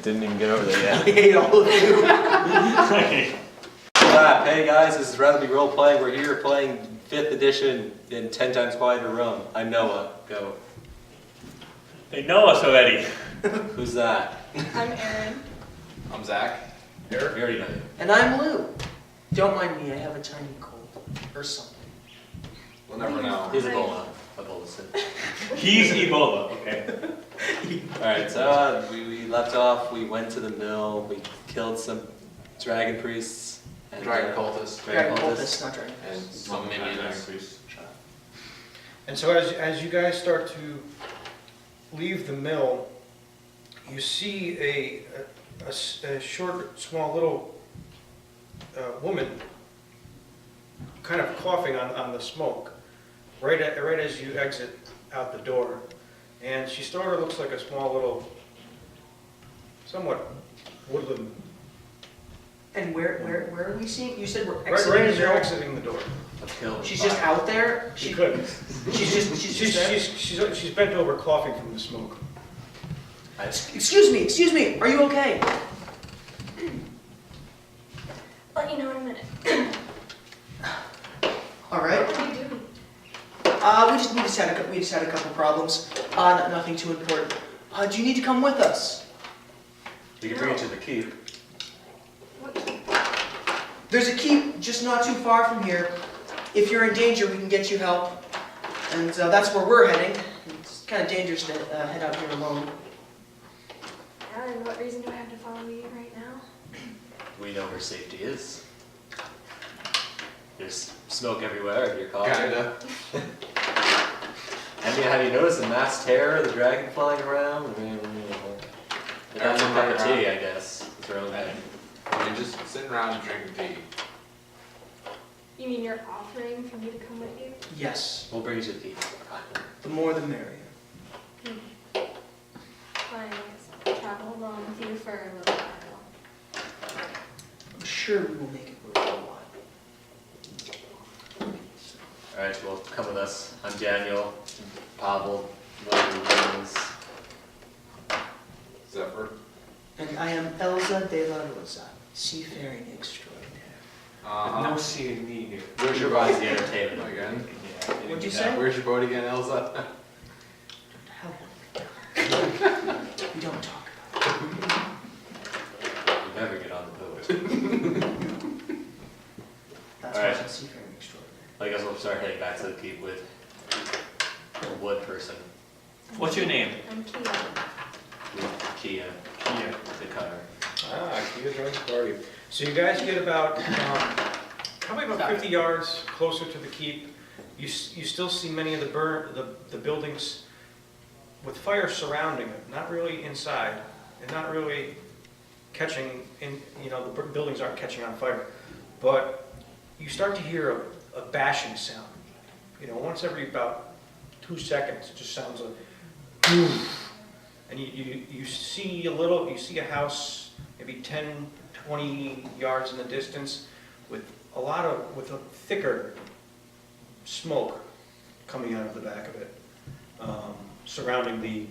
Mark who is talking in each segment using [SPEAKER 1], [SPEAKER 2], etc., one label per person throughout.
[SPEAKER 1] didn't even get over there yet.
[SPEAKER 2] I hate all of you.
[SPEAKER 1] Hey guys, this is Rather Be Roleplaying. We're here playing 5th edition in 10 times quieter room. I'm Noah. Go.
[SPEAKER 3] They know us already.
[SPEAKER 1] Who's that?
[SPEAKER 4] I'm Erin.
[SPEAKER 5] I'm Zach.
[SPEAKER 1] Eric? We already know you.
[SPEAKER 2] And I'm Lou. Don't mind me, I have a tiny cold. Or something.
[SPEAKER 5] We'll never know.
[SPEAKER 1] He's Ebola. Ebola's it.
[SPEAKER 3] He's Ebola, okay.
[SPEAKER 1] Alright, so we left off, we went to the mill, we killed some dragon priests. And,
[SPEAKER 5] Dragon cultists.
[SPEAKER 2] Dragon cultists, not dragon.
[SPEAKER 5] And some minions.
[SPEAKER 6] And so as you guys start to leave the mill, you see a short, small little woman kind of coughing on the smoke right as you exit out the door. And she sort of looks like a small little, somewhat woodland.
[SPEAKER 2] And where are we seeing? You said we're
[SPEAKER 6] Right
[SPEAKER 2] exiting
[SPEAKER 6] as
[SPEAKER 2] the
[SPEAKER 6] you're
[SPEAKER 2] door?
[SPEAKER 6] exiting the door.
[SPEAKER 2] She's just out there?
[SPEAKER 6] She couldn't.
[SPEAKER 2] She's just there?
[SPEAKER 6] She's bent over coughing from the smoke.
[SPEAKER 2] Excuse me, are you okay?
[SPEAKER 4] Let you know in a minute.
[SPEAKER 2] Alright.
[SPEAKER 4] What are you doing?
[SPEAKER 2] We just had a couple problems. Nothing too important. Do you need to come with us?
[SPEAKER 1] We can bring you to the keep.
[SPEAKER 4] What?
[SPEAKER 2] There's a keep just not too far from here. If you're in danger, we can get you help. And that's where we're heading. It's kind of dangerous to head out here alone.
[SPEAKER 4] And what reason do I have to follow you right now?
[SPEAKER 1] We know where safety is. There's smoke everywhere in your car.
[SPEAKER 5] Kinda.
[SPEAKER 1] I mean, have you noticed the mass terror of the dragon flying around? I mean, that's a cup of tea, I guess. It's their own thing.
[SPEAKER 5] You're just sitting around and drinking tea.
[SPEAKER 4] You mean you're offering for me to come with you?
[SPEAKER 2] Yes.
[SPEAKER 1] We'll bring you to the keep.
[SPEAKER 2] The more the merrier.
[SPEAKER 4] Fine, I guess I'll travel along with you for a little while.
[SPEAKER 2] I'm sure we will make it worth a while.
[SPEAKER 1] Alright, well, come with us. I'm Daniel. Pavel. Williams.
[SPEAKER 5] Zephyr.
[SPEAKER 2] And I am Elza de la Rosa, seafaring extraordinaire.
[SPEAKER 5] No
[SPEAKER 3] seeing me here.
[SPEAKER 5] Where's your
[SPEAKER 1] Provides
[SPEAKER 5] boat
[SPEAKER 1] the entertainment.
[SPEAKER 5] again?
[SPEAKER 2] What'd you say?
[SPEAKER 5] Where's your boat again, Elsa?
[SPEAKER 2] Hell, we don't talk about it.
[SPEAKER 1] You never get on the boat.
[SPEAKER 2] That's
[SPEAKER 1] All right.
[SPEAKER 2] why I'm seafaring extraordinaire.
[SPEAKER 1] I guess we'll start heading back to the keep with a wood person.
[SPEAKER 3] What's your name?
[SPEAKER 4] I'm Kia.
[SPEAKER 1] With Kia.
[SPEAKER 3] Kia.
[SPEAKER 1] The cutter.
[SPEAKER 6] Kia joins the party. So you guys get about, probably about 50 yards closer to the keep. You still see many of the buildings with fire surrounding it, not really inside, and not really catching in, the buildings aren't catching on fire. But you start to hear a bashing sound. Once every about 2 seconds, it just sounds like boom. And you see a house maybe 10, 20 yards in the distance with a thicker smoke coming out of the back of it, surrounding the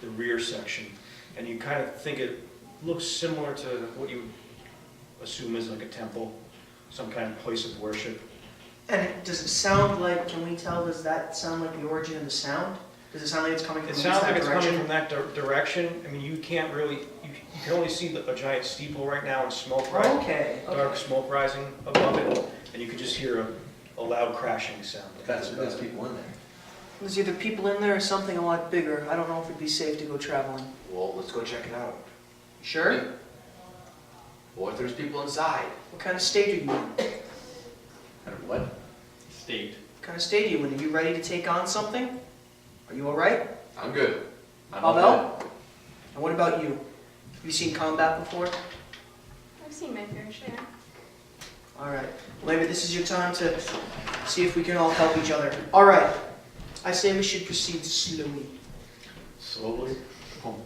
[SPEAKER 6] rear section. And you kind of think it looks similar to what you assume is like a temple, some kind of place of worship.
[SPEAKER 2] And does it sound like, can we tell, does that sound like the origin of the sound? Does it sound like it's coming from
[SPEAKER 6] It
[SPEAKER 2] that
[SPEAKER 6] sounds like
[SPEAKER 2] direction?
[SPEAKER 6] it's coming from that direction. I mean, you can't really, you can only see a giant steeple right now and smoke rising,
[SPEAKER 2] Okay.
[SPEAKER 6] dark smoke rising above it, and you can just hear a loud crashing sound.
[SPEAKER 1] There's people in there.
[SPEAKER 2] There's either people in there or something a lot bigger. I don't know if it'd be safe to go traveling.
[SPEAKER 5] Well, let's go check it out.
[SPEAKER 2] Sure?
[SPEAKER 5] What if there's people inside?
[SPEAKER 2] What kind of state are you in?
[SPEAKER 1] What?
[SPEAKER 3] State.
[SPEAKER 2] What kind of state are you in? Are you ready to take on something? Are you alright?
[SPEAKER 5] I'm good.
[SPEAKER 2] Pavel? And what about you? Have you seen combat before?
[SPEAKER 4] I've seen my fair share.
[SPEAKER 2] Alright. Well, maybe this is your time to see if we can all help each other. Alright. I say we should proceed slowly.
[SPEAKER 6] Slowly.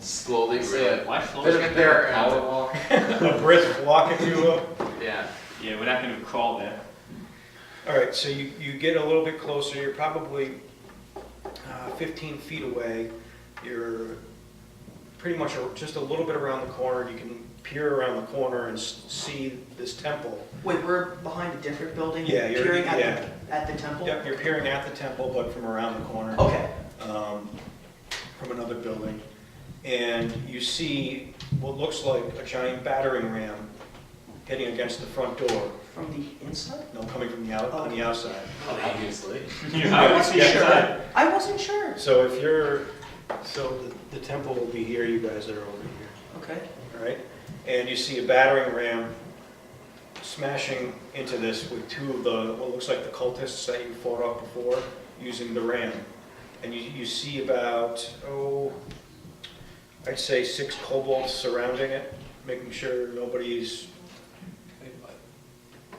[SPEAKER 5] Slowly, really.
[SPEAKER 3] Why slow?
[SPEAKER 5] Bit of a bear
[SPEAKER 1] Power
[SPEAKER 5] walk.
[SPEAKER 6] A brisk walk, if you will.
[SPEAKER 5] Yeah.
[SPEAKER 3] Yeah, we're not going to crawl there.
[SPEAKER 6] All right, so you get a little bit closer. You're probably 15 feet away. You're pretty much just a little bit around the corner. You can peer around the corner and see this temple.
[SPEAKER 2] Wait, we're behind a different building?
[SPEAKER 6] Yeah, you're-
[SPEAKER 2] Peering
[SPEAKER 6] yeah.
[SPEAKER 2] at the temple?
[SPEAKER 6] Yep, you're peering at the temple, but from around the corner.
[SPEAKER 2] Okay.
[SPEAKER 6] From another building. And you see what looks like a giant battering ram hitting against the front door.
[SPEAKER 2] From the inside?
[SPEAKER 6] No, coming from the on the outside.
[SPEAKER 1] Obviously.
[SPEAKER 2] I wasn't
[SPEAKER 6] Yeah,
[SPEAKER 2] sure.
[SPEAKER 6] inside.
[SPEAKER 2] I wasn't sure.
[SPEAKER 6] So if you're, the temple will be here, you guys that are over here,
[SPEAKER 2] Okay.
[SPEAKER 6] all right? And you see a battering ram smashing into this with two of the, what looks like the cultists that you fought off before, using the ram. And you see about, I'd say 6 kobolds surrounding it, making sure nobody's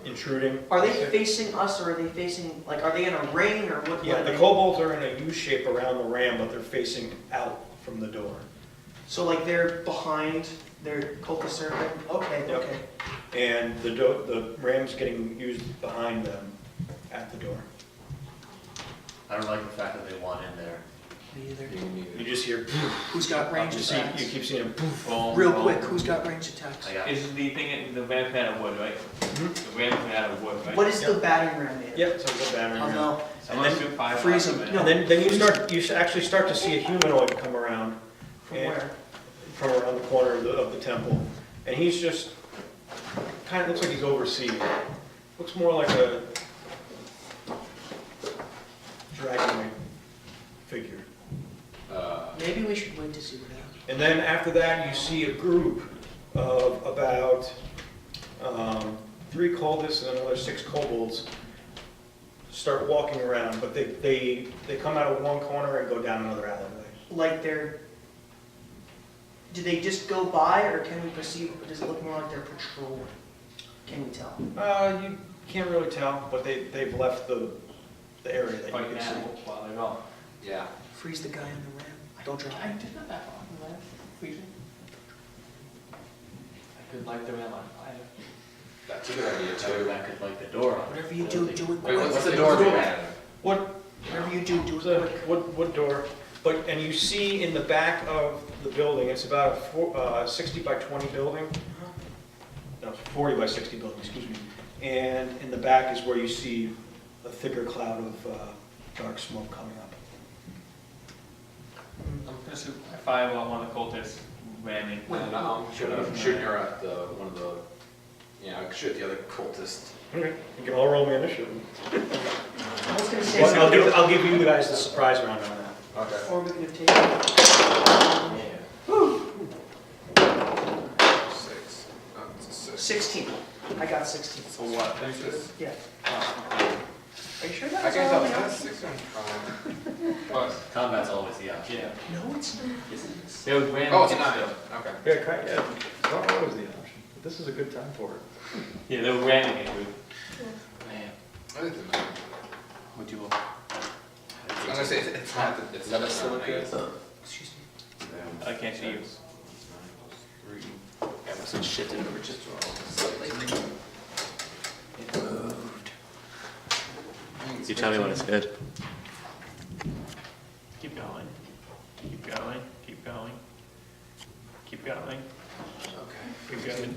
[SPEAKER 6] intruding.
[SPEAKER 2] Are they facing us or are they facing, like, are they in a ring or what?
[SPEAKER 6] Yeah,
[SPEAKER 2] what are
[SPEAKER 6] the
[SPEAKER 2] they-
[SPEAKER 6] kobolds are in a U shape around the ram, but they're facing out from the door.
[SPEAKER 2] So like they're behind their cultists are, okay,
[SPEAKER 6] Yep.
[SPEAKER 2] okay.
[SPEAKER 6] And the ram's getting used behind them at the door.
[SPEAKER 1] I don't like the fact that they want in there.
[SPEAKER 2] Me either.
[SPEAKER 6] You just hear,
[SPEAKER 2] Who's got range
[SPEAKER 6] you
[SPEAKER 2] attacks?
[SPEAKER 6] keep seeing them poof.
[SPEAKER 3] Boom,
[SPEAKER 2] Real
[SPEAKER 3] boom.
[SPEAKER 2] quick, who's got range attacks?
[SPEAKER 1] I got
[SPEAKER 3] Is the thing, the ram's made out of wood, right?
[SPEAKER 6] Mhm.
[SPEAKER 3] The ram's made out of wood, right?
[SPEAKER 2] What is the
[SPEAKER 6] Yep.
[SPEAKER 2] battering ram made of?
[SPEAKER 6] Yep, so it's a battering
[SPEAKER 2] Oh
[SPEAKER 6] ram.
[SPEAKER 2] no,
[SPEAKER 3] Someone
[SPEAKER 6] and then
[SPEAKER 3] shoot 5
[SPEAKER 2] freeze
[SPEAKER 3] shots
[SPEAKER 2] them.
[SPEAKER 3] of it.
[SPEAKER 2] No.
[SPEAKER 6] And then you actually start to see a humanoid come around
[SPEAKER 2] from
[SPEAKER 6] And-
[SPEAKER 2] where?
[SPEAKER 6] from around the corner of the temple. And he's just, kind of looks like he's overseeing it. Looks more like a dragon figure.
[SPEAKER 2] Maybe we should wait to see what happens.
[SPEAKER 6] And then after that, you see a group of about 3 cultists and another 6 kobolds start walking around, but they come out of one corner and go down another alleyway.
[SPEAKER 2] Like they're, do they just go by or can we perceive, does it look more like they're patrolling? Can we tell?
[SPEAKER 6] You can't really tell, but they've left the area that you
[SPEAKER 3] Right
[SPEAKER 6] can
[SPEAKER 3] now,
[SPEAKER 6] see.
[SPEAKER 3] while they're gone.
[SPEAKER 5] Yeah.
[SPEAKER 2] Freeze the guy in the ram. Don't drop him.
[SPEAKER 3] did not that long, freezing. I could light the ram on fire.
[SPEAKER 5] That's a good idea
[SPEAKER 1] I
[SPEAKER 5] too.
[SPEAKER 1] could like the door on.
[SPEAKER 2] Whatever you do, do it
[SPEAKER 5] Wait,
[SPEAKER 2] quick.
[SPEAKER 5] what's the door do?
[SPEAKER 2] Whatever you do, do
[SPEAKER 6] It's
[SPEAKER 2] it
[SPEAKER 6] a
[SPEAKER 2] quick.
[SPEAKER 6] wood door, and you see in the back of the building, it's about a 60 by 20 building. No, 40 by 60 building, excuse me. And in the back is where you see a thicker cloud of dark smoke coming up.
[SPEAKER 3] I'm gonna shoot, I fire on one of the cultists, ramming.
[SPEAKER 5] And I'm shooting her at one of the, I could shoot the other cultist.
[SPEAKER 6] Okay, you can all roll me initiative.
[SPEAKER 2] I was gonna say,
[SPEAKER 6] Well, I'll give you guys the surprise round on that.
[SPEAKER 5] Okay.
[SPEAKER 2] or we could have taken.
[SPEAKER 5] Yeah. 6. Oh, it's a 6.
[SPEAKER 2] 16. I got 16.
[SPEAKER 3] For what?
[SPEAKER 2] Yeah.
[SPEAKER 3] Oh,
[SPEAKER 2] Are you sure
[SPEAKER 5] I
[SPEAKER 2] that's
[SPEAKER 5] can't
[SPEAKER 2] all
[SPEAKER 5] tell.
[SPEAKER 2] the
[SPEAKER 5] That's
[SPEAKER 2] options?
[SPEAKER 5] 6 on
[SPEAKER 3] Plus,
[SPEAKER 1] Combat's always the option.
[SPEAKER 3] yeah.
[SPEAKER 2] No, it's not.
[SPEAKER 3] There was ramming.
[SPEAKER 5] Oh, it's a
[SPEAKER 3] against
[SPEAKER 5] 9.
[SPEAKER 3] them.
[SPEAKER 5] Okay.
[SPEAKER 6] Yeah, it's not always the option, but this is a good time for it.
[SPEAKER 3] Yeah, they were ramming it, dude.
[SPEAKER 1] Man,
[SPEAKER 5] I think it's a 9.
[SPEAKER 3] Would you?
[SPEAKER 5] I'm gonna say it's not. It's
[SPEAKER 1] Is that a
[SPEAKER 5] not
[SPEAKER 1] silica?
[SPEAKER 5] I guess.
[SPEAKER 2] Excuse me.
[SPEAKER 3] I can't see you.
[SPEAKER 1] I must have shifted over just slightly. It moved. You tell me when it's good.
[SPEAKER 3] Keep going. Keep going. Keep going. Keep going.
[SPEAKER 5] Okay.
[SPEAKER 3] Keep going.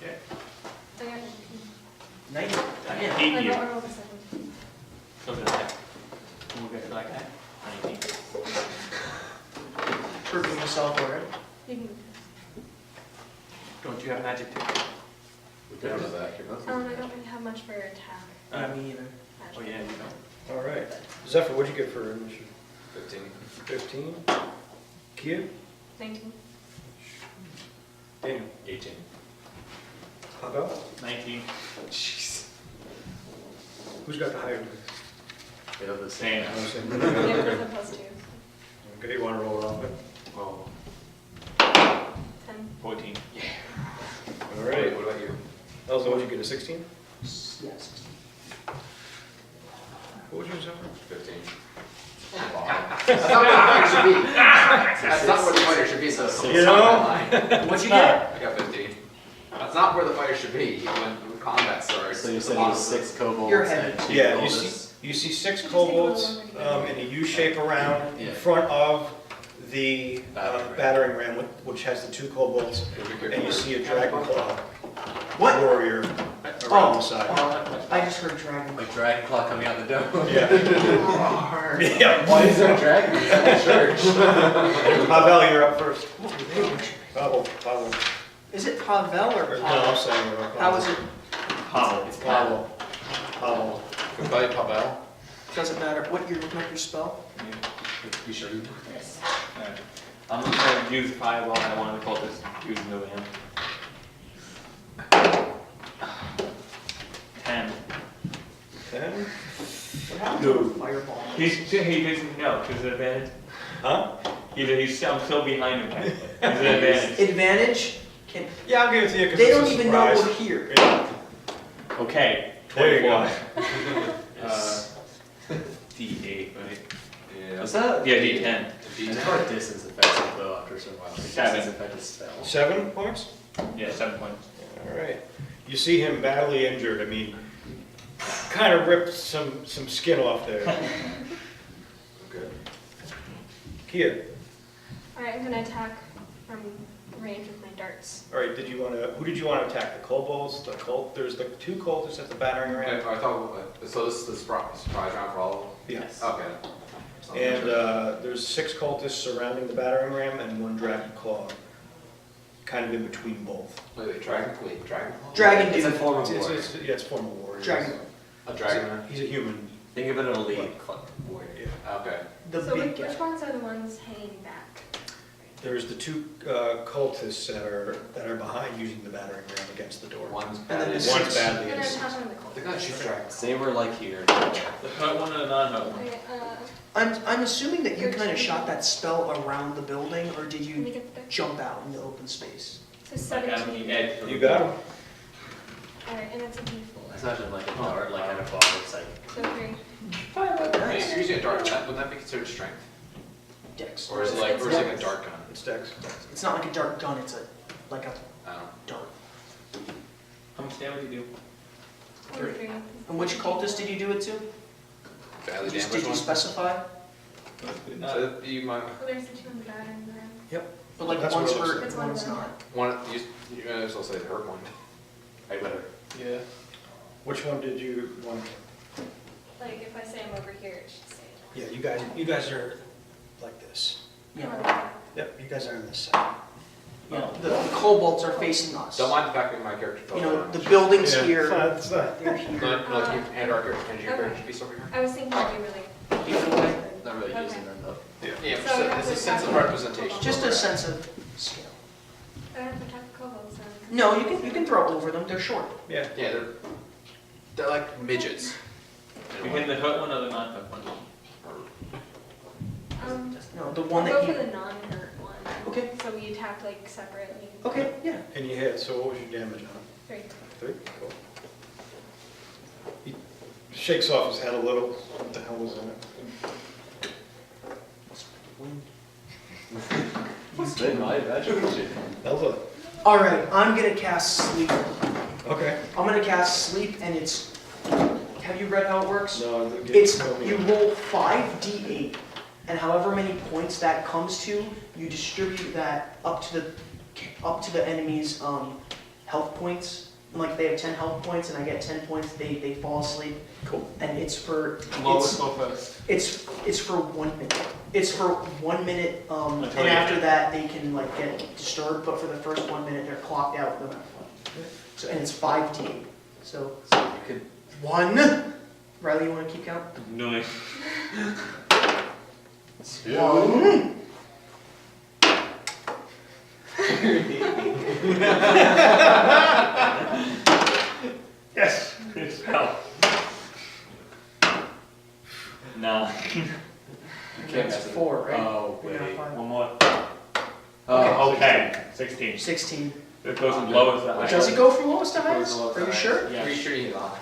[SPEAKER 3] Yeah.
[SPEAKER 4] I got
[SPEAKER 2] 90.
[SPEAKER 3] I
[SPEAKER 2] Yeah.
[SPEAKER 3] hate
[SPEAKER 4] I
[SPEAKER 3] you.
[SPEAKER 4] don't roll the 7.
[SPEAKER 3] So did I. We'll get it like that. 19.
[SPEAKER 2] Proving yourself already.
[SPEAKER 4] You can,
[SPEAKER 3] Don't you have magic too?
[SPEAKER 5] We don't know that.
[SPEAKER 4] I don't really have much for attack.
[SPEAKER 2] Me either.
[SPEAKER 3] Oh yeah, you know.
[SPEAKER 6] All right. Zephyr, what'd you get for initiative?
[SPEAKER 5] 15.
[SPEAKER 6] 15. Kia?
[SPEAKER 4] 19.
[SPEAKER 6] Daniel?
[SPEAKER 1] 18.
[SPEAKER 6] Pavel?
[SPEAKER 3] 19.
[SPEAKER 5] Jeez.
[SPEAKER 6] Who's got the higher?
[SPEAKER 1] They have the
[SPEAKER 3] Same.
[SPEAKER 1] same.
[SPEAKER 4] Yeah, but with a +2.
[SPEAKER 6] Okay, you want to roll it off it?
[SPEAKER 3] Oh,
[SPEAKER 4] 10.
[SPEAKER 3] 14.
[SPEAKER 6] All right.
[SPEAKER 5] What about you?
[SPEAKER 6] Elza, what'd you get, a 16?
[SPEAKER 2] Yes.
[SPEAKER 6] What was yours, Zephyr?
[SPEAKER 5] 15. That's not what the fighter should be. That's not what the fighter should be. So
[SPEAKER 6] You know?
[SPEAKER 2] What'd you get?
[SPEAKER 5] I got 15. That's not where the fighter should be when combat starts.
[SPEAKER 1] So you
[SPEAKER 5] It's
[SPEAKER 1] said
[SPEAKER 5] the
[SPEAKER 1] it
[SPEAKER 5] bottom.
[SPEAKER 1] was 6 kobolds
[SPEAKER 2] You're ahead.
[SPEAKER 1] and 2
[SPEAKER 6] Yeah, you
[SPEAKER 1] cultists.
[SPEAKER 6] You see 6
[SPEAKER 4] Just
[SPEAKER 6] kobolds
[SPEAKER 4] take a little
[SPEAKER 6] in a U shape around in
[SPEAKER 1] Yeah.
[SPEAKER 6] front of the
[SPEAKER 1] Battering ram.
[SPEAKER 6] battering ram, which has the 2 kobolds, and you see a dragon claw
[SPEAKER 2] What?
[SPEAKER 6] warrior
[SPEAKER 2] Oh,
[SPEAKER 6] around the side.
[SPEAKER 2] I just heard dragon.
[SPEAKER 1] Like dragon claw coming out the door.
[SPEAKER 6] Yeah.
[SPEAKER 2] Roar.
[SPEAKER 6] Yeah.
[SPEAKER 1] Why is there a dragon inside the church?
[SPEAKER 6] Pavel, you're up first.
[SPEAKER 2] Hey,
[SPEAKER 6] Pavel.
[SPEAKER 2] is it Pavel or
[SPEAKER 6] No, I'm
[SPEAKER 2] Pavel?
[SPEAKER 6] saying it wrong.
[SPEAKER 2] How is it?
[SPEAKER 3] Pavel.
[SPEAKER 1] It's
[SPEAKER 6] Pavel. Pavel.
[SPEAKER 5] Can we call you Pavel?
[SPEAKER 2] Doesn't matter. What, you're looking up your spell?
[SPEAKER 1] You sure you do?
[SPEAKER 4] Yes.
[SPEAKER 3] Alright. I'm just gonna use fireball, I want to call this use no him. 10.
[SPEAKER 6] 10.
[SPEAKER 2] What happened
[SPEAKER 3] No.
[SPEAKER 2] to a fireball?
[SPEAKER 3] He doesn't know, because of advantage.
[SPEAKER 6] Huh?
[SPEAKER 3] I'm still behind him, technically. He's an advantage.
[SPEAKER 2] Advantage? Can,
[SPEAKER 6] Yeah, I'll give it to you because
[SPEAKER 2] they
[SPEAKER 6] it's
[SPEAKER 2] don't
[SPEAKER 6] a
[SPEAKER 2] even know
[SPEAKER 6] surprise.
[SPEAKER 2] we're here.
[SPEAKER 6] Yeah.
[SPEAKER 3] Okay,
[SPEAKER 6] There you
[SPEAKER 3] 24.
[SPEAKER 6] go.
[SPEAKER 3] D8, right?
[SPEAKER 5] Yeah.
[SPEAKER 1] What's that?
[SPEAKER 3] Yeah, D10.
[SPEAKER 1] And how are distance effects of bow after a certain while?
[SPEAKER 3] Seven.
[SPEAKER 1] Distance effect is spell.
[SPEAKER 6] 7 points?
[SPEAKER 3] Yeah, 7 points.
[SPEAKER 6] All right. You see him badly injured. I mean, kind of ripped some skin off there.
[SPEAKER 5] Good.
[SPEAKER 6] Kia.
[SPEAKER 4] Alright, I'm gonna attack from range with my darts.
[SPEAKER 6] All right. Who did you want to attack? The kobolds, the cult. There's the 2 cultists at the battering
[SPEAKER 5] Okay,
[SPEAKER 6] ram.
[SPEAKER 5] I thought, so this is the surprise round for all of them?
[SPEAKER 6] Yes.
[SPEAKER 5] Okay.
[SPEAKER 6] And there's 6 cultists surrounding the battering ram and 1 dragon claw, kind of in between both.
[SPEAKER 5] Wait, dragon?
[SPEAKER 2] Dragon
[SPEAKER 1] It's a
[SPEAKER 2] dude.
[SPEAKER 1] form of
[SPEAKER 6] It's,
[SPEAKER 1] warrior.
[SPEAKER 6] yeah, it's form of warrior.
[SPEAKER 2] Dragon.
[SPEAKER 5] A dragon?
[SPEAKER 6] He's a human.
[SPEAKER 1] Think of it as an elite warrior.
[SPEAKER 6] Yeah.
[SPEAKER 5] Okay.
[SPEAKER 2] The
[SPEAKER 4] So
[SPEAKER 2] big
[SPEAKER 4] which
[SPEAKER 2] guy.
[SPEAKER 4] ones are the ones hanging back?
[SPEAKER 6] There's the 2 cultists that are behind using the battering ram against the door.
[SPEAKER 5] One's
[SPEAKER 2] And then
[SPEAKER 5] bad.
[SPEAKER 2] the
[SPEAKER 6] One's
[SPEAKER 2] six-
[SPEAKER 6] badly
[SPEAKER 4] I'm gonna
[SPEAKER 6] injured.
[SPEAKER 4] attack one of the cultists.
[SPEAKER 5] The guy shoots dragons.
[SPEAKER 1] Say we're like here.
[SPEAKER 3] The hut one and the non-hut one.
[SPEAKER 4] Okay,
[SPEAKER 2] I'm assuming that you kind of shot that spell around the building, or did
[SPEAKER 4] let me
[SPEAKER 2] you
[SPEAKER 4] get the,
[SPEAKER 2] jump out in the open space?
[SPEAKER 4] so
[SPEAKER 3] Like on
[SPEAKER 4] 17.
[SPEAKER 3] the edge. of
[SPEAKER 6] You
[SPEAKER 3] the-
[SPEAKER 6] got him.
[SPEAKER 4] Alright, and that's a
[SPEAKER 1] It's
[SPEAKER 4] D4.
[SPEAKER 1] not just like a dart, like at a ball, it's like.
[SPEAKER 4] So 3.
[SPEAKER 2] Nice.
[SPEAKER 5] You're using a dart, would that be considered strength?
[SPEAKER 2] Dex.
[SPEAKER 5] Or is it like a dart gun?
[SPEAKER 6] It's Dex.
[SPEAKER 2] It's not like a dart gun, it's like a
[SPEAKER 5] I don't know.
[SPEAKER 2] dart.
[SPEAKER 3] How much damage do you do?
[SPEAKER 4] 3.
[SPEAKER 2] And which cultist did you do it to?
[SPEAKER 5] Badly
[SPEAKER 2] Did
[SPEAKER 5] damaged
[SPEAKER 2] you
[SPEAKER 5] one?
[SPEAKER 2] specify?
[SPEAKER 5] So you might,
[SPEAKER 4] Well, there's the 2 on the battering ram.
[SPEAKER 2] But like
[SPEAKER 6] That's
[SPEAKER 2] one's
[SPEAKER 6] what it looks
[SPEAKER 2] hurt
[SPEAKER 4] like.
[SPEAKER 2] and one's not.
[SPEAKER 5] you might as well say the hurt one.
[SPEAKER 1] I better.
[SPEAKER 5] Yeah.
[SPEAKER 6] Which one did you want?
[SPEAKER 4] Like, if I say I'm over here, it should say it.
[SPEAKER 6] Yeah, you guys are like this.
[SPEAKER 2] Yeah.
[SPEAKER 6] Yep, you guys are on this side.
[SPEAKER 2] Yeah, the kobolds are facing us.
[SPEAKER 5] Don't mind the fact that my character fell
[SPEAKER 2] You know,
[SPEAKER 5] down.
[SPEAKER 2] the building's
[SPEAKER 6] Yeah,
[SPEAKER 2] here,
[SPEAKER 6] it's not-
[SPEAKER 2] they're here.
[SPEAKER 5] No, like you and our character, and your
[SPEAKER 4] Okay.
[SPEAKER 5] character piece over here?
[SPEAKER 4] I was thinking it'd be really.
[SPEAKER 2] Either way,
[SPEAKER 1] Not really
[SPEAKER 4] Okay.
[SPEAKER 1] using them though.
[SPEAKER 5] Yeah,
[SPEAKER 4] So
[SPEAKER 5] it's a sense of representation.
[SPEAKER 2] just a sense of scale.
[SPEAKER 4] I don't have to attack the kobolds then.
[SPEAKER 2] No, you can throw over them, they're short.
[SPEAKER 6] Yeah.
[SPEAKER 5] Yeah, they're like midgets.
[SPEAKER 3] You hitting the hut one or the non-hut one?
[SPEAKER 2] No, the one
[SPEAKER 4] I'll
[SPEAKER 2] that
[SPEAKER 4] go for
[SPEAKER 2] you,
[SPEAKER 4] the non-hurt one.
[SPEAKER 2] Okay.
[SPEAKER 4] So we attack like separately.
[SPEAKER 2] okay, yeah.
[SPEAKER 6] And you hit, so what was your damage on
[SPEAKER 4] 3.
[SPEAKER 6] it? 3? Cool. He shakes off his head a little. What the hell was in it?
[SPEAKER 1] What's been my imagination?
[SPEAKER 6] Elva.
[SPEAKER 2] All right, I'm gonna cast sleep.
[SPEAKER 6] Okay.
[SPEAKER 2] I'm gonna cast sleep and it's, have you read how it works?
[SPEAKER 6] No,
[SPEAKER 2] It's, you roll 5d8, and however many points that comes to, you distribute that up to the enemy's health points. And like if they have 10 health points and I get 10 points, they fall asleep.
[SPEAKER 6] Cool.
[SPEAKER 2] And it's for
[SPEAKER 3] Lowest go first.
[SPEAKER 2] it's for 1 minute. It's for 1 minute, and
[SPEAKER 3] Until you
[SPEAKER 2] after
[SPEAKER 3] end.
[SPEAKER 2] that they can like get disturbed. But for the first 1 minute, they're clocked out no matter what. So and it's 5d8. So
[SPEAKER 1] So you could.
[SPEAKER 2] 1. Riley, you want to keep count?
[SPEAKER 3] Nice.
[SPEAKER 2] 1.
[SPEAKER 3] Yes. Good spell. 9.
[SPEAKER 2] That's 4, right?
[SPEAKER 1] Oh,
[SPEAKER 2] You're not
[SPEAKER 1] wait.
[SPEAKER 2] 5.
[SPEAKER 3] One more.
[SPEAKER 1] Oh,
[SPEAKER 3] Okay. 16.
[SPEAKER 2] 16.
[SPEAKER 3] It goes from lowest to highest.
[SPEAKER 2] Does it go from lowest to
[SPEAKER 1] Goes
[SPEAKER 2] highest?
[SPEAKER 1] from lowest to
[SPEAKER 2] Are you
[SPEAKER 1] highest.
[SPEAKER 2] sure?
[SPEAKER 3] Yeah.
[SPEAKER 5] Pretty sure you lie.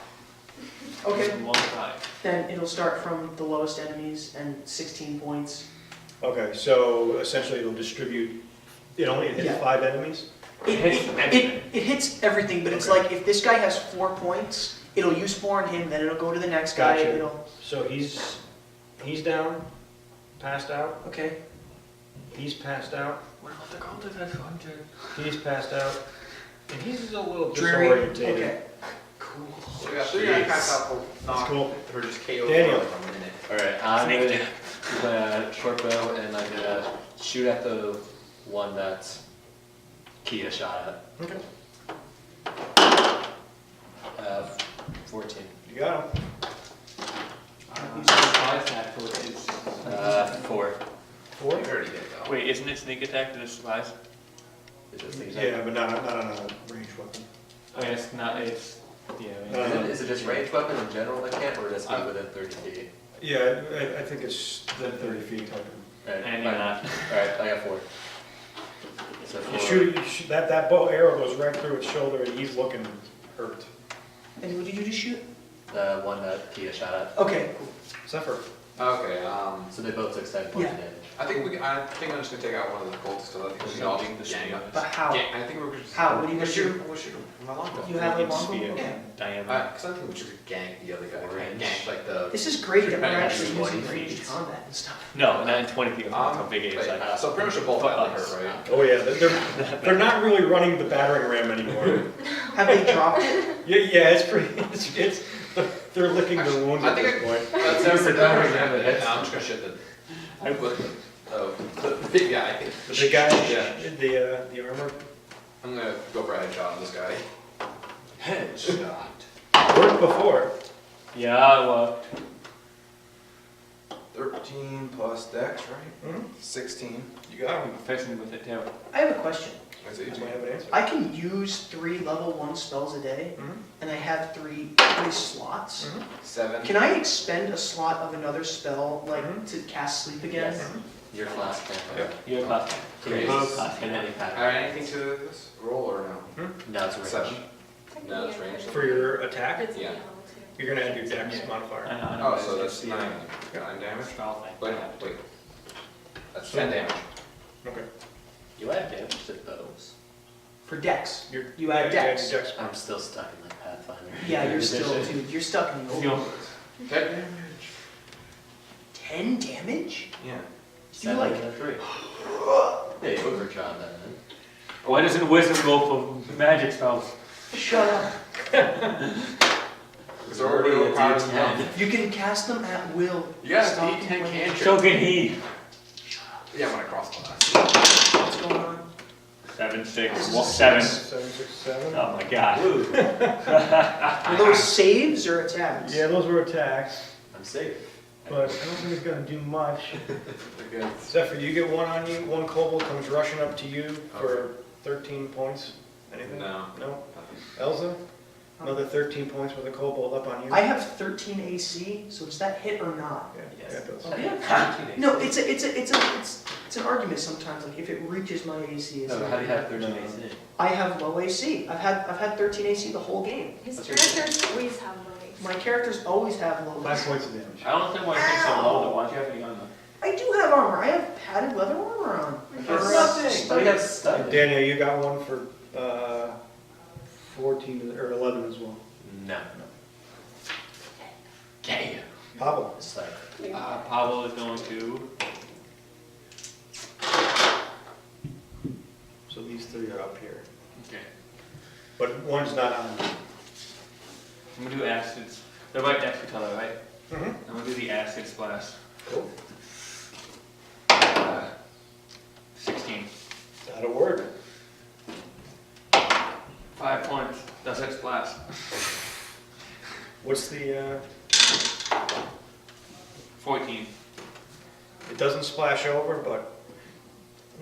[SPEAKER 2] Okay.
[SPEAKER 3] From lowest to highest.
[SPEAKER 2] Then it'll start from the lowest enemies and 16 points.
[SPEAKER 6] Okay, so essentially it'll distribute, it only hits
[SPEAKER 2] Yeah.
[SPEAKER 6] 5 enemies?
[SPEAKER 2] It hits everything, but it's like if this guy has 4 points, It'll use 4 on him, then it'll go to the next guy.
[SPEAKER 6] Gotcha.
[SPEAKER 2] It'll,
[SPEAKER 6] So he's down, passed out,
[SPEAKER 2] okay.
[SPEAKER 6] he's passed out,
[SPEAKER 3] What about the gold that I found?
[SPEAKER 6] he's passed out, and he's a little
[SPEAKER 2] Dreary.
[SPEAKER 6] disorientated.
[SPEAKER 2] Okay.
[SPEAKER 5] Cool. So we got 3 guys passed out for
[SPEAKER 6] That's cool.
[SPEAKER 5] or just KO
[SPEAKER 6] Daniel.
[SPEAKER 5] for like a minute.
[SPEAKER 1] Alright, I'm
[SPEAKER 3] Sneak
[SPEAKER 1] gonna use my short bow and I'm gonna shoot at the one that Kia shot
[SPEAKER 6] Okay.
[SPEAKER 1] at. 14.
[SPEAKER 6] You got him.
[SPEAKER 3] Surprise attack for his.
[SPEAKER 1] 4.
[SPEAKER 6] 4?
[SPEAKER 5] You already did though.
[SPEAKER 3] Wait, isn't it sneak attack that is surprise?
[SPEAKER 1] Is it sneak
[SPEAKER 6] Yeah, but not on a ranged weapon.
[SPEAKER 3] I mean, it's not, it's, yeah. I mean,
[SPEAKER 1] Is it just ranged weapon in general that can't, or does it be within 30 feet?
[SPEAKER 6] Yeah, I think it's the 30 feet type.
[SPEAKER 1] Alright,
[SPEAKER 3] And you're not.
[SPEAKER 1] Alright, I got 4. So
[SPEAKER 6] You
[SPEAKER 1] 4.
[SPEAKER 6] shoot, that bow arrow goes right through its shoulder, and he's looking hurt.
[SPEAKER 2] And who did you just shoot?
[SPEAKER 1] The one that Kia shot at.
[SPEAKER 2] Okay, cool.
[SPEAKER 6] Zephyr.
[SPEAKER 5] Okay,
[SPEAKER 1] So they both took 7 points
[SPEAKER 2] Yeah.
[SPEAKER 1] of damage.
[SPEAKER 5] I think I'm just gonna take out one of the cultists, so I think we can all
[SPEAKER 3] Something to
[SPEAKER 5] gang up.
[SPEAKER 2] But how?
[SPEAKER 5] Yeah, I think we're just.
[SPEAKER 2] How? What are you gonna
[SPEAKER 5] shoot
[SPEAKER 2] do?
[SPEAKER 5] him? We'll shoot him. My longbow.
[SPEAKER 2] You have a
[SPEAKER 3] It's
[SPEAKER 2] longbow?
[SPEAKER 3] speed
[SPEAKER 2] Okay.
[SPEAKER 3] diameter.
[SPEAKER 5] Cause I think we should gank the other guy.
[SPEAKER 3] Range.
[SPEAKER 5] Gank like the.
[SPEAKER 2] This is great that we're
[SPEAKER 5] Depending on
[SPEAKER 2] actually
[SPEAKER 5] what
[SPEAKER 2] using
[SPEAKER 5] he
[SPEAKER 2] ranged
[SPEAKER 5] feeds.
[SPEAKER 2] combat and stuff.
[SPEAKER 3] No, not in 20 feet. How big it is.
[SPEAKER 5] wait,
[SPEAKER 3] Like,
[SPEAKER 5] so pretty much they're both
[SPEAKER 3] Fuck
[SPEAKER 5] badly
[SPEAKER 3] us.
[SPEAKER 5] hurt, right?
[SPEAKER 6] Oh yeah, they're not really running the battering ram anymore.
[SPEAKER 2] Have they dropped it?
[SPEAKER 6] Yeah, it's pretty. It's they're licking their wounds
[SPEAKER 5] I
[SPEAKER 6] at
[SPEAKER 5] think
[SPEAKER 6] this point.
[SPEAKER 5] That's
[SPEAKER 1] Use the
[SPEAKER 5] never
[SPEAKER 1] battering ram and hits.
[SPEAKER 5] I'm just gonna shit the.
[SPEAKER 3] I would.
[SPEAKER 5] The big guy.
[SPEAKER 6] The big guy,
[SPEAKER 5] Yeah.
[SPEAKER 6] the armor.
[SPEAKER 5] I'm gonna go for a headshot on this guy.
[SPEAKER 1] Headshot.
[SPEAKER 6] Worked before.
[SPEAKER 3] Yeah, well,
[SPEAKER 7] 13 plus dex, right?
[SPEAKER 6] Mhm.
[SPEAKER 7] 16.
[SPEAKER 6] You got
[SPEAKER 3] I'm
[SPEAKER 6] him.
[SPEAKER 3] proficient with it too.
[SPEAKER 2] I have a question.
[SPEAKER 5] That's
[SPEAKER 6] I
[SPEAKER 5] 18.
[SPEAKER 6] might have an answer.
[SPEAKER 2] I can use 3 level 1 spells a day,
[SPEAKER 6] Mhm.
[SPEAKER 2] and I have three slots.
[SPEAKER 6] Mhm.
[SPEAKER 5] 7.
[SPEAKER 2] Can I expend a slot of another spell, like,
[SPEAKER 6] Mhm.
[SPEAKER 2] to cast sleep again?
[SPEAKER 1] Yes. Your class can.
[SPEAKER 6] Yep.
[SPEAKER 3] You're a class.
[SPEAKER 1] Create
[SPEAKER 3] Both class.
[SPEAKER 1] in any pattern.
[SPEAKER 5] Alright, anything to this roll or no?
[SPEAKER 1] No, it's a range.
[SPEAKER 5] 7. No, it's range.
[SPEAKER 6] For your attack,
[SPEAKER 4] It's
[SPEAKER 5] Yeah.
[SPEAKER 4] level two.
[SPEAKER 6] you're gonna add your dex
[SPEAKER 3] Yeah.
[SPEAKER 6] modifier.
[SPEAKER 3] I know, I know.
[SPEAKER 5] Oh, so that's
[SPEAKER 3] the
[SPEAKER 5] 9. 9 damage?
[SPEAKER 3] spell thing.
[SPEAKER 5] Wait. That's 10 damage.
[SPEAKER 6] Okay.
[SPEAKER 1] You add damage to bows.
[SPEAKER 2] For dex.
[SPEAKER 6] You're-
[SPEAKER 2] You add
[SPEAKER 6] yeah,
[SPEAKER 2] dex.
[SPEAKER 6] dex.
[SPEAKER 1] I'm still stuck in like Pathfinder.
[SPEAKER 2] Yeah, you're
[SPEAKER 1] Third
[SPEAKER 2] still,
[SPEAKER 1] edition.
[SPEAKER 2] dude, you're stuck in the old
[SPEAKER 3] Yo.
[SPEAKER 2] days.
[SPEAKER 5] 10 damage?
[SPEAKER 2] 10 damage?
[SPEAKER 5] Yeah.
[SPEAKER 2] You like,
[SPEAKER 1] 3. Yeah, you overdrawn that, man.
[SPEAKER 3] Why doesn't wisdom go for magic spells?
[SPEAKER 2] shut up.
[SPEAKER 5] Because they're already
[SPEAKER 1] Already a
[SPEAKER 5] overpowered as
[SPEAKER 1] D10.
[SPEAKER 5] well.
[SPEAKER 2] You can cast them at will.
[SPEAKER 5] You got a
[SPEAKER 2] Stop
[SPEAKER 5] D10
[SPEAKER 2] complaining.
[SPEAKER 5] cantrip.
[SPEAKER 3] So can he.
[SPEAKER 5] Yeah, when I cross class.
[SPEAKER 2] What's going on?
[SPEAKER 3] 7, 6,
[SPEAKER 2] This is
[SPEAKER 3] well,
[SPEAKER 2] a
[SPEAKER 3] 7.
[SPEAKER 6] 7, 6, 7.
[SPEAKER 3] Oh my god.
[SPEAKER 1] Woo,
[SPEAKER 2] Are those saves or attacks?
[SPEAKER 6] Yeah, those were attacks,
[SPEAKER 1] I'm safe.
[SPEAKER 6] but I don't think it's gonna do much.
[SPEAKER 5] They're good.
[SPEAKER 6] Zephyr, you get one on you, one kobold comes rushing up to you for 13 points. Anything?
[SPEAKER 5] No.
[SPEAKER 6] No? Elza? Another 13 points with a kobold up on you.
[SPEAKER 2] I have 13 AC, so does that hit or not?
[SPEAKER 6] Yeah,
[SPEAKER 1] Yes.
[SPEAKER 6] yeah, it does.
[SPEAKER 2] Okay. No, it's an argument sometimes, like if it reaches my AC. It's
[SPEAKER 1] No, how do you have 13 AC?
[SPEAKER 2] I have low AC. I've had 13 AC the whole game.
[SPEAKER 4] His
[SPEAKER 1] What's your
[SPEAKER 4] characters always have low AC.
[SPEAKER 2] My characters always have low
[SPEAKER 6] 5
[SPEAKER 2] AC.
[SPEAKER 6] points of damage.
[SPEAKER 3] I don't understand why it takes so long though. Why don't you have any on them?
[SPEAKER 2] I do have armor. I have padded leather armor on.
[SPEAKER 1] That's
[SPEAKER 2] Or,
[SPEAKER 1] nothing. But you have
[SPEAKER 6] And
[SPEAKER 1] stunning.
[SPEAKER 6] Daniel, you got one for 14 or 11 as well.
[SPEAKER 1] No. Get you.
[SPEAKER 6] Pablo.
[SPEAKER 1] It's like,
[SPEAKER 3] Pablo is going to.
[SPEAKER 6] So these 3 are up here.
[SPEAKER 3] Okay.
[SPEAKER 6] But one's not on.
[SPEAKER 3] I'm gonna do acids. They're right next to each other, right?
[SPEAKER 6] Mm-hmm.
[SPEAKER 3] I'm gonna do the acid splash.
[SPEAKER 6] Cool.
[SPEAKER 3] 16.
[SPEAKER 6] That'll work.
[SPEAKER 3] 5 points. Does it splash?
[SPEAKER 6] What's the,
[SPEAKER 3] 14.
[SPEAKER 6] it doesn't splash over, but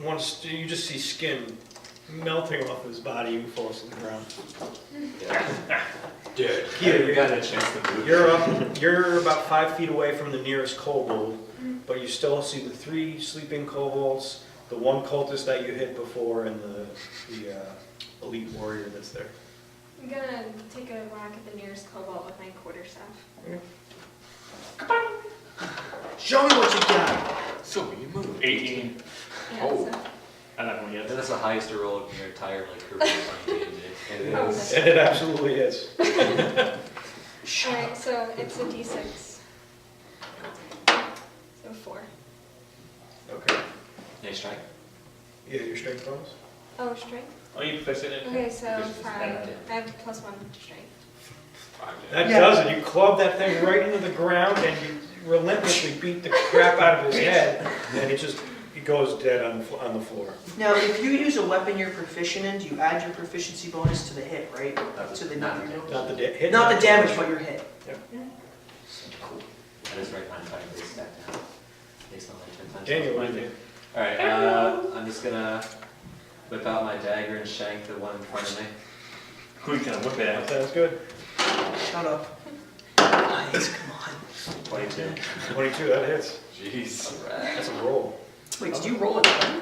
[SPEAKER 6] once you just see skin melting off his body, you falls to the ground.
[SPEAKER 1] dude,
[SPEAKER 6] Here,
[SPEAKER 1] you got a chance to move.
[SPEAKER 6] You're about 5 feet away from the nearest kobold, but you still see the 3 sleeping kobolds, the 1 cultist that you hit before, and the elite warrior that's there.
[SPEAKER 4] I'm gonna take a whack at the nearest cobalt with my quarterstaff.
[SPEAKER 2] Show me what you got.
[SPEAKER 3] So you move. 18.
[SPEAKER 4] Yeah,
[SPEAKER 5] Oh.
[SPEAKER 4] so-
[SPEAKER 3] I don't know yet.
[SPEAKER 1] And that's the highest you rolled in your entire like career playing D&D.
[SPEAKER 5] And it
[SPEAKER 4] Oh,
[SPEAKER 5] is.
[SPEAKER 6] And it absolutely is.
[SPEAKER 4] Alright, so it's a d6. So 4.
[SPEAKER 6] Okay.
[SPEAKER 1] Any strike?
[SPEAKER 6] Yeah, your strength bonus?
[SPEAKER 4] Oh, strength?
[SPEAKER 3] Are you proficient in?
[SPEAKER 4] Okay, so
[SPEAKER 3] proficiency?
[SPEAKER 4] 5.
[SPEAKER 1] idea.
[SPEAKER 4] I have +1 to strength.
[SPEAKER 6] That
[SPEAKER 2] Yeah.
[SPEAKER 6] does it. You club that thing right into the ground and you relentlessly beat the crap out of his head, and he goes dead on the floor.
[SPEAKER 2] Now, if you use a weapon you're proficient in, do you add your proficiency bonus to the hit, right? To the
[SPEAKER 1] Not
[SPEAKER 2] number.
[SPEAKER 6] Not the hit.
[SPEAKER 2] Not the damage, but your hit.
[SPEAKER 1] Cool. I just write mine five days back down. Based on my 10 times.
[SPEAKER 6] Daniel, what do you do?
[SPEAKER 1] Alright, I'm just gonna whip out my dagger and shank the one in front of me.
[SPEAKER 3] Who you gonna whip it
[SPEAKER 6] That
[SPEAKER 3] at?
[SPEAKER 6] sounds good.
[SPEAKER 2] Shut up. Nice, come on.
[SPEAKER 1] 22.
[SPEAKER 6] 22, that hits.
[SPEAKER 1] Jeez. Alright.
[SPEAKER 6] That's a roll.
[SPEAKER 2] Wait, did you roll a 10?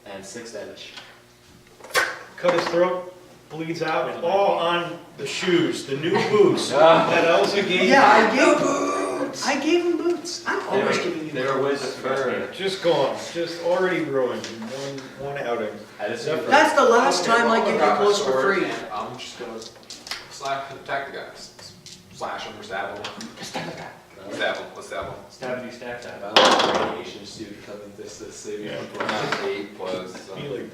[SPEAKER 1] And 6 damage.
[SPEAKER 6] Cut his throat, bleeds out, and all on the shoes, the new boots
[SPEAKER 1] Ah.
[SPEAKER 6] that Elsa gave
[SPEAKER 2] Yeah,
[SPEAKER 6] you.
[SPEAKER 2] I gave him boots. I'm always giving you
[SPEAKER 1] They were
[SPEAKER 2] boots.
[SPEAKER 1] with fur.
[SPEAKER 6] Just gone, just already ruined in one outing.
[SPEAKER 1] I just
[SPEAKER 2] That's the last time I give you clothes for free.
[SPEAKER 5] I'm just gonna attack the guys. Slash him or stab him. Stab him. Let's stab him.
[SPEAKER 3] Stab you, stab,
[SPEAKER 1] I
[SPEAKER 3] stab.
[SPEAKER 1] have a radiation suit coming this city.
[SPEAKER 6] Yeah.
[SPEAKER 5] 8 plus.
[SPEAKER 6] Healing.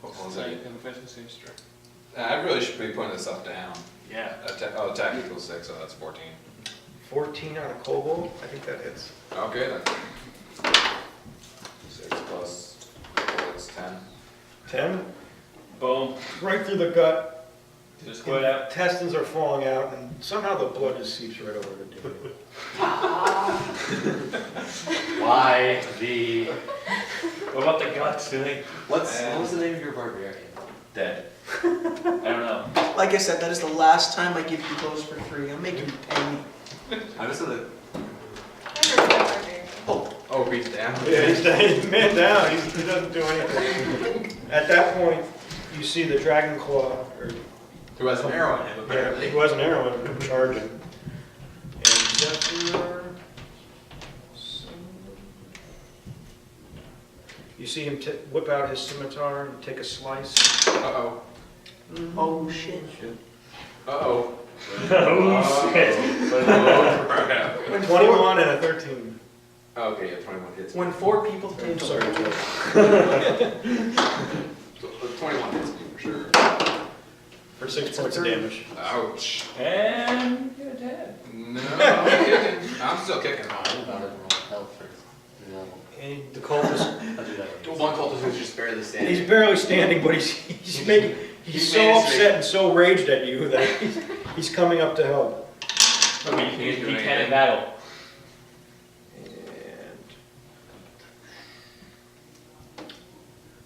[SPEAKER 5] What was
[SPEAKER 3] So you
[SPEAKER 5] that?
[SPEAKER 3] can proficiency strike.
[SPEAKER 5] I really should be putting this stuff down.
[SPEAKER 3] Yeah.
[SPEAKER 5] Attack equals 6, so that's 14.
[SPEAKER 6] 14 on a kobold, I think that hits.
[SPEAKER 5] Okay, then. 6 plus, that's 10.
[SPEAKER 6] 10,
[SPEAKER 3] Boom.
[SPEAKER 6] right through the gut.
[SPEAKER 3] Just squirt out.
[SPEAKER 6] Intestines are falling out, and somehow the blood just seeps right over the dude.
[SPEAKER 1] Why the...
[SPEAKER 3] What about the guts, Billy?
[SPEAKER 1] What was the name of your barbarian? Dead.
[SPEAKER 3] I don't know.
[SPEAKER 2] Like I said, that is the last time I give you clothes for free. I'm making you pay me.
[SPEAKER 1] I'm just gonna...
[SPEAKER 4] I heard about barbarian.
[SPEAKER 5] Oh, he's down.
[SPEAKER 6] Yeah, he's man down, he doesn't do anything. At that point, you see the dragon claw, or
[SPEAKER 5] Who has an arrow in him,
[SPEAKER 6] yeah,
[SPEAKER 5] apparently.
[SPEAKER 6] he was an arrow in him, charging. And Zephyr, you see him whip out his scimitar and take a slice.
[SPEAKER 5] Uh-oh.
[SPEAKER 2] Oh, shit.
[SPEAKER 5] Uh-oh.
[SPEAKER 3] Oh, shit.
[SPEAKER 2] When
[SPEAKER 6] 21 and a 13.
[SPEAKER 5] Okay, yeah, 21 hits.
[SPEAKER 2] When 4 people take
[SPEAKER 6] I'm sorry,
[SPEAKER 2] a
[SPEAKER 5] 21 hits me for sure.
[SPEAKER 6] for 6 points of damage.
[SPEAKER 5] Ouch.
[SPEAKER 3] And you're dead.
[SPEAKER 5] No, I'm kicking. I'm still kicking.
[SPEAKER 1] I'll roll health first. No.
[SPEAKER 6] And the cultist,
[SPEAKER 1] I'll do that.
[SPEAKER 5] One cultist who's just barely standing.
[SPEAKER 6] he's barely standing, but he's making, he's so
[SPEAKER 5] managed to-
[SPEAKER 6] upset and so raged at you that he's coming up to help.
[SPEAKER 3] I mean, you can in battle.
[SPEAKER 6] And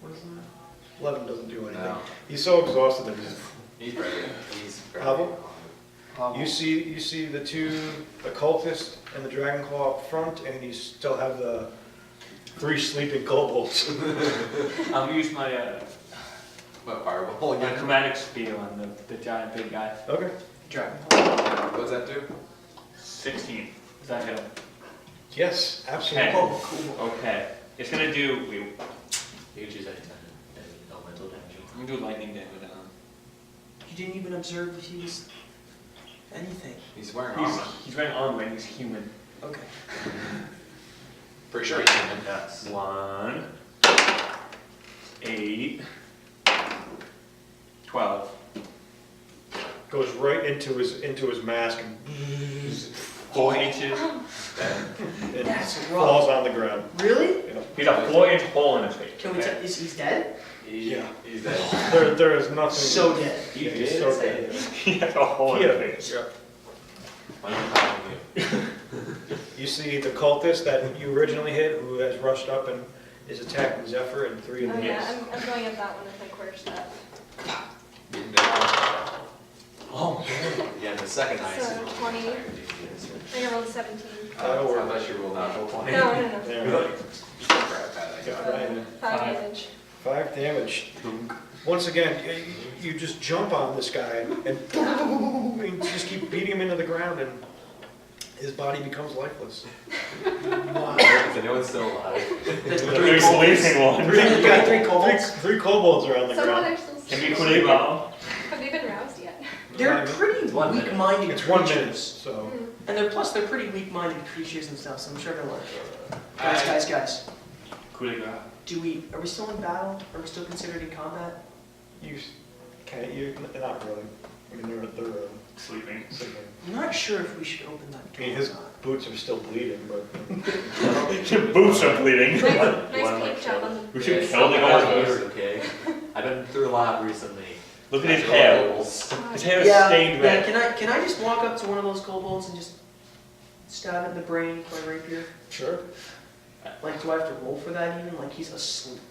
[SPEAKER 6] what is that? 11 doesn't do anything.
[SPEAKER 5] No.
[SPEAKER 6] He's so exhausted that he's.
[SPEAKER 5] He's barely. He's
[SPEAKER 6] Hobble?
[SPEAKER 5] barely.
[SPEAKER 6] You see the two, the cultist and the dragon claw up front, and you still have the 3 sleeping kobolds.
[SPEAKER 3] I'll use my
[SPEAKER 5] What, fireball
[SPEAKER 3] my
[SPEAKER 5] again?
[SPEAKER 3] chromatic spear on the giant big guy.
[SPEAKER 6] Okay.
[SPEAKER 2] Dragon.
[SPEAKER 5] What does that do?
[SPEAKER 3] 16. Does that hit him?
[SPEAKER 6] Yes, absolutely.
[SPEAKER 3] Okay.
[SPEAKER 2] Oh, cool.
[SPEAKER 3] Okay. It's gonna do.
[SPEAKER 1] You can choose any time. Elemental damage.
[SPEAKER 3] I'm gonna do lightning damage on him.
[SPEAKER 2] You didn't even observe if he was anything.
[SPEAKER 5] He's wearing armor.
[SPEAKER 3] He's wearing armor and he's human.
[SPEAKER 2] Okay.
[SPEAKER 5] Pretty sure he's human.
[SPEAKER 1] Yes.
[SPEAKER 3] 1, 8, 12.
[SPEAKER 6] Goes right into his mask and
[SPEAKER 3] 4 inches.
[SPEAKER 6] it
[SPEAKER 2] That's
[SPEAKER 6] falls
[SPEAKER 2] rough.
[SPEAKER 6] on the ground.
[SPEAKER 2] Really?
[SPEAKER 3] He's a 4-inch hole in his face.
[SPEAKER 2] Can we tell, is he dead?
[SPEAKER 6] Yeah.
[SPEAKER 1] He's dead.
[SPEAKER 6] There is nothing.
[SPEAKER 2] So dead.
[SPEAKER 6] Yeah,
[SPEAKER 1] He
[SPEAKER 6] he's
[SPEAKER 1] did
[SPEAKER 6] so
[SPEAKER 1] say
[SPEAKER 6] dead.
[SPEAKER 1] it.
[SPEAKER 3] He has a hole in
[SPEAKER 6] Yeah.
[SPEAKER 3] his face.
[SPEAKER 6] Yeah.
[SPEAKER 1] Why am I calling you?
[SPEAKER 6] You see the cultist that you originally hit, who has rushed up and is attacking Zephyr, and 3 of
[SPEAKER 4] Oh
[SPEAKER 6] them.
[SPEAKER 4] yeah, I'm going at that one with my quarter staff.
[SPEAKER 5] Beating down.
[SPEAKER 1] Oh, yeah, the second highest.
[SPEAKER 4] So,
[SPEAKER 1] is
[SPEAKER 4] 20.
[SPEAKER 1] higher
[SPEAKER 4] I rolled 17.
[SPEAKER 6] That'll work.
[SPEAKER 5] I thought you rolled out full 20.
[SPEAKER 4] No, no, no.
[SPEAKER 6] There.
[SPEAKER 1] Really?
[SPEAKER 5] Crap, I
[SPEAKER 6] Got
[SPEAKER 5] got
[SPEAKER 6] right.
[SPEAKER 4] 5
[SPEAKER 3] Five.
[SPEAKER 4] damage.
[SPEAKER 6] 5 damage. Once again, you just jump on this guy and you just keep beating him into the ground, and his body becomes lifeless.
[SPEAKER 2] Wow.
[SPEAKER 1] Is anyone still alive?
[SPEAKER 2] There's
[SPEAKER 3] The
[SPEAKER 2] 3
[SPEAKER 3] big
[SPEAKER 2] kobolds.
[SPEAKER 3] sleeping one.
[SPEAKER 2] You got 3 kobolds?
[SPEAKER 6] Three kobolds are on the
[SPEAKER 4] Someone
[SPEAKER 6] ground.
[SPEAKER 4] are still
[SPEAKER 3] Can we
[SPEAKER 4] sleeping.
[SPEAKER 3] put him out?
[SPEAKER 4] Have they been roused yet?
[SPEAKER 2] They're pretty
[SPEAKER 1] It's 1 minute.
[SPEAKER 2] weak-minded
[SPEAKER 6] It's 1 minute,
[SPEAKER 2] creatures.
[SPEAKER 6] so.
[SPEAKER 2] And they're pretty weak-minded creatures and stuff, so I'm sure they're like, guys,
[SPEAKER 3] Coup de grace.
[SPEAKER 2] are we still in battle? Are we still considered in combat?
[SPEAKER 6] You're not really. I mean, they're
[SPEAKER 3] Sleeping.
[SPEAKER 6] sleeping.
[SPEAKER 2] I'm not sure if we should open that
[SPEAKER 6] I
[SPEAKER 2] door
[SPEAKER 6] mean,
[SPEAKER 2] or
[SPEAKER 6] his
[SPEAKER 2] not.
[SPEAKER 6] boots are still bleeding, but.
[SPEAKER 3] Your boobs are bleeding.
[SPEAKER 4] Nice paint job on the.
[SPEAKER 3] We should
[SPEAKER 1] It's
[SPEAKER 3] kill the
[SPEAKER 1] not
[SPEAKER 3] guy.
[SPEAKER 1] weird, okay? I've been through a lot recently.
[SPEAKER 3] Look at his hair. His hair is stained red.
[SPEAKER 2] Can I just walk up to one of those kobolds and just stab it in the brain with my rapier?
[SPEAKER 6] Sure.
[SPEAKER 2] Like, do I have to roll for that even? Like, he's asleep.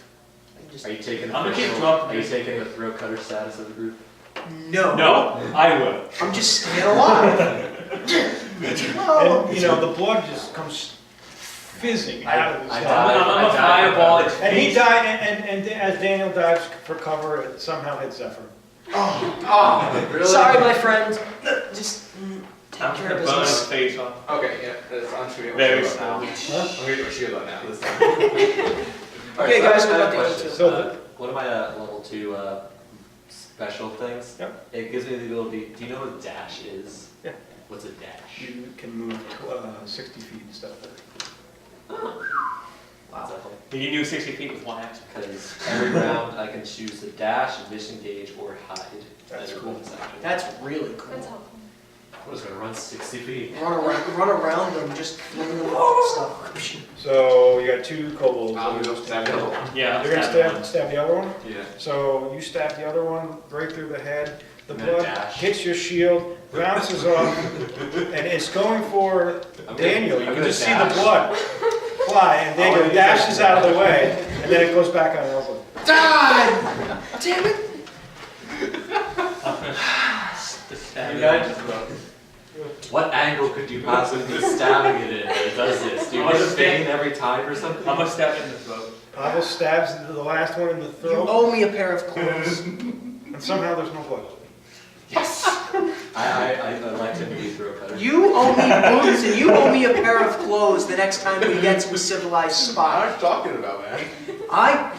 [SPEAKER 2] I can just...
[SPEAKER 1] Are you taking
[SPEAKER 3] I'm gonna keep
[SPEAKER 1] official-
[SPEAKER 3] dropping
[SPEAKER 1] Are you
[SPEAKER 3] this.
[SPEAKER 1] taking the throat cutter status of the group?
[SPEAKER 2] No.
[SPEAKER 3] No, I will.
[SPEAKER 2] I'm just staying alive. Well,
[SPEAKER 6] And, you know, the blood just comes fizzing out of his
[SPEAKER 1] I
[SPEAKER 6] head.
[SPEAKER 1] died.
[SPEAKER 3] I'm a
[SPEAKER 1] I died
[SPEAKER 3] fireball.
[SPEAKER 1] for
[SPEAKER 6] And he died, and as Daniel dives for cover, it somehow hit Zephyr.
[SPEAKER 5] Oh, really?
[SPEAKER 2] sorry, my friend. Just take
[SPEAKER 3] I'm
[SPEAKER 2] care
[SPEAKER 3] gonna
[SPEAKER 2] of
[SPEAKER 3] burn his
[SPEAKER 2] business.
[SPEAKER 3] face off.
[SPEAKER 5] Okay, yeah, that's on shield.
[SPEAKER 3] Very
[SPEAKER 5] now.
[SPEAKER 3] slowly.
[SPEAKER 5] I'm gonna get my shield on now this time.
[SPEAKER 2] Okay, guys,
[SPEAKER 1] I
[SPEAKER 2] what
[SPEAKER 1] have
[SPEAKER 2] about
[SPEAKER 1] a
[SPEAKER 2] the other
[SPEAKER 1] question.
[SPEAKER 2] two?
[SPEAKER 6] So
[SPEAKER 1] One of my level 2 special things,
[SPEAKER 6] Yep.
[SPEAKER 1] it gives me the ability, do you know what a dash is?
[SPEAKER 6] Yeah.
[SPEAKER 1] What's a dash?
[SPEAKER 6] You can move 60 feet and stuff.
[SPEAKER 1] Wow.
[SPEAKER 3] You can do 60 feet with one action.
[SPEAKER 1] Because every round I can choose to dash, disengage, or hide.
[SPEAKER 6] That's
[SPEAKER 1] as a
[SPEAKER 6] cool.
[SPEAKER 1] bonus action.
[SPEAKER 2] That's really cool.
[SPEAKER 4] That's helpful.
[SPEAKER 1] I'm just gonna run 60 feet.
[SPEAKER 2] Run around them, just flinging them off stuff.
[SPEAKER 6] So you got 2 kobolds.
[SPEAKER 5] I'll go stab the other one.
[SPEAKER 3] Yeah.
[SPEAKER 6] They're gonna stab the other one?
[SPEAKER 5] Yeah.
[SPEAKER 6] So you stab the other one right through the head. The
[SPEAKER 1] And then
[SPEAKER 6] blood
[SPEAKER 1] dash.
[SPEAKER 6] hits your shield, bounces off, and it's going for Daniel. You can just see the blood fly, and Daniel
[SPEAKER 1] Oh,
[SPEAKER 6] dashes out of the way, and then it goes back on Elsa.
[SPEAKER 2] Die! Damn it!
[SPEAKER 1] You guys, what angle could you possibly be stabbing it in that it does this? Do you
[SPEAKER 3] I'm
[SPEAKER 1] hit
[SPEAKER 3] gonna
[SPEAKER 1] Spain every time or something?
[SPEAKER 3] I'm gonna stab it in the throat.
[SPEAKER 6] Pavel stabs the last one in the
[SPEAKER 2] You
[SPEAKER 6] throat,
[SPEAKER 2] owe me a pair of clothes.
[SPEAKER 6] and somehow there's no blood.
[SPEAKER 1] I like to be throat cutter.
[SPEAKER 2] You owe me boots and you owe me a pair of clothes the next time we get to a civilized
[SPEAKER 5] I
[SPEAKER 2] spot.
[SPEAKER 5] know what you're talking about, man.
[SPEAKER 2] I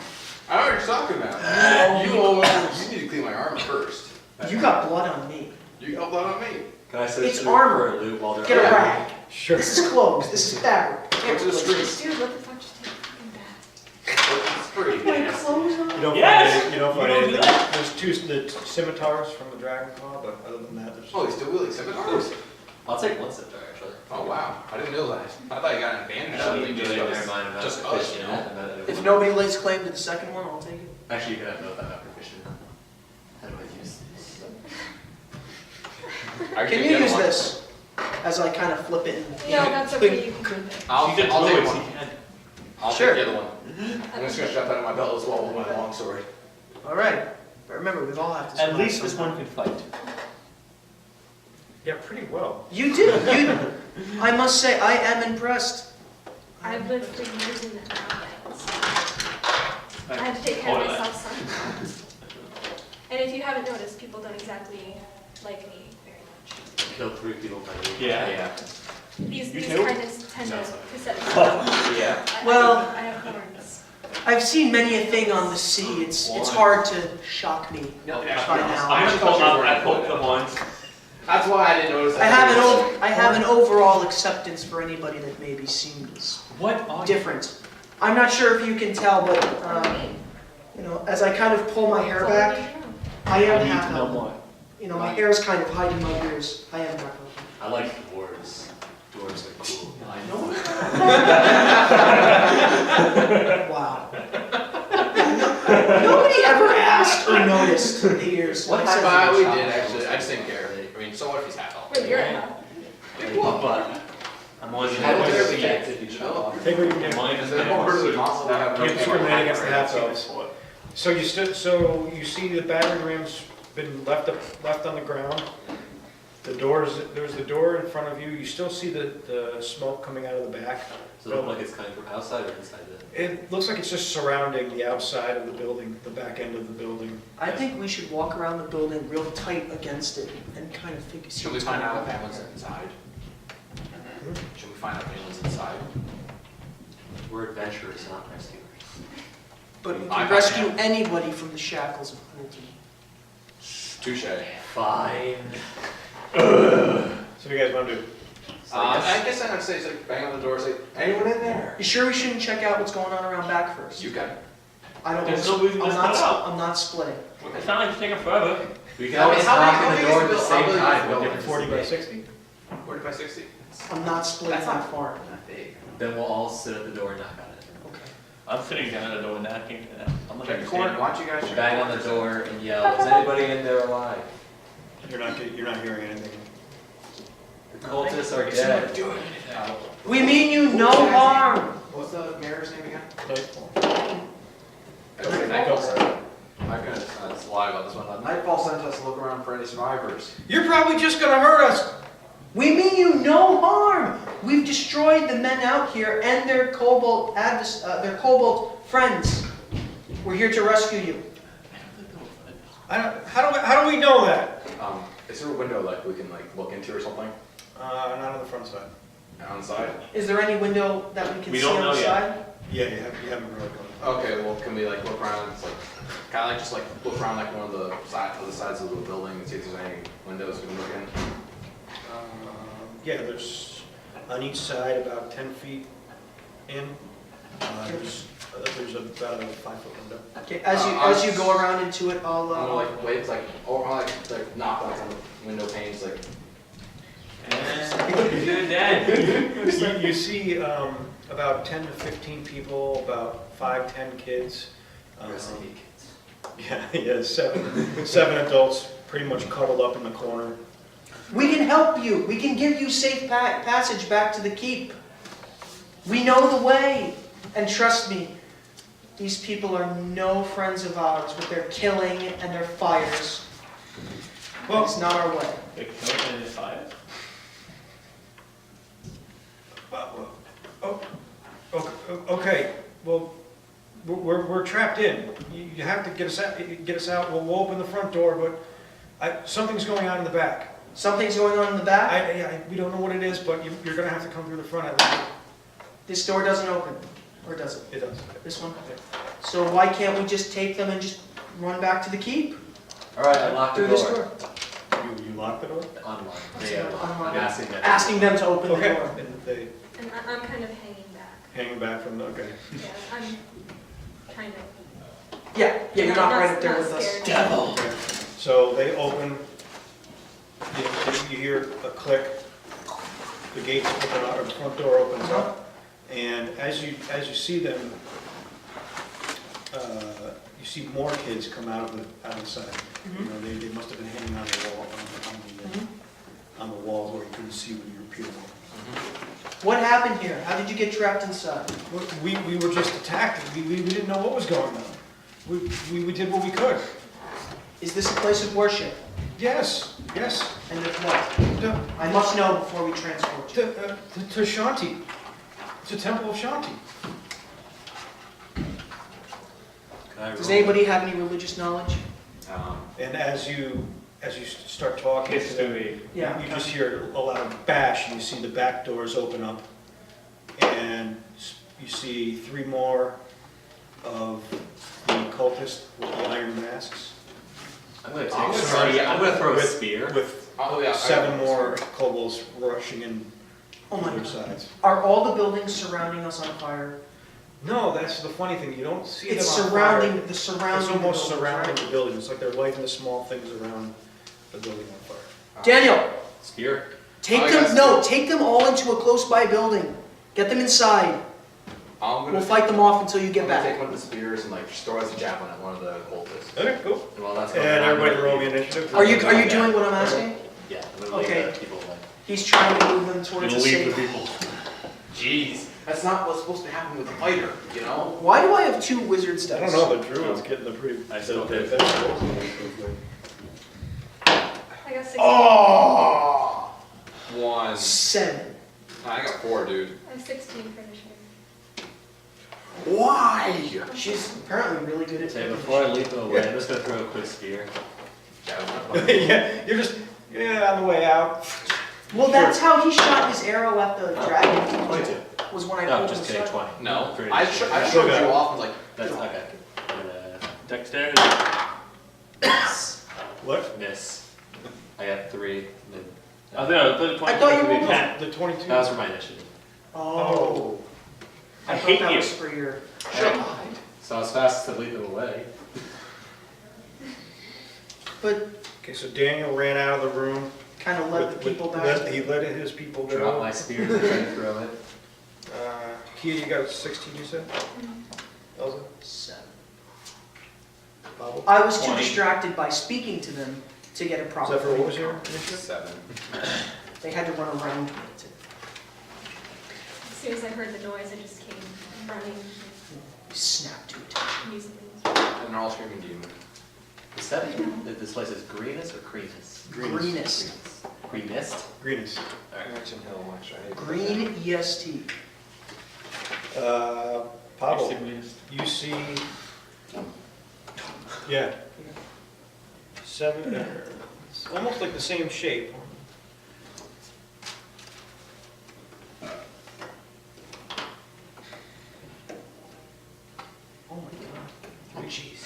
[SPEAKER 5] I know what you're talking about. You need to clean my armor first.
[SPEAKER 2] You got blood on me.
[SPEAKER 5] You got blood on me.
[SPEAKER 1] Can I search
[SPEAKER 2] It's
[SPEAKER 1] through
[SPEAKER 2] armor.
[SPEAKER 1] for a loot while they're
[SPEAKER 2] Get a
[SPEAKER 1] out?
[SPEAKER 2] rag.
[SPEAKER 6] Sure.
[SPEAKER 2] This is clothes. This is fabric.
[SPEAKER 5] Go to the streets.
[SPEAKER 4] Dude, what the fuck just take fucking bath?
[SPEAKER 5] It's free.
[SPEAKER 2] My clothes on.
[SPEAKER 6] You don't
[SPEAKER 3] Yes!
[SPEAKER 6] find any, you don't
[SPEAKER 3] You
[SPEAKER 6] find
[SPEAKER 3] don't do
[SPEAKER 6] anything.
[SPEAKER 3] that.
[SPEAKER 6] There's 2 the scimitars from the dragon claw, but other than that, there's.
[SPEAKER 5] Oh, he's still wielding scimitars?
[SPEAKER 1] I'll take one scepter actually.
[SPEAKER 5] Oh, wow. I didn't know that. I thought you got an advantage.
[SPEAKER 1] No,
[SPEAKER 5] on
[SPEAKER 1] you
[SPEAKER 5] it
[SPEAKER 1] can do
[SPEAKER 5] just
[SPEAKER 1] it,
[SPEAKER 5] because-
[SPEAKER 1] never mind, I'm not
[SPEAKER 5] Just us,
[SPEAKER 1] proficient
[SPEAKER 5] you
[SPEAKER 1] in
[SPEAKER 5] know?
[SPEAKER 1] it, I'm not-
[SPEAKER 2] If nobody lays claim to the second one, I'll take it.
[SPEAKER 1] Actually, you can have both, I'm not proficient. How do I use this?
[SPEAKER 5] I
[SPEAKER 2] Can
[SPEAKER 5] take
[SPEAKER 2] you
[SPEAKER 5] the other
[SPEAKER 2] use
[SPEAKER 5] one.
[SPEAKER 2] this? As I kind of flip it and...
[SPEAKER 4] No, that's okay, you can keep it.
[SPEAKER 5] I'll
[SPEAKER 3] She's a
[SPEAKER 5] take
[SPEAKER 3] druid,
[SPEAKER 5] one.
[SPEAKER 3] she can.
[SPEAKER 5] I'll
[SPEAKER 2] Sure.
[SPEAKER 5] take the other one. I'm just gonna shove that in my belt as well with my long sword.
[SPEAKER 2] All right. But remember, we all have to
[SPEAKER 3] At
[SPEAKER 2] survive
[SPEAKER 3] least this
[SPEAKER 2] somehow.
[SPEAKER 3] one can fight.
[SPEAKER 6] Yeah, pretty well.
[SPEAKER 2] You did. I must say, I am impressed.
[SPEAKER 4] I've lived for years in the mountains. I have to take care of myself sometimes. And if you haven't noticed, people don't exactly like me very much.
[SPEAKER 1] Kill 3 people by loot.
[SPEAKER 3] Yeah.
[SPEAKER 4] These
[SPEAKER 3] You
[SPEAKER 4] these
[SPEAKER 3] too?
[SPEAKER 4] kind of tend
[SPEAKER 1] No.
[SPEAKER 4] to set me off.
[SPEAKER 1] Yeah.
[SPEAKER 2] Well-
[SPEAKER 4] I have horns.
[SPEAKER 2] I've seen many a thing on the sea. It's hard to shock me
[SPEAKER 5] No,
[SPEAKER 2] by
[SPEAKER 5] actually,
[SPEAKER 2] now.
[SPEAKER 3] I'm
[SPEAKER 5] just
[SPEAKER 3] gonna
[SPEAKER 5] thought you were
[SPEAKER 3] I poke
[SPEAKER 5] wearing
[SPEAKER 3] the horns.
[SPEAKER 5] That's why I didn't notice that.
[SPEAKER 2] I have an overall acceptance for anybody that maybe seems
[SPEAKER 3] What are you?
[SPEAKER 2] different. I'm not sure if you can tell, but you know, as I kind of pull my hair back, I
[SPEAKER 3] I
[SPEAKER 2] am
[SPEAKER 3] need
[SPEAKER 2] half
[SPEAKER 3] to know
[SPEAKER 2] elven.
[SPEAKER 3] more.
[SPEAKER 2] You know, my hair is kind of hiding my ears. I am half elven.
[SPEAKER 1] I like dwarves. Dwarves are cool. I know.
[SPEAKER 2] Wow. Nobody ever asked or noticed the ears.
[SPEAKER 1] What
[SPEAKER 2] I
[SPEAKER 1] high
[SPEAKER 2] said
[SPEAKER 1] five
[SPEAKER 5] We
[SPEAKER 2] that.
[SPEAKER 5] did actually. I just didn't care. I mean, so what if he's half elf?
[SPEAKER 4] Wait, you're a
[SPEAKER 1] But
[SPEAKER 3] I'm always
[SPEAKER 1] how
[SPEAKER 3] gonna
[SPEAKER 1] dare
[SPEAKER 3] do
[SPEAKER 1] we get if you show off?
[SPEAKER 6] Take what you can get.
[SPEAKER 3] Mine is
[SPEAKER 5] Is there more to the console that have no
[SPEAKER 6] You're discriminating
[SPEAKER 5] camera?
[SPEAKER 6] against the half elves. So you see the battering ram's been left on the ground. There's the door in front of you. You still see the smoke coming out of the back.
[SPEAKER 1] Does it look like it's coming from outside or inside the?
[SPEAKER 6] It looks like it's just surrounding the outside of the building, the back end of the building.
[SPEAKER 2] I think we should walk around the building real tight against it and kind of figure.
[SPEAKER 5] Should we find out if anyone's inside? Should we find out if anyone's inside?
[SPEAKER 1] We're adventurers, not rescuers.
[SPEAKER 2] But we
[SPEAKER 5] I
[SPEAKER 2] can
[SPEAKER 5] find
[SPEAKER 2] rescue
[SPEAKER 5] out.
[SPEAKER 2] anybody from the shackles of cruelty.
[SPEAKER 5] Touche.
[SPEAKER 1] Fine.
[SPEAKER 6] So what do you guys want to do?
[SPEAKER 5] I guess I'd say, like, bang on the door, say, anyone in there?
[SPEAKER 2] You sure we shouldn't check out what's going on around back first?
[SPEAKER 5] You can.
[SPEAKER 2] I don't.
[SPEAKER 3] There's no reason to split up.
[SPEAKER 2] I'm not splitting.
[SPEAKER 3] It's not like it's taking forever.
[SPEAKER 1] We can always knock on the door at the same time.
[SPEAKER 5] How
[SPEAKER 1] when
[SPEAKER 5] big
[SPEAKER 1] it's
[SPEAKER 6] 40 by
[SPEAKER 1] big.
[SPEAKER 6] 60?
[SPEAKER 5] 40 by 60.
[SPEAKER 2] I'm not splitting
[SPEAKER 5] That's
[SPEAKER 2] that
[SPEAKER 5] not
[SPEAKER 2] far.
[SPEAKER 5] Not big.
[SPEAKER 1] Then we'll all sit at the door and knock on it.
[SPEAKER 2] Okay.
[SPEAKER 3] I'm sitting down at the door knocking. I'm looking
[SPEAKER 5] Check
[SPEAKER 3] at
[SPEAKER 5] the corner. Why don't you guys check
[SPEAKER 1] Bang on the door and yell, is anybody in there alive?
[SPEAKER 6] You're not hearing anything.
[SPEAKER 1] The cultists are dead.
[SPEAKER 2] We mean you no harm.
[SPEAKER 5] What's the mayor's name again?
[SPEAKER 6] Nightfall.
[SPEAKER 5] I'm gonna lie about this one. Nightfall sent us to look around for any survivors.
[SPEAKER 6] You're probably just gonna hurt us.
[SPEAKER 2] We mean you no harm. We've destroyed the men out here and their kobold friends. We're here to rescue you.
[SPEAKER 6] How do we know that?
[SPEAKER 5] Is there a window like we can like look into or something?
[SPEAKER 6] Not on the front side.
[SPEAKER 5] On the side?
[SPEAKER 2] Is there any window that we can
[SPEAKER 3] We
[SPEAKER 2] see
[SPEAKER 3] don't
[SPEAKER 2] on
[SPEAKER 3] know
[SPEAKER 2] the
[SPEAKER 3] yet.
[SPEAKER 2] side?
[SPEAKER 6] Yeah, you haven't really gone.
[SPEAKER 5] Okay, well, can we like look around? It's like kind of like just like look around like one of the sides of the building and see if there's any windows we can look in.
[SPEAKER 6] Yeah, there's on each side about 10 feet in. There's about a 5-foot window.
[SPEAKER 2] Okay. As you go around into it, I'll.
[SPEAKER 5] I'm gonna like wait, like or I'll, like knock like on the window panes, like.
[SPEAKER 3] And you're dead.
[SPEAKER 6] You see about 10 to 15 people, about 5-10 kids. Yeah, seven adults pretty much cuddled up in the corner.
[SPEAKER 2] We can help you. We can give you safe passage back to the keep. We know the way. And trust me, these people are no friends of ours with their killing and their fires.
[SPEAKER 6] Well,
[SPEAKER 2] it's not our way.
[SPEAKER 3] They killed and they fired.
[SPEAKER 6] Okay. Well, we're trapped in. You have to get us out. We'll open the front door, but something's going on in the back.
[SPEAKER 2] Something's going on in the back?
[SPEAKER 6] We don't know what it is, but you're going to have to come through the front. At least.
[SPEAKER 2] This door doesn't open. Or does it?
[SPEAKER 6] It does.
[SPEAKER 2] This one? So why can't we just take them and just run back to the keep?
[SPEAKER 1] Alright, unlock the
[SPEAKER 2] Through this
[SPEAKER 1] door.
[SPEAKER 2] door?
[SPEAKER 6] You lock the door?
[SPEAKER 1] Unlock.
[SPEAKER 2] What's
[SPEAKER 1] Yeah,
[SPEAKER 2] that? Unlock.
[SPEAKER 1] I'm asking them.
[SPEAKER 2] Asking them to open the
[SPEAKER 6] Okay.
[SPEAKER 2] door.
[SPEAKER 6] And they
[SPEAKER 4] And I'm kind of hanging back.
[SPEAKER 6] hang back from the, okay.
[SPEAKER 4] Yeah, I'm kind of.
[SPEAKER 2] Yeah, you're not right up there
[SPEAKER 4] not
[SPEAKER 2] with us.
[SPEAKER 4] scared.
[SPEAKER 1] Devil!
[SPEAKER 6] So they open, you hear a click, the gates open up, or the front door opens up, and as you see them, you see more kids come out of the side. You know, they must have been hanging on the wall, on the walls where you couldn't see when you were peeling.
[SPEAKER 2] What happened here? How did you get trapped inside?
[SPEAKER 6] We were just attacked. We didn't know what was going on. We did what we could.
[SPEAKER 2] Is this a place of worship?
[SPEAKER 6] Yes.
[SPEAKER 2] And if what? I must know before we transport you.
[SPEAKER 6] To Shanti. It's a temple of Shanti.
[SPEAKER 2] Does anybody have any religious knowledge?
[SPEAKER 6] And as you start talking to them,
[SPEAKER 3] History.
[SPEAKER 2] Yeah.
[SPEAKER 6] you just hear a loud bash, and you see the back doors open up, and you see 3 more of the cultists with the iron masks,
[SPEAKER 1] I'm gonna
[SPEAKER 5] I'm
[SPEAKER 1] take
[SPEAKER 5] sorry,
[SPEAKER 1] I'm gonna throw a
[SPEAKER 6] with-
[SPEAKER 1] spear.
[SPEAKER 6] with
[SPEAKER 5] Oh yeah.
[SPEAKER 6] 7 more kobolds rushing in
[SPEAKER 2] Oh
[SPEAKER 6] on
[SPEAKER 2] my
[SPEAKER 6] their
[SPEAKER 2] god.
[SPEAKER 6] sides.
[SPEAKER 2] Are all the buildings surrounding us on fire?
[SPEAKER 6] No, that's the funny thing. You don't see
[SPEAKER 2] It's
[SPEAKER 6] them on
[SPEAKER 2] surrounding,
[SPEAKER 6] fire.
[SPEAKER 2] the
[SPEAKER 6] It's
[SPEAKER 2] surrounding
[SPEAKER 6] almost
[SPEAKER 2] buildings,
[SPEAKER 6] surrounding
[SPEAKER 2] right?
[SPEAKER 6] the building. It's like they're lighting the small things around the building on fire.
[SPEAKER 2] Daniel,
[SPEAKER 1] Spear.
[SPEAKER 2] take
[SPEAKER 5] I
[SPEAKER 2] them,
[SPEAKER 5] got
[SPEAKER 2] no, take them all into a close by building. Get them inside.
[SPEAKER 5] I'm
[SPEAKER 2] We'll
[SPEAKER 5] gonna
[SPEAKER 2] fight them off until you get
[SPEAKER 5] I'm gonna take
[SPEAKER 2] back.
[SPEAKER 5] one of the spears and like just throw it as a javelin at one of the cultists.
[SPEAKER 6] Okay, cool.
[SPEAKER 1] And while that's
[SPEAKER 6] And
[SPEAKER 1] going on,
[SPEAKER 6] everybody
[SPEAKER 1] I'm
[SPEAKER 6] roll
[SPEAKER 1] gonna
[SPEAKER 6] me initiative.
[SPEAKER 2] Are you doing what I'm asking?
[SPEAKER 1] Yeah, I'm gonna leave
[SPEAKER 2] Okay.
[SPEAKER 1] the people alone.
[SPEAKER 2] He's trying to move them towards a safe.
[SPEAKER 3] people.
[SPEAKER 5] Jeez, that's not what's supposed to happen with a fighter, you know?
[SPEAKER 2] Why do I have 2 wizard
[SPEAKER 6] I
[SPEAKER 2] steps?
[SPEAKER 6] don't know, the druid's getting the pretty.
[SPEAKER 3] I still
[SPEAKER 6] the
[SPEAKER 3] did.
[SPEAKER 6] best rolls.
[SPEAKER 4] I got 16.
[SPEAKER 5] Oh! 1.
[SPEAKER 2] 7.
[SPEAKER 5] I got 4, dude.
[SPEAKER 4] I have 16 finishing.
[SPEAKER 2] Why? She's apparently really good at
[SPEAKER 1] Okay,
[SPEAKER 2] taking
[SPEAKER 1] before I leave them away, I'm just gonna throw a quick spear.
[SPEAKER 5] Javelin.
[SPEAKER 6] Yeah, you're just, on the way out.
[SPEAKER 2] Well, that's how he shot his arrow at the dragon.
[SPEAKER 1] 22.
[SPEAKER 2] Was when I
[SPEAKER 1] No,
[SPEAKER 2] pulled
[SPEAKER 1] just
[SPEAKER 2] his
[SPEAKER 1] kidding,
[SPEAKER 2] sword.
[SPEAKER 1] 20.
[SPEAKER 5] No,
[SPEAKER 1] Pretty
[SPEAKER 5] I
[SPEAKER 1] sure.
[SPEAKER 5] showed you off and like,
[SPEAKER 1] That's okay.
[SPEAKER 3] Dexterity.
[SPEAKER 6] What?
[SPEAKER 1] Miss. I got 3. Then,
[SPEAKER 3] I thought the
[SPEAKER 2] I thought you
[SPEAKER 3] would be
[SPEAKER 2] rolled
[SPEAKER 3] Pat.
[SPEAKER 6] The 22.
[SPEAKER 1] that was for my initiative.
[SPEAKER 2] Oh.
[SPEAKER 3] I
[SPEAKER 2] thought
[SPEAKER 3] hate
[SPEAKER 2] that
[SPEAKER 3] you.
[SPEAKER 2] was for your.
[SPEAKER 1] So I was fast to lead them away.
[SPEAKER 2] But
[SPEAKER 6] Okay, so Daniel ran out of the room.
[SPEAKER 2] kind of let the people back.
[SPEAKER 6] He let his people go.
[SPEAKER 1] Drop my spear and try to throw it.
[SPEAKER 6] Kia, you got 16, you said? Elza?
[SPEAKER 2] 7.
[SPEAKER 6] Pablo?
[SPEAKER 2] I was too
[SPEAKER 3] 20.
[SPEAKER 2] distracted by speaking to them to get a proper.
[SPEAKER 6] Zephyr, what was your initiative?
[SPEAKER 5] 7.
[SPEAKER 2] They had to run around me to
[SPEAKER 4] As soon as I heard the noise, I just came running,
[SPEAKER 2] snap to it.
[SPEAKER 4] using things.
[SPEAKER 5] And they're all screaming demon.
[SPEAKER 1] Is that this place is greenest or greenest?
[SPEAKER 2] Greenest.
[SPEAKER 1] Greenest?
[SPEAKER 6] Greenest.
[SPEAKER 5] Action Hill, which I hate.
[SPEAKER 2] Green EST.
[SPEAKER 6] Pablo,
[SPEAKER 3] Extinguished.
[SPEAKER 6] you see, yeah. 7, it's almost like the same shape.
[SPEAKER 2] Oh my god. Oh jeez.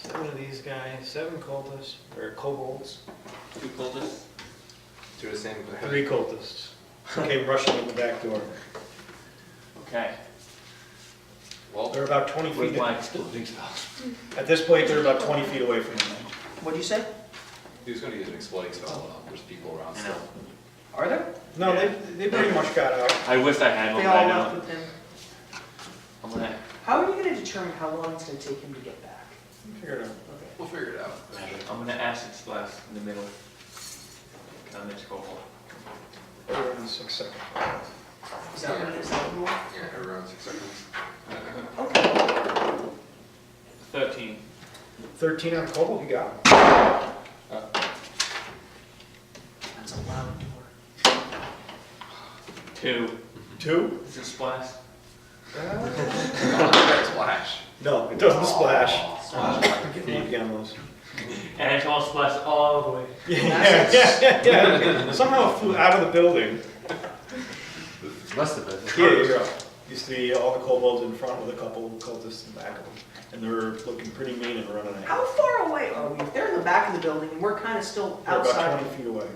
[SPEAKER 6] 7 of these guys, 7 cultists, or kobolds,
[SPEAKER 3] 2 cultists.
[SPEAKER 5] Do the same.
[SPEAKER 6] 3 cultists. Came rushing in the back door.
[SPEAKER 3] Okay.
[SPEAKER 5] Well,
[SPEAKER 6] They're about 20
[SPEAKER 3] With
[SPEAKER 6] feet.
[SPEAKER 3] my exploding spell.
[SPEAKER 6] At this point, they're about 20 feet away from him.
[SPEAKER 2] What'd you say?
[SPEAKER 5] he was going to use an exploding spell. There's people around
[SPEAKER 3] I know.
[SPEAKER 5] still.
[SPEAKER 2] Are there?
[SPEAKER 6] No, they pretty much got out.
[SPEAKER 3] I wish I had one,
[SPEAKER 2] They
[SPEAKER 3] but I
[SPEAKER 2] all left
[SPEAKER 3] don't.
[SPEAKER 2] with him.
[SPEAKER 3] I'm gonna.
[SPEAKER 2] How are you gonna determine how long it's gonna take him to get back?
[SPEAKER 6] Figure it out.
[SPEAKER 2] Okay.
[SPEAKER 5] We'll figure it out.
[SPEAKER 3] I'm gonna acid splash in the middle. Can I next go?
[SPEAKER 6] Everyone's 6 seconds.
[SPEAKER 2] Is that what it is? That rule?
[SPEAKER 5] Yeah, around 6 seconds.
[SPEAKER 2] Okay.
[SPEAKER 3] 13.
[SPEAKER 6] 13 on kobold, you got him.
[SPEAKER 2] That's a loud door.
[SPEAKER 3] 2.
[SPEAKER 6] 2?
[SPEAKER 3] Is it splash?
[SPEAKER 5] Splash.
[SPEAKER 6] No, it doesn't splash.
[SPEAKER 5] Splash like a
[SPEAKER 6] Get lucky on those.
[SPEAKER 3] And it's all splashed all the way.
[SPEAKER 6] Yeah. Somehow it flew out of the building.
[SPEAKER 1] Must have been.
[SPEAKER 6] Yeah, you're up. You see all the kobolds in front with a couple of cultists in the back of them. And they're looking pretty mean and running at you.
[SPEAKER 2] How far away are we? If they're in the back of the building and we're kind of still
[SPEAKER 6] They're about
[SPEAKER 2] outside.
[SPEAKER 6] 20 feet away.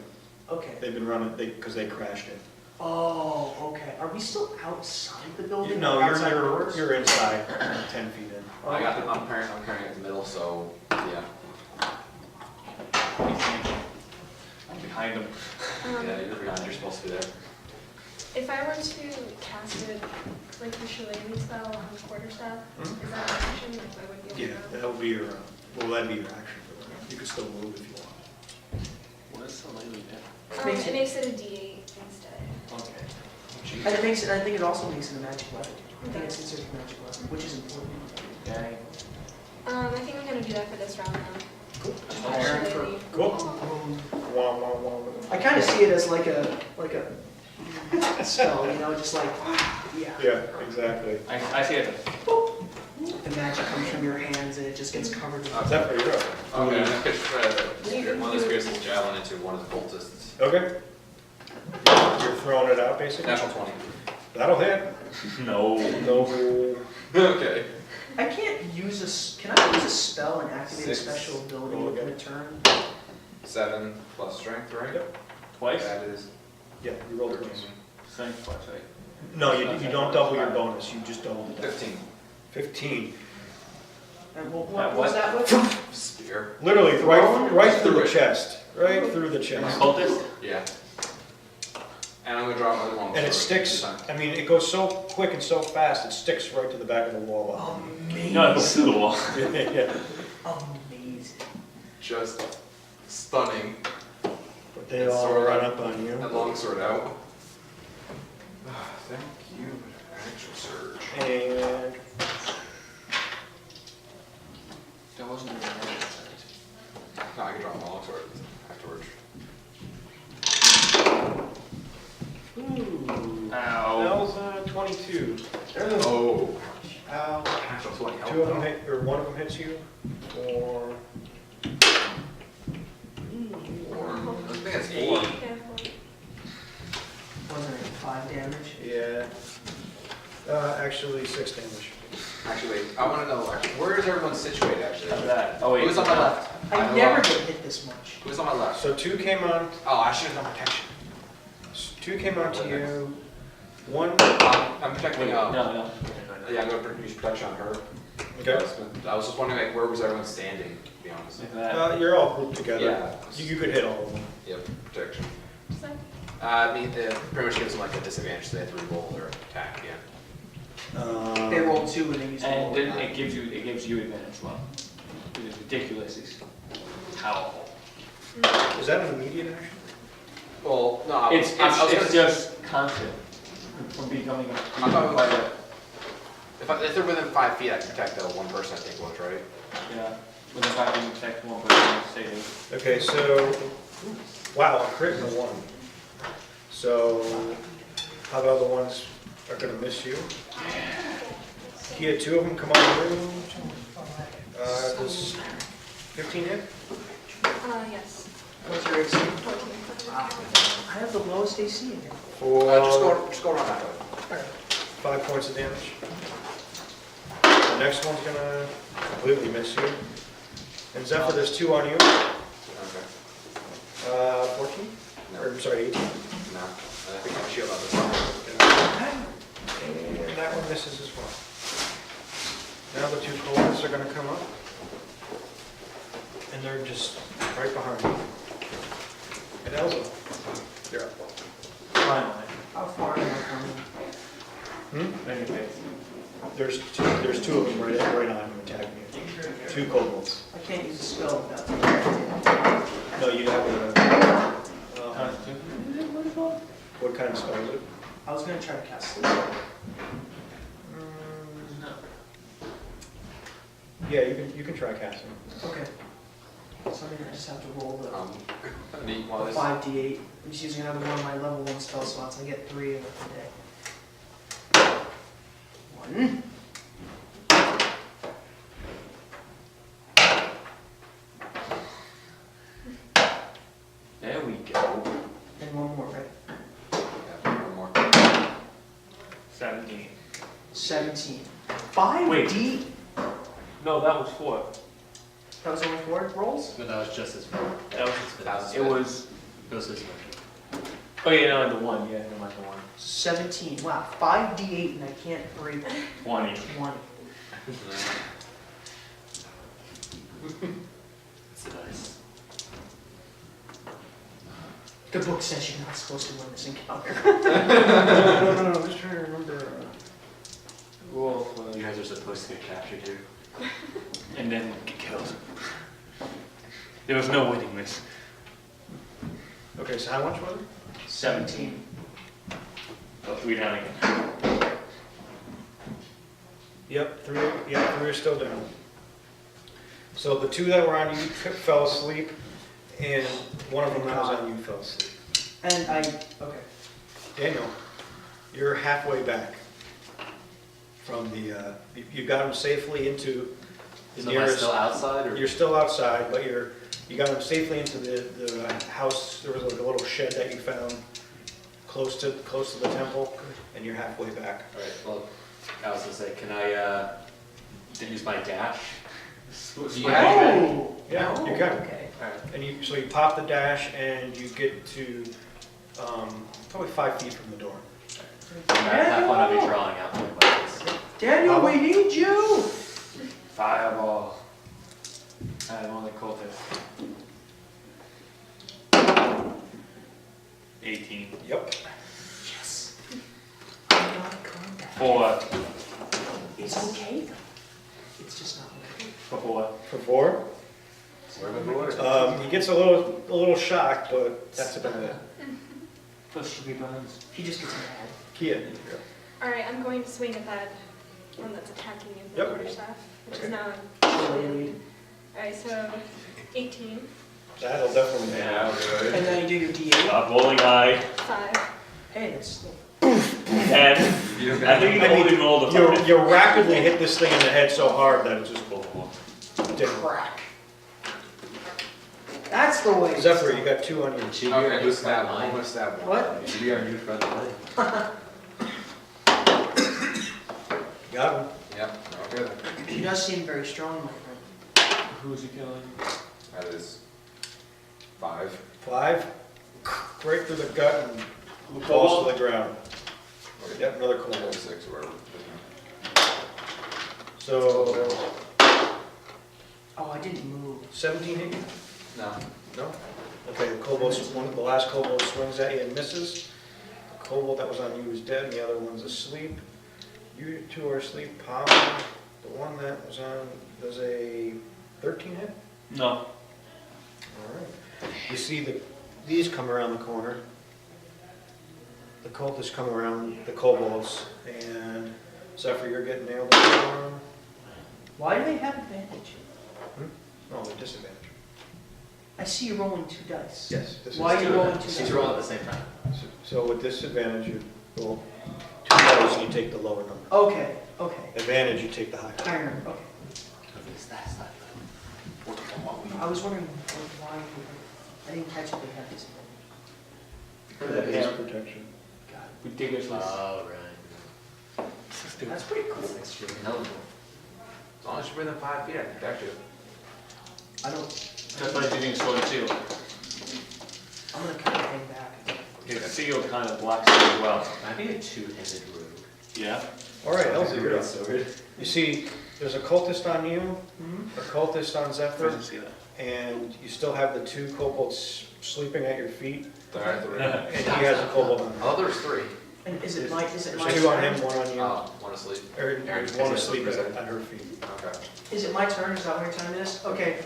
[SPEAKER 2] Okay.
[SPEAKER 6] They've been running, because they crashed it.
[SPEAKER 2] Oh, okay. Are we still outside the building?
[SPEAKER 6] No,
[SPEAKER 2] or outside
[SPEAKER 6] you're
[SPEAKER 2] doors?
[SPEAKER 6] inside, 10 feet in.
[SPEAKER 5] I got them. I'm carrying it in the middle, so yeah.
[SPEAKER 3] I'm behind them.
[SPEAKER 5] Yeah, you're behind. You're supposed to be there.
[SPEAKER 4] If I were to cast it, like the shillelagh spell on the quarterstaff, is that an action? Like, I would be able
[SPEAKER 6] Yeah,
[SPEAKER 4] to.
[SPEAKER 6] that would be your, well, that'd be your action for that. You could still move if you want.
[SPEAKER 3] What is the lady there?
[SPEAKER 4] It makes it a D8 instead.
[SPEAKER 3] Okay.
[SPEAKER 2] And it makes it, I think it also makes it a magic weapon. I think it's considered a magic weapon, which is important.
[SPEAKER 3] Okay.
[SPEAKER 4] I think I'm gonna do that for this round then.
[SPEAKER 2] Cool.
[SPEAKER 4] Just shillelagh.
[SPEAKER 6] Cool. Wah, wah, wah.
[SPEAKER 2] I kind of see it as like a spell, you know, just like, yeah.
[SPEAKER 6] Yeah, exactly.
[SPEAKER 3] I see it.
[SPEAKER 2] The magic comes from your hands and it just gets covered in.
[SPEAKER 6] Zephyr, you're up.
[SPEAKER 5] Okay, I'm gonna pitch one of the spears is javelin into one of the cultists.
[SPEAKER 6] Okay. You're throwing it out, basically?
[SPEAKER 5] Natural 20.
[SPEAKER 6] That'll hit.
[SPEAKER 3] No.
[SPEAKER 6] No.
[SPEAKER 5] Okay.
[SPEAKER 2] I can't use can I use a spell and activate a
[SPEAKER 5] 6.
[SPEAKER 2] special ability
[SPEAKER 6] Roll
[SPEAKER 2] within
[SPEAKER 6] again.
[SPEAKER 2] a turn?
[SPEAKER 5] 7 plus strength, right?
[SPEAKER 6] Yep.
[SPEAKER 3] Twice?
[SPEAKER 5] That is
[SPEAKER 6] Yeah, you rolled it
[SPEAKER 5] 13.
[SPEAKER 6] twice.
[SPEAKER 3] Same twice, right?
[SPEAKER 6] No, you don't double your bonus, you just double the
[SPEAKER 5] 15.
[SPEAKER 6] 15.
[SPEAKER 2] And what was that with?
[SPEAKER 5] Spear.
[SPEAKER 6] Literally, right through the
[SPEAKER 5] Through it.
[SPEAKER 6] chest. Right through the chest.
[SPEAKER 3] Cultist?
[SPEAKER 5] Yeah. And I'm gonna draw another one.
[SPEAKER 6] And it sticks, I mean, it goes so quick and so fast, it sticks right to the back of the wall.
[SPEAKER 2] Amazing.
[SPEAKER 3] No, it goes through the wall.
[SPEAKER 6] Yeah.
[SPEAKER 2] Amazing.
[SPEAKER 5] Just stunning.
[SPEAKER 6] But they all run up on you.
[SPEAKER 5] That long sword out. Thank you. Actual surge.
[SPEAKER 6] And
[SPEAKER 3] That wasn't even right.
[SPEAKER 5] No, I can draw a long sword afterwards.
[SPEAKER 6] ooh, that
[SPEAKER 3] Ow.
[SPEAKER 6] was 22.
[SPEAKER 5] Oh.
[SPEAKER 6] Ow.
[SPEAKER 5] Natural 20.
[SPEAKER 6] Two of them hit, or one of them hits you. Or
[SPEAKER 5] I think that's 4.
[SPEAKER 4] Yeah,
[SPEAKER 2] Wasn't it 5 damage?
[SPEAKER 6] yeah, actually 6 damage.
[SPEAKER 5] Actually, wait, I wanna know, actually, where is everyone situated, actually?
[SPEAKER 3] After that. Oh, wait.
[SPEAKER 5] Who's on my left?
[SPEAKER 2] I
[SPEAKER 5] know,
[SPEAKER 2] never get hit this much.
[SPEAKER 5] Who's on my left?
[SPEAKER 6] So 2 came on,
[SPEAKER 5] Oh, I should have done protection.
[SPEAKER 6] 2 came on to you. 1,
[SPEAKER 5] I'm protecting,
[SPEAKER 3] No, no.
[SPEAKER 5] yeah, I'm gonna use protection on her.
[SPEAKER 6] okay.
[SPEAKER 5] I was just wondering, like, where was everyone standing, to be honest?
[SPEAKER 3] Like that.
[SPEAKER 6] You're all grouped together.
[SPEAKER 5] Yeah.
[SPEAKER 6] You could hit all of them.
[SPEAKER 5] Yep, protection.
[SPEAKER 4] So,
[SPEAKER 5] I mean, it pretty much gives them like a disadvantage, so they have to re-roll their attack again.
[SPEAKER 2] They roll 2 and they use
[SPEAKER 3] And
[SPEAKER 2] the
[SPEAKER 3] then it gives you advantage as well. It is ridiculous. It's powerful.
[SPEAKER 6] Is that an immediate action?
[SPEAKER 5] Well, no,
[SPEAKER 3] It's
[SPEAKER 5] I was gonna say-
[SPEAKER 3] just constant from becoming a.
[SPEAKER 5] I'm talking about if they're within 5 feet, I can protect one person, I think, once, right?
[SPEAKER 3] Yeah. Within 5 feet, protect one person, save.
[SPEAKER 6] Okay, so, wow, a crit and a 1. So, how about the ones are gonna miss you? He had 2 of them come on through. Does 15 hit?
[SPEAKER 4] yes.
[SPEAKER 2] What's your AC?
[SPEAKER 4] 14.
[SPEAKER 2] I have the lowest AC in here.
[SPEAKER 6] For
[SPEAKER 5] Just go around that way.
[SPEAKER 6] 5 points of damage. The next one's gonna completely miss you. And Zephyr, there's 2 on you.
[SPEAKER 5] Okay.
[SPEAKER 6] 14?
[SPEAKER 5] No,
[SPEAKER 6] Or, I'm sorry, 18.
[SPEAKER 5] no. I think I'm shield on this one.
[SPEAKER 6] And that one misses as well. Now the 2 cohorts are gonna come up. And they're just right behind you. And Elza, you're up.
[SPEAKER 3] Finally.
[SPEAKER 2] How far am I coming?
[SPEAKER 6] Hmm?
[SPEAKER 3] Anyway.
[SPEAKER 6] There's 2 of them right on you attacking you. 2 kobolds.
[SPEAKER 2] I can't use a spell without
[SPEAKER 6] No, you have a,
[SPEAKER 3] Constitution?
[SPEAKER 6] what kind of spell is it?
[SPEAKER 2] I was gonna try to cast sleep.
[SPEAKER 3] No.
[SPEAKER 6] Yeah, you can try casting.
[SPEAKER 2] Okay. So I just have to roll the
[SPEAKER 5] Neat one.
[SPEAKER 2] 5d8. I'm just using another one of my level 1 spell slots. I get 3 of it today. 1.
[SPEAKER 3] There we go.
[SPEAKER 2] And 1 more, right?
[SPEAKER 5] Yeah, one more.
[SPEAKER 3] 17.
[SPEAKER 2] 17. 5d.
[SPEAKER 3] No, that was 4.
[SPEAKER 2] That was only 4 rolls?
[SPEAKER 1] But that was just his
[SPEAKER 3] That was.
[SPEAKER 5] That was
[SPEAKER 3] It was.
[SPEAKER 1] It was his
[SPEAKER 3] Oh yeah, no, the 1. Yeah, no, the 1.
[SPEAKER 2] 17. Wow. 5d8 and I can't break
[SPEAKER 3] 20.
[SPEAKER 2] 1.
[SPEAKER 1] It's a nice.
[SPEAKER 2] The book says you're not supposed to win this encounter.
[SPEAKER 6] No, I'm just trying to remember.
[SPEAKER 3] Roll for.
[SPEAKER 1] You guys are supposed to get captured here.
[SPEAKER 3] And then get killed. There was no winning this.
[SPEAKER 6] Okay, so how much was it?
[SPEAKER 3] 17. So 3 down again.
[SPEAKER 6] Yep, 3 are still down. So the 2 that were on you fell asleep, and one of them that was on you fell asleep.
[SPEAKER 2] And okay.
[SPEAKER 6] Daniel, you're halfway back from the, you got him safely into the
[SPEAKER 1] So am I
[SPEAKER 6] nearest.
[SPEAKER 1] still outside or?
[SPEAKER 6] You're still outside, but you got him safely into the house. There was like a little shed that you found close to the temple, and you're halfway back.
[SPEAKER 1] Alright, well, I was gonna say, can I, use my dash?
[SPEAKER 2] Oh!
[SPEAKER 6] Yeah,
[SPEAKER 2] No.
[SPEAKER 6] you can.
[SPEAKER 2] Okay.
[SPEAKER 1] Alright.
[SPEAKER 6] And so you pop the dash, and you get to probably 5 feet from the door.
[SPEAKER 1] Have fun of me drawing out my weapons.
[SPEAKER 2] Daniel, we need you!
[SPEAKER 3] Fireball. I have only cultist. 18.
[SPEAKER 6] Yep.
[SPEAKER 2] Yes. I'm not combat.
[SPEAKER 3] 4.
[SPEAKER 2] It's okay though. It's just not okay.
[SPEAKER 3] For 4.
[SPEAKER 6] For 4. He gets a little shocked, but that's about it.
[SPEAKER 3] Plus 3 burns.
[SPEAKER 2] He just gets mad.
[SPEAKER 6] Kia.
[SPEAKER 4] Alright, I'm going to swing at that one that's attacking you with the
[SPEAKER 6] Yep.
[SPEAKER 4] quarterstaff, which
[SPEAKER 6] Okay.
[SPEAKER 4] is now in. Alright, so 18,
[SPEAKER 6] That'll definitely.
[SPEAKER 3] Yeah.
[SPEAKER 2] And then you do your D8.
[SPEAKER 3] Stop rolling high.
[SPEAKER 4] 5.
[SPEAKER 2] Hey, it's
[SPEAKER 3] 10. I think you can only roll the 5.
[SPEAKER 6] You rapidly hit this thing in the head so hard that it just didn't.
[SPEAKER 2] crack. That's the way.
[SPEAKER 6] Zephyr, you got 2 on you.
[SPEAKER 1] Should be our
[SPEAKER 5] Okay,
[SPEAKER 1] new
[SPEAKER 5] stab
[SPEAKER 1] front
[SPEAKER 5] one. I'm
[SPEAKER 1] line.
[SPEAKER 5] gonna stab one.
[SPEAKER 2] What?
[SPEAKER 1] Should be our new front line.
[SPEAKER 6] Got him.
[SPEAKER 5] Yep. Good.
[SPEAKER 2] He does seem very strong, my friend.
[SPEAKER 3] Who's he killing?
[SPEAKER 5] That is 5.
[SPEAKER 6] 5, right through the gut and falls to the ground. Yep, another kobold.
[SPEAKER 5] 6 or whatever.
[SPEAKER 6] So,
[SPEAKER 2] Oh, I didn't move.
[SPEAKER 6] 17 hit you?
[SPEAKER 5] No.
[SPEAKER 6] No? Okay, the last kobold swings at you and misses. The kobold that was on you is dead, and the other one's asleep. You two are asleep. Pop, the one that was on, does a 13 hit?
[SPEAKER 3] No.
[SPEAKER 6] All right. You see these come around the corner. The cultists come around the kobolds, and Zephyr, you're getting nailed.
[SPEAKER 2] Why do they have advantage?
[SPEAKER 6] Oh, the disadvantage.
[SPEAKER 2] I see you rolling 2 dice.
[SPEAKER 6] Yes.
[SPEAKER 2] Why are you rolling 2
[SPEAKER 1] She's
[SPEAKER 2] dice?
[SPEAKER 1] rolling at the same time.
[SPEAKER 6] So with disadvantage, you roll 2 dice and you take the lower number.
[SPEAKER 2] Okay.
[SPEAKER 6] Advantage, you take the higher.
[SPEAKER 2] Higher, okay. I was wondering why, I didn't catch if they had disadvantage.
[SPEAKER 6] That is protection.
[SPEAKER 3] Ridiculously.
[SPEAKER 1] Oh, right.
[SPEAKER 2] That's pretty cool.
[SPEAKER 1] That's extremely helpful.
[SPEAKER 5] As long as you're within 5 feet, I can protect you.
[SPEAKER 2] I don't,
[SPEAKER 3] That's why he's using sword and shield.
[SPEAKER 2] I'm gonna kind of hang back.
[SPEAKER 3] His shield kind of blocks it as well.
[SPEAKER 1] I'd be a two-handed rogue.
[SPEAKER 3] Yeah.
[SPEAKER 6] All right, Elsie,
[SPEAKER 1] Great
[SPEAKER 6] you're up.
[SPEAKER 1] sword.
[SPEAKER 6] You see, there's a cultist on you,
[SPEAKER 2] Mm-hmm.
[SPEAKER 6] a cultist on Zephyr,
[SPEAKER 3] Doesn't see that.
[SPEAKER 6] and you still have the 2 kobolds sleeping at your feet,
[SPEAKER 5] Alright, 3.
[SPEAKER 6] and he has a kobold on him.
[SPEAKER 5] Oh, there's 3.
[SPEAKER 2] And is it my
[SPEAKER 6] There's
[SPEAKER 2] turn?
[SPEAKER 6] 2 on him, 1 on you,
[SPEAKER 5] Oh, one asleep.
[SPEAKER 6] or one asleep at her feet.
[SPEAKER 5] Okay.
[SPEAKER 2] Is it my turn? Is that what your time is? Okay.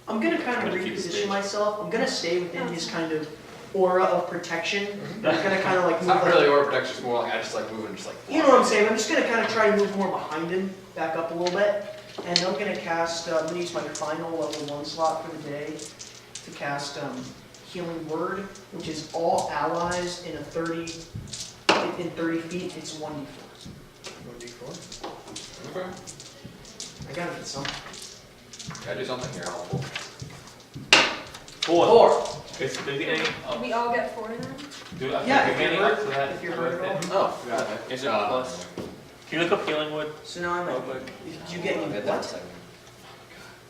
[SPEAKER 2] I'm gonna kind
[SPEAKER 3] I'm
[SPEAKER 2] of
[SPEAKER 3] gonna keep
[SPEAKER 2] reposition
[SPEAKER 3] space.
[SPEAKER 2] myself. I'm gonna stay within his kind of aura of protection. I'm gonna kind of like
[SPEAKER 5] It's
[SPEAKER 2] move.
[SPEAKER 5] not really aura protection, it's more like I just like moving, just like.
[SPEAKER 2] You know what I'm saying? I'm just gonna kind of try to move more behind him, back up a little bit. And I'm gonna cast, I'm gonna use my final level 1 slot for the day to cast Healing Word, which is all allies in 30 feet, it's 1d4.
[SPEAKER 6] 1d4.
[SPEAKER 5] Okay.
[SPEAKER 2] I gotta get something.
[SPEAKER 5] Gotta do something here, helpful.
[SPEAKER 3] 4.
[SPEAKER 2] 4!
[SPEAKER 3] Is there any?
[SPEAKER 4] We all get 4 then?
[SPEAKER 3] Do I
[SPEAKER 2] Yeah,
[SPEAKER 3] think
[SPEAKER 2] if you're
[SPEAKER 3] any
[SPEAKER 2] hurt-
[SPEAKER 3] up to that?
[SPEAKER 2] if you're hurt at all.
[SPEAKER 1] Oh, forgot.
[SPEAKER 3] Is it plus? Can you look up healing wood?
[SPEAKER 2] So now I'm
[SPEAKER 3] Oh,
[SPEAKER 2] at,
[SPEAKER 3] good.
[SPEAKER 2] did you get any,
[SPEAKER 1] Get that in a
[SPEAKER 2] what?
[SPEAKER 1] second.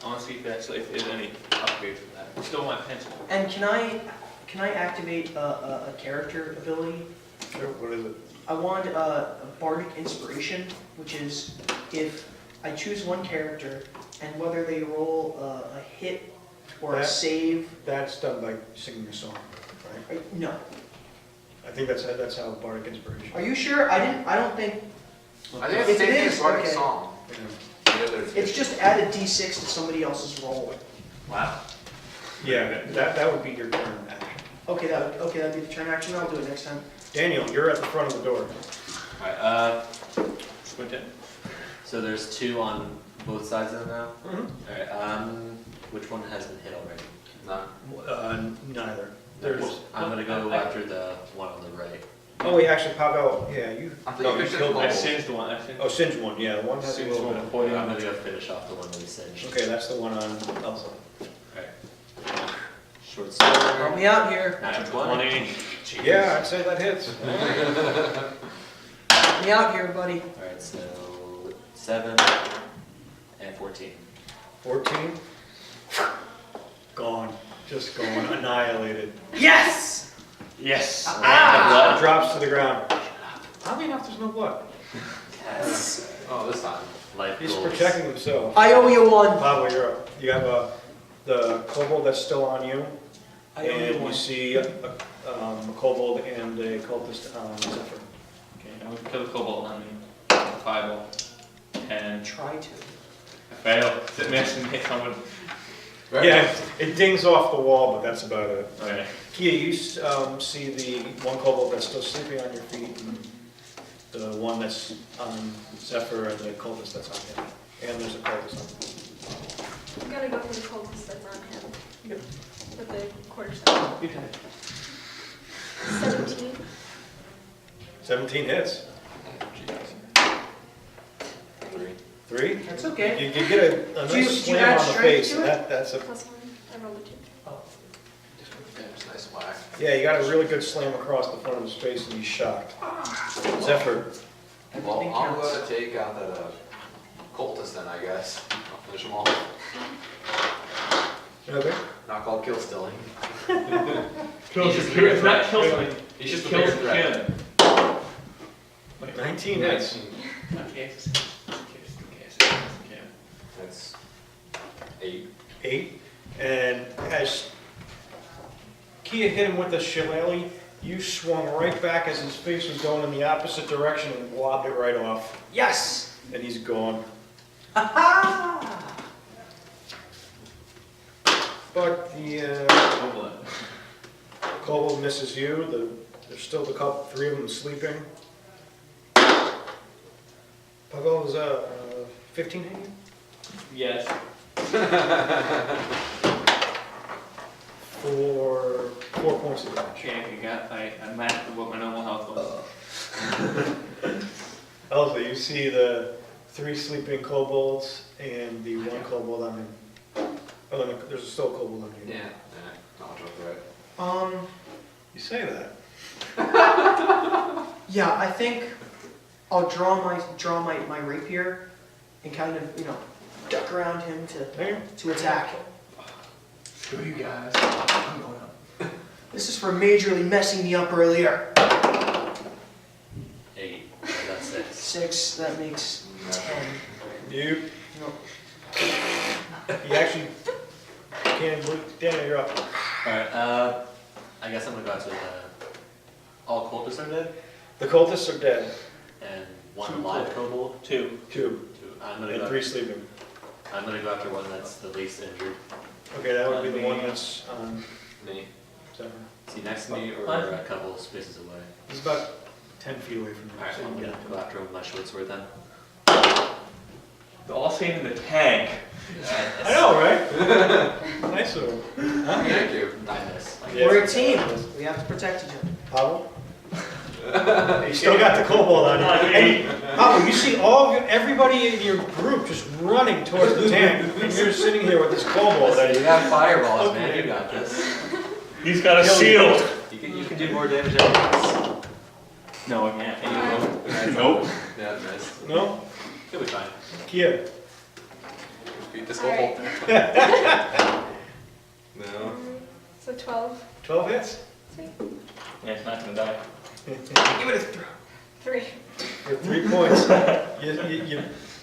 [SPEAKER 3] I want to see if there's any upgrade for that. It's still my pencil.
[SPEAKER 2] And can I activate a character ability?
[SPEAKER 6] Sure, what is it?
[SPEAKER 2] I want a bardic inspiration, which is if I choose one character and whether they roll a hit or a
[SPEAKER 6] That-
[SPEAKER 2] save.
[SPEAKER 6] That's done by singing a song, right?
[SPEAKER 2] No.
[SPEAKER 6] I think that's how bardic inspiration.
[SPEAKER 2] Are you sure? I don't think.
[SPEAKER 5] I think it's
[SPEAKER 2] If
[SPEAKER 5] the same
[SPEAKER 2] it
[SPEAKER 5] thing
[SPEAKER 2] is,
[SPEAKER 5] as Bardic
[SPEAKER 2] okay.
[SPEAKER 5] Song.
[SPEAKER 6] Yeah.
[SPEAKER 5] The other-
[SPEAKER 2] It's just add a d6 to somebody else's roll.
[SPEAKER 3] Wow.
[SPEAKER 6] Yeah, that would be your turn action.
[SPEAKER 2] Okay, that'd be the turn action. I'll do it next time.
[SPEAKER 6] Daniel, you're at the front of the door.
[SPEAKER 1] Alright,
[SPEAKER 3] Squint it.
[SPEAKER 1] so there's 2 on both sides of them now?
[SPEAKER 6] Mm-hmm.
[SPEAKER 1] Alright, which one has been hit already?
[SPEAKER 5] No.
[SPEAKER 6] Neither.
[SPEAKER 1] I'm gonna go after the one on the right.
[SPEAKER 6] Oh, wait, actually, Pavel, yeah, you.
[SPEAKER 5] I thought
[SPEAKER 6] no,
[SPEAKER 5] you
[SPEAKER 6] you
[SPEAKER 5] picked
[SPEAKER 6] killed
[SPEAKER 5] up
[SPEAKER 3] I
[SPEAKER 6] one.
[SPEAKER 5] Kobold.
[SPEAKER 3] singed the one. I singed.
[SPEAKER 6] Oh, Singe one, yeah, the one has a
[SPEAKER 3] Singed
[SPEAKER 6] little
[SPEAKER 3] one.
[SPEAKER 6] bit.
[SPEAKER 3] Pointing
[SPEAKER 1] I'm
[SPEAKER 3] on
[SPEAKER 1] gonna go finish off the one that we singed.
[SPEAKER 6] Okay, that's the one on Elsa.
[SPEAKER 1] Alright. Short sword.
[SPEAKER 2] Help me out here.
[SPEAKER 1] Natural 20.
[SPEAKER 6] Yeah, I'd say that hits.
[SPEAKER 2] Help me out here, buddy.
[SPEAKER 1] Alright, so 7 and 14.
[SPEAKER 6] 14. Gone. Just gone. Annihilated.
[SPEAKER 2] Yes!
[SPEAKER 3] Yes.
[SPEAKER 6] Blood drops to the ground. Oddly enough, there's no blood.
[SPEAKER 1] Yes.
[SPEAKER 5] Oh, this time.
[SPEAKER 1] Life
[SPEAKER 6] He's
[SPEAKER 1] goals.
[SPEAKER 6] protecting himself.
[SPEAKER 2] I owe you one.
[SPEAKER 6] Pavel, you're up. You have the kobold that's still on you,
[SPEAKER 2] I owe you
[SPEAKER 6] and you
[SPEAKER 2] one.
[SPEAKER 6] see a kobold and a cultist on Zephyr.
[SPEAKER 3] Okay, I'm gonna kill the kobold on me. 5, 10.
[SPEAKER 2] Try to.
[SPEAKER 3] I failed. Didn't miss and hit someone.
[SPEAKER 6] Yeah, it dings off the wall, but that's about it.
[SPEAKER 3] Okay.
[SPEAKER 6] Kia, you see the one kobold that's still sleeping on your feet, and the one that's on Zephyr, and the cultist that's on him. And there's a cultist on him.
[SPEAKER 4] I'm gonna go for the cultist that's on him. With the quarterstaff. 17.
[SPEAKER 6] 17 hits.
[SPEAKER 5] Three.
[SPEAKER 6] 3?
[SPEAKER 2] That's okay.
[SPEAKER 6] You get a
[SPEAKER 2] Do you
[SPEAKER 6] nice slam
[SPEAKER 2] add
[SPEAKER 6] on the
[SPEAKER 2] strength
[SPEAKER 6] face.
[SPEAKER 2] to it?
[SPEAKER 6] That's a,
[SPEAKER 4] Plus 1. I rolled a 2.
[SPEAKER 5] Yeah, just nice whack.
[SPEAKER 6] yeah, you got a really good slam across the front of his face, and he's shocked. Zephyr,
[SPEAKER 5] Well,
[SPEAKER 2] Everything
[SPEAKER 5] I'm
[SPEAKER 2] counts.
[SPEAKER 5] gonna take out that cultists then, I guess. I'll finish them all.
[SPEAKER 6] Okay.
[SPEAKER 5] Not called kill stilling.
[SPEAKER 3] It's not kill stealing.
[SPEAKER 5] He's just a
[SPEAKER 3] Kill
[SPEAKER 5] bigger threat.
[SPEAKER 3] skin. Wait,
[SPEAKER 6] 19 hits.
[SPEAKER 3] okay.
[SPEAKER 5] That's 8.
[SPEAKER 6] 8. And as Kia hit him with the shillelagh, you swung right back as his face was going in the opposite direction and lobbed it right off.
[SPEAKER 2] Yes!
[SPEAKER 6] And he's gone.
[SPEAKER 2] Ha
[SPEAKER 6] But the kobold misses you. There's still the couple, 3 of them sleeping. Pavel's 15 hit you?
[SPEAKER 3] Yes.
[SPEAKER 6] For 4 points of damage.
[SPEAKER 3] Okay, you got, I matched what my normal health was.
[SPEAKER 6] Also, you see the 3 sleeping kobolds and the 1 kobold on him. Oh, no, there's still a kobold on him.
[SPEAKER 5] Yeah. Not much of a threat.
[SPEAKER 6] You say that.
[SPEAKER 2] Yeah, I think I'll draw my rapier and kind of, duck around him to attack.
[SPEAKER 5] Screw you guys. I'm going up.
[SPEAKER 2] This is for majorly messing me up earlier.
[SPEAKER 1] 8. That's 6.
[SPEAKER 2] 6, that makes 10.
[SPEAKER 6] You
[SPEAKER 2] No.
[SPEAKER 6] actually can't believe. Daniel, you're up.
[SPEAKER 1] Alright, I guess I'm gonna go after all cultists are dead,
[SPEAKER 6] The cultists are dead.
[SPEAKER 1] and 1 live kobold.
[SPEAKER 3] 2.
[SPEAKER 6] 2.
[SPEAKER 1] I'm gonna
[SPEAKER 6] And
[SPEAKER 1] go
[SPEAKER 6] 3 sleeping.
[SPEAKER 1] I'm gonna go after one that's the least injured.
[SPEAKER 6] Okay, that would be the one that's on
[SPEAKER 5] Me.
[SPEAKER 6] Zephyr.
[SPEAKER 1] Is he next to me or
[SPEAKER 3] What?
[SPEAKER 1] a couple spaces away?
[SPEAKER 6] He's about 10 feet away from you.
[SPEAKER 1] Alright,
[SPEAKER 6] so
[SPEAKER 1] I'm
[SPEAKER 6] you
[SPEAKER 1] gonna go after him with my short sword then.
[SPEAKER 3] They're all saving the tank.
[SPEAKER 6] I know, right? Nice of him.
[SPEAKER 5] Thank you.
[SPEAKER 1] I miss.
[SPEAKER 6] Yeah.
[SPEAKER 2] We're a team. We have to protect each other.
[SPEAKER 6] Pavel? You still got the kobold on you. And, Pavel, you see everybody in your group just running towards the tank, and you're sitting here with this kobold that
[SPEAKER 1] You
[SPEAKER 6] you
[SPEAKER 1] got fireballs,
[SPEAKER 6] Okay.
[SPEAKER 1] man. You got this.
[SPEAKER 3] He's got a shield.
[SPEAKER 1] You can do more damage than this.
[SPEAKER 3] No, I can't.
[SPEAKER 1] Can you?
[SPEAKER 3] Nope.
[SPEAKER 5] Yeah, missed.
[SPEAKER 6] No?
[SPEAKER 1] You'll be fine.
[SPEAKER 6] Kia.
[SPEAKER 5] Beat this
[SPEAKER 4] Alright.
[SPEAKER 5] kobold. No.
[SPEAKER 4] So 12.
[SPEAKER 6] 12 hits?
[SPEAKER 4] Sweet.
[SPEAKER 3] Yeah, it's not gonna die.
[SPEAKER 6] Give it a throw.
[SPEAKER 4] 3.
[SPEAKER 6] For 3 points.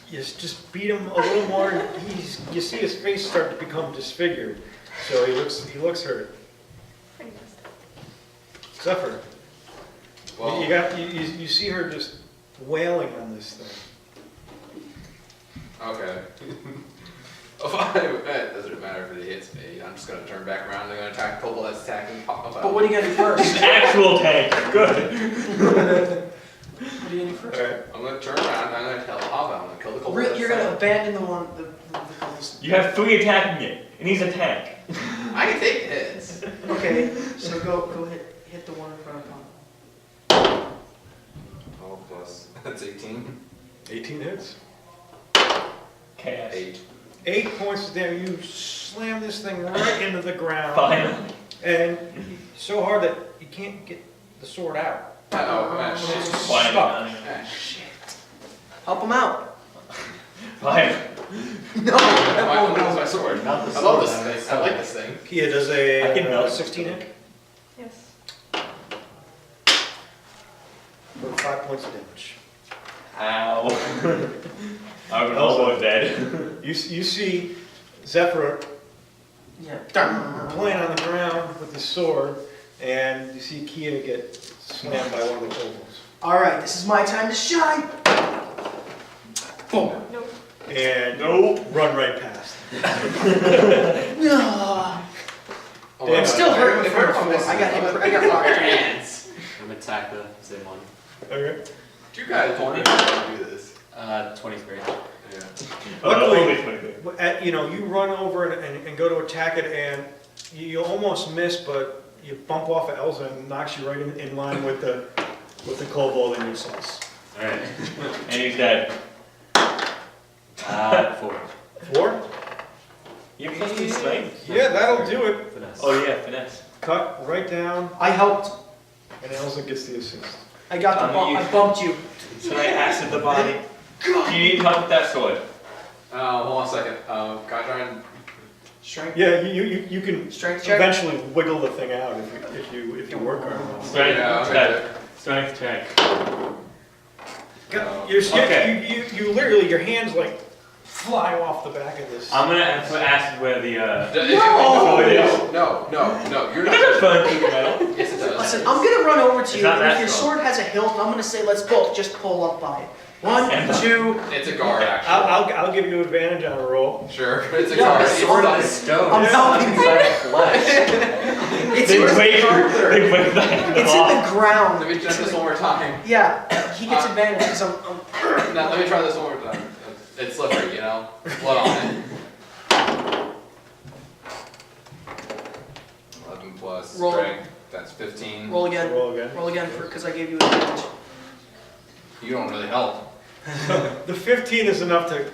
[SPEAKER 6] You just beat him a little more. You see his face start to become disfigured. So he looks hurt.
[SPEAKER 4] Pretty messed
[SPEAKER 6] Zephyr.
[SPEAKER 5] Well,
[SPEAKER 6] You see her just wailing on this thing.
[SPEAKER 5] okay. It doesn't matter if it hits me. I'm just gonna turn back around and I'm gonna attack the kobold that's attacking Papa.
[SPEAKER 2] But what are you gonna do first?
[SPEAKER 3] Actual tank. Good.
[SPEAKER 2] What are you gonna do first?
[SPEAKER 6] Alright.
[SPEAKER 5] I'm gonna turn around and I'm gonna tell Papa I'm gonna kill the kobold.
[SPEAKER 2] You're gonna abandon the
[SPEAKER 3] You have 3 attacking it, and he's a tank.
[SPEAKER 5] I can take hits.
[SPEAKER 2] Okay, so go hit the one in front of Papa.
[SPEAKER 5] 12 plus. That's 18.
[SPEAKER 6] 18 hits.
[SPEAKER 3] Chaos.
[SPEAKER 5] 8.
[SPEAKER 6] 8 points of damage. You slam this thing right into the ground.
[SPEAKER 3] Finally.
[SPEAKER 6] And so hard that you can't get the sword out.
[SPEAKER 5] Oh,
[SPEAKER 6] It's
[SPEAKER 5] shit.
[SPEAKER 6] just
[SPEAKER 3] Finally.
[SPEAKER 6] stuck.
[SPEAKER 5] Ah, shit.
[SPEAKER 2] Help him out.
[SPEAKER 3] Fine.
[SPEAKER 2] No.
[SPEAKER 5] I'm gonna use my sword.
[SPEAKER 1] Not the
[SPEAKER 5] I love
[SPEAKER 1] sword,
[SPEAKER 5] this thing. I like this thing.
[SPEAKER 6] Kia does
[SPEAKER 3] I can
[SPEAKER 6] a
[SPEAKER 3] melt.
[SPEAKER 6] 16 hit
[SPEAKER 4] Yes.
[SPEAKER 6] for 5 points of damage.
[SPEAKER 3] Ow. I was almost dead.
[SPEAKER 6] You see Zephyr
[SPEAKER 2] Yeah.
[SPEAKER 6] playing on the ground with his sword, and you see Kia get slammed by one of the kobolds.
[SPEAKER 2] All right, this is my time to shine. Boom.
[SPEAKER 4] Nope.
[SPEAKER 6] And
[SPEAKER 3] Nope.
[SPEAKER 6] run right past.
[SPEAKER 2] No.
[SPEAKER 5] Oh,
[SPEAKER 6] Damn,
[SPEAKER 2] I'm still hurting
[SPEAKER 5] if
[SPEAKER 2] from
[SPEAKER 5] I'm
[SPEAKER 2] before.
[SPEAKER 5] missing,
[SPEAKER 2] I got hit.
[SPEAKER 5] I'm
[SPEAKER 2] I got
[SPEAKER 5] gonna
[SPEAKER 2] fucked.
[SPEAKER 5] hands.
[SPEAKER 1] I'm gonna attack the same one.
[SPEAKER 6] Okay.
[SPEAKER 5] You guys don't need to do this.
[SPEAKER 1] 23.
[SPEAKER 5] Yeah.
[SPEAKER 6] Luckily, you run over and go to attack it, and you almost miss, but you bump off of Elsa and knocks you right in line with the kobold in your sights.
[SPEAKER 1] Alright.
[SPEAKER 3] And he's dead.
[SPEAKER 1] 4.
[SPEAKER 6] 4?
[SPEAKER 3] You have plus 2 strength?
[SPEAKER 6] Yeah, that'll do it.
[SPEAKER 1] Finesse.
[SPEAKER 3] Oh yeah, finesse.
[SPEAKER 6] Cut right down,
[SPEAKER 2] I helped.
[SPEAKER 6] and Elsa gets the assist.
[SPEAKER 2] I got the bump. I bumped you.
[SPEAKER 3] So I acid the body. Do you need help with that sword?
[SPEAKER 5] Hold on a second. Can I try and?
[SPEAKER 2] Strength,
[SPEAKER 6] Yeah, you can
[SPEAKER 2] strength check?
[SPEAKER 6] eventually wiggle the thing out if you work hard enough.
[SPEAKER 3] Strength
[SPEAKER 5] Yeah,
[SPEAKER 3] check. Strength check.
[SPEAKER 6] You're scared,
[SPEAKER 3] Okay.
[SPEAKER 6] you literally, your hands like fly off the back of this.
[SPEAKER 3] I'm gonna ask where the
[SPEAKER 5] No, you're
[SPEAKER 3] It doesn't
[SPEAKER 5] not.
[SPEAKER 3] burn through the metal.
[SPEAKER 5] Yes, it does.
[SPEAKER 2] Listen, I'm gonna run over to
[SPEAKER 3] It's
[SPEAKER 2] you,
[SPEAKER 3] not
[SPEAKER 2] and
[SPEAKER 3] that
[SPEAKER 2] if your
[SPEAKER 3] strong.
[SPEAKER 2] sword has a hilt, I'm gonna say, let's both just pull up by it. 1, 2,
[SPEAKER 5] It's a guard, actually.
[SPEAKER 6] I'll give you advantage on a roll.
[SPEAKER 5] Sure, it's a
[SPEAKER 1] Yeah,
[SPEAKER 5] guard.
[SPEAKER 1] the
[SPEAKER 5] It's
[SPEAKER 1] sword
[SPEAKER 5] fucking-
[SPEAKER 1] is stone.
[SPEAKER 2] I'm
[SPEAKER 1] It's
[SPEAKER 2] helping
[SPEAKER 1] not
[SPEAKER 2] you.
[SPEAKER 1] inside flesh.
[SPEAKER 2] it's
[SPEAKER 3] They
[SPEAKER 2] in the,
[SPEAKER 3] break back the
[SPEAKER 2] it's in
[SPEAKER 3] ball.
[SPEAKER 2] the ground.
[SPEAKER 5] Let me try this one more time.
[SPEAKER 2] Yeah, he gets advantage because I'm
[SPEAKER 5] No, let me try this one more time. It's slippery, you know? Blood on it. 11 plus
[SPEAKER 2] Roll.
[SPEAKER 5] strength, that's 15.
[SPEAKER 2] roll again.
[SPEAKER 6] Roll again.
[SPEAKER 2] Roll again because I gave you advantage.
[SPEAKER 5] You don't really help.
[SPEAKER 6] The 15 is enough to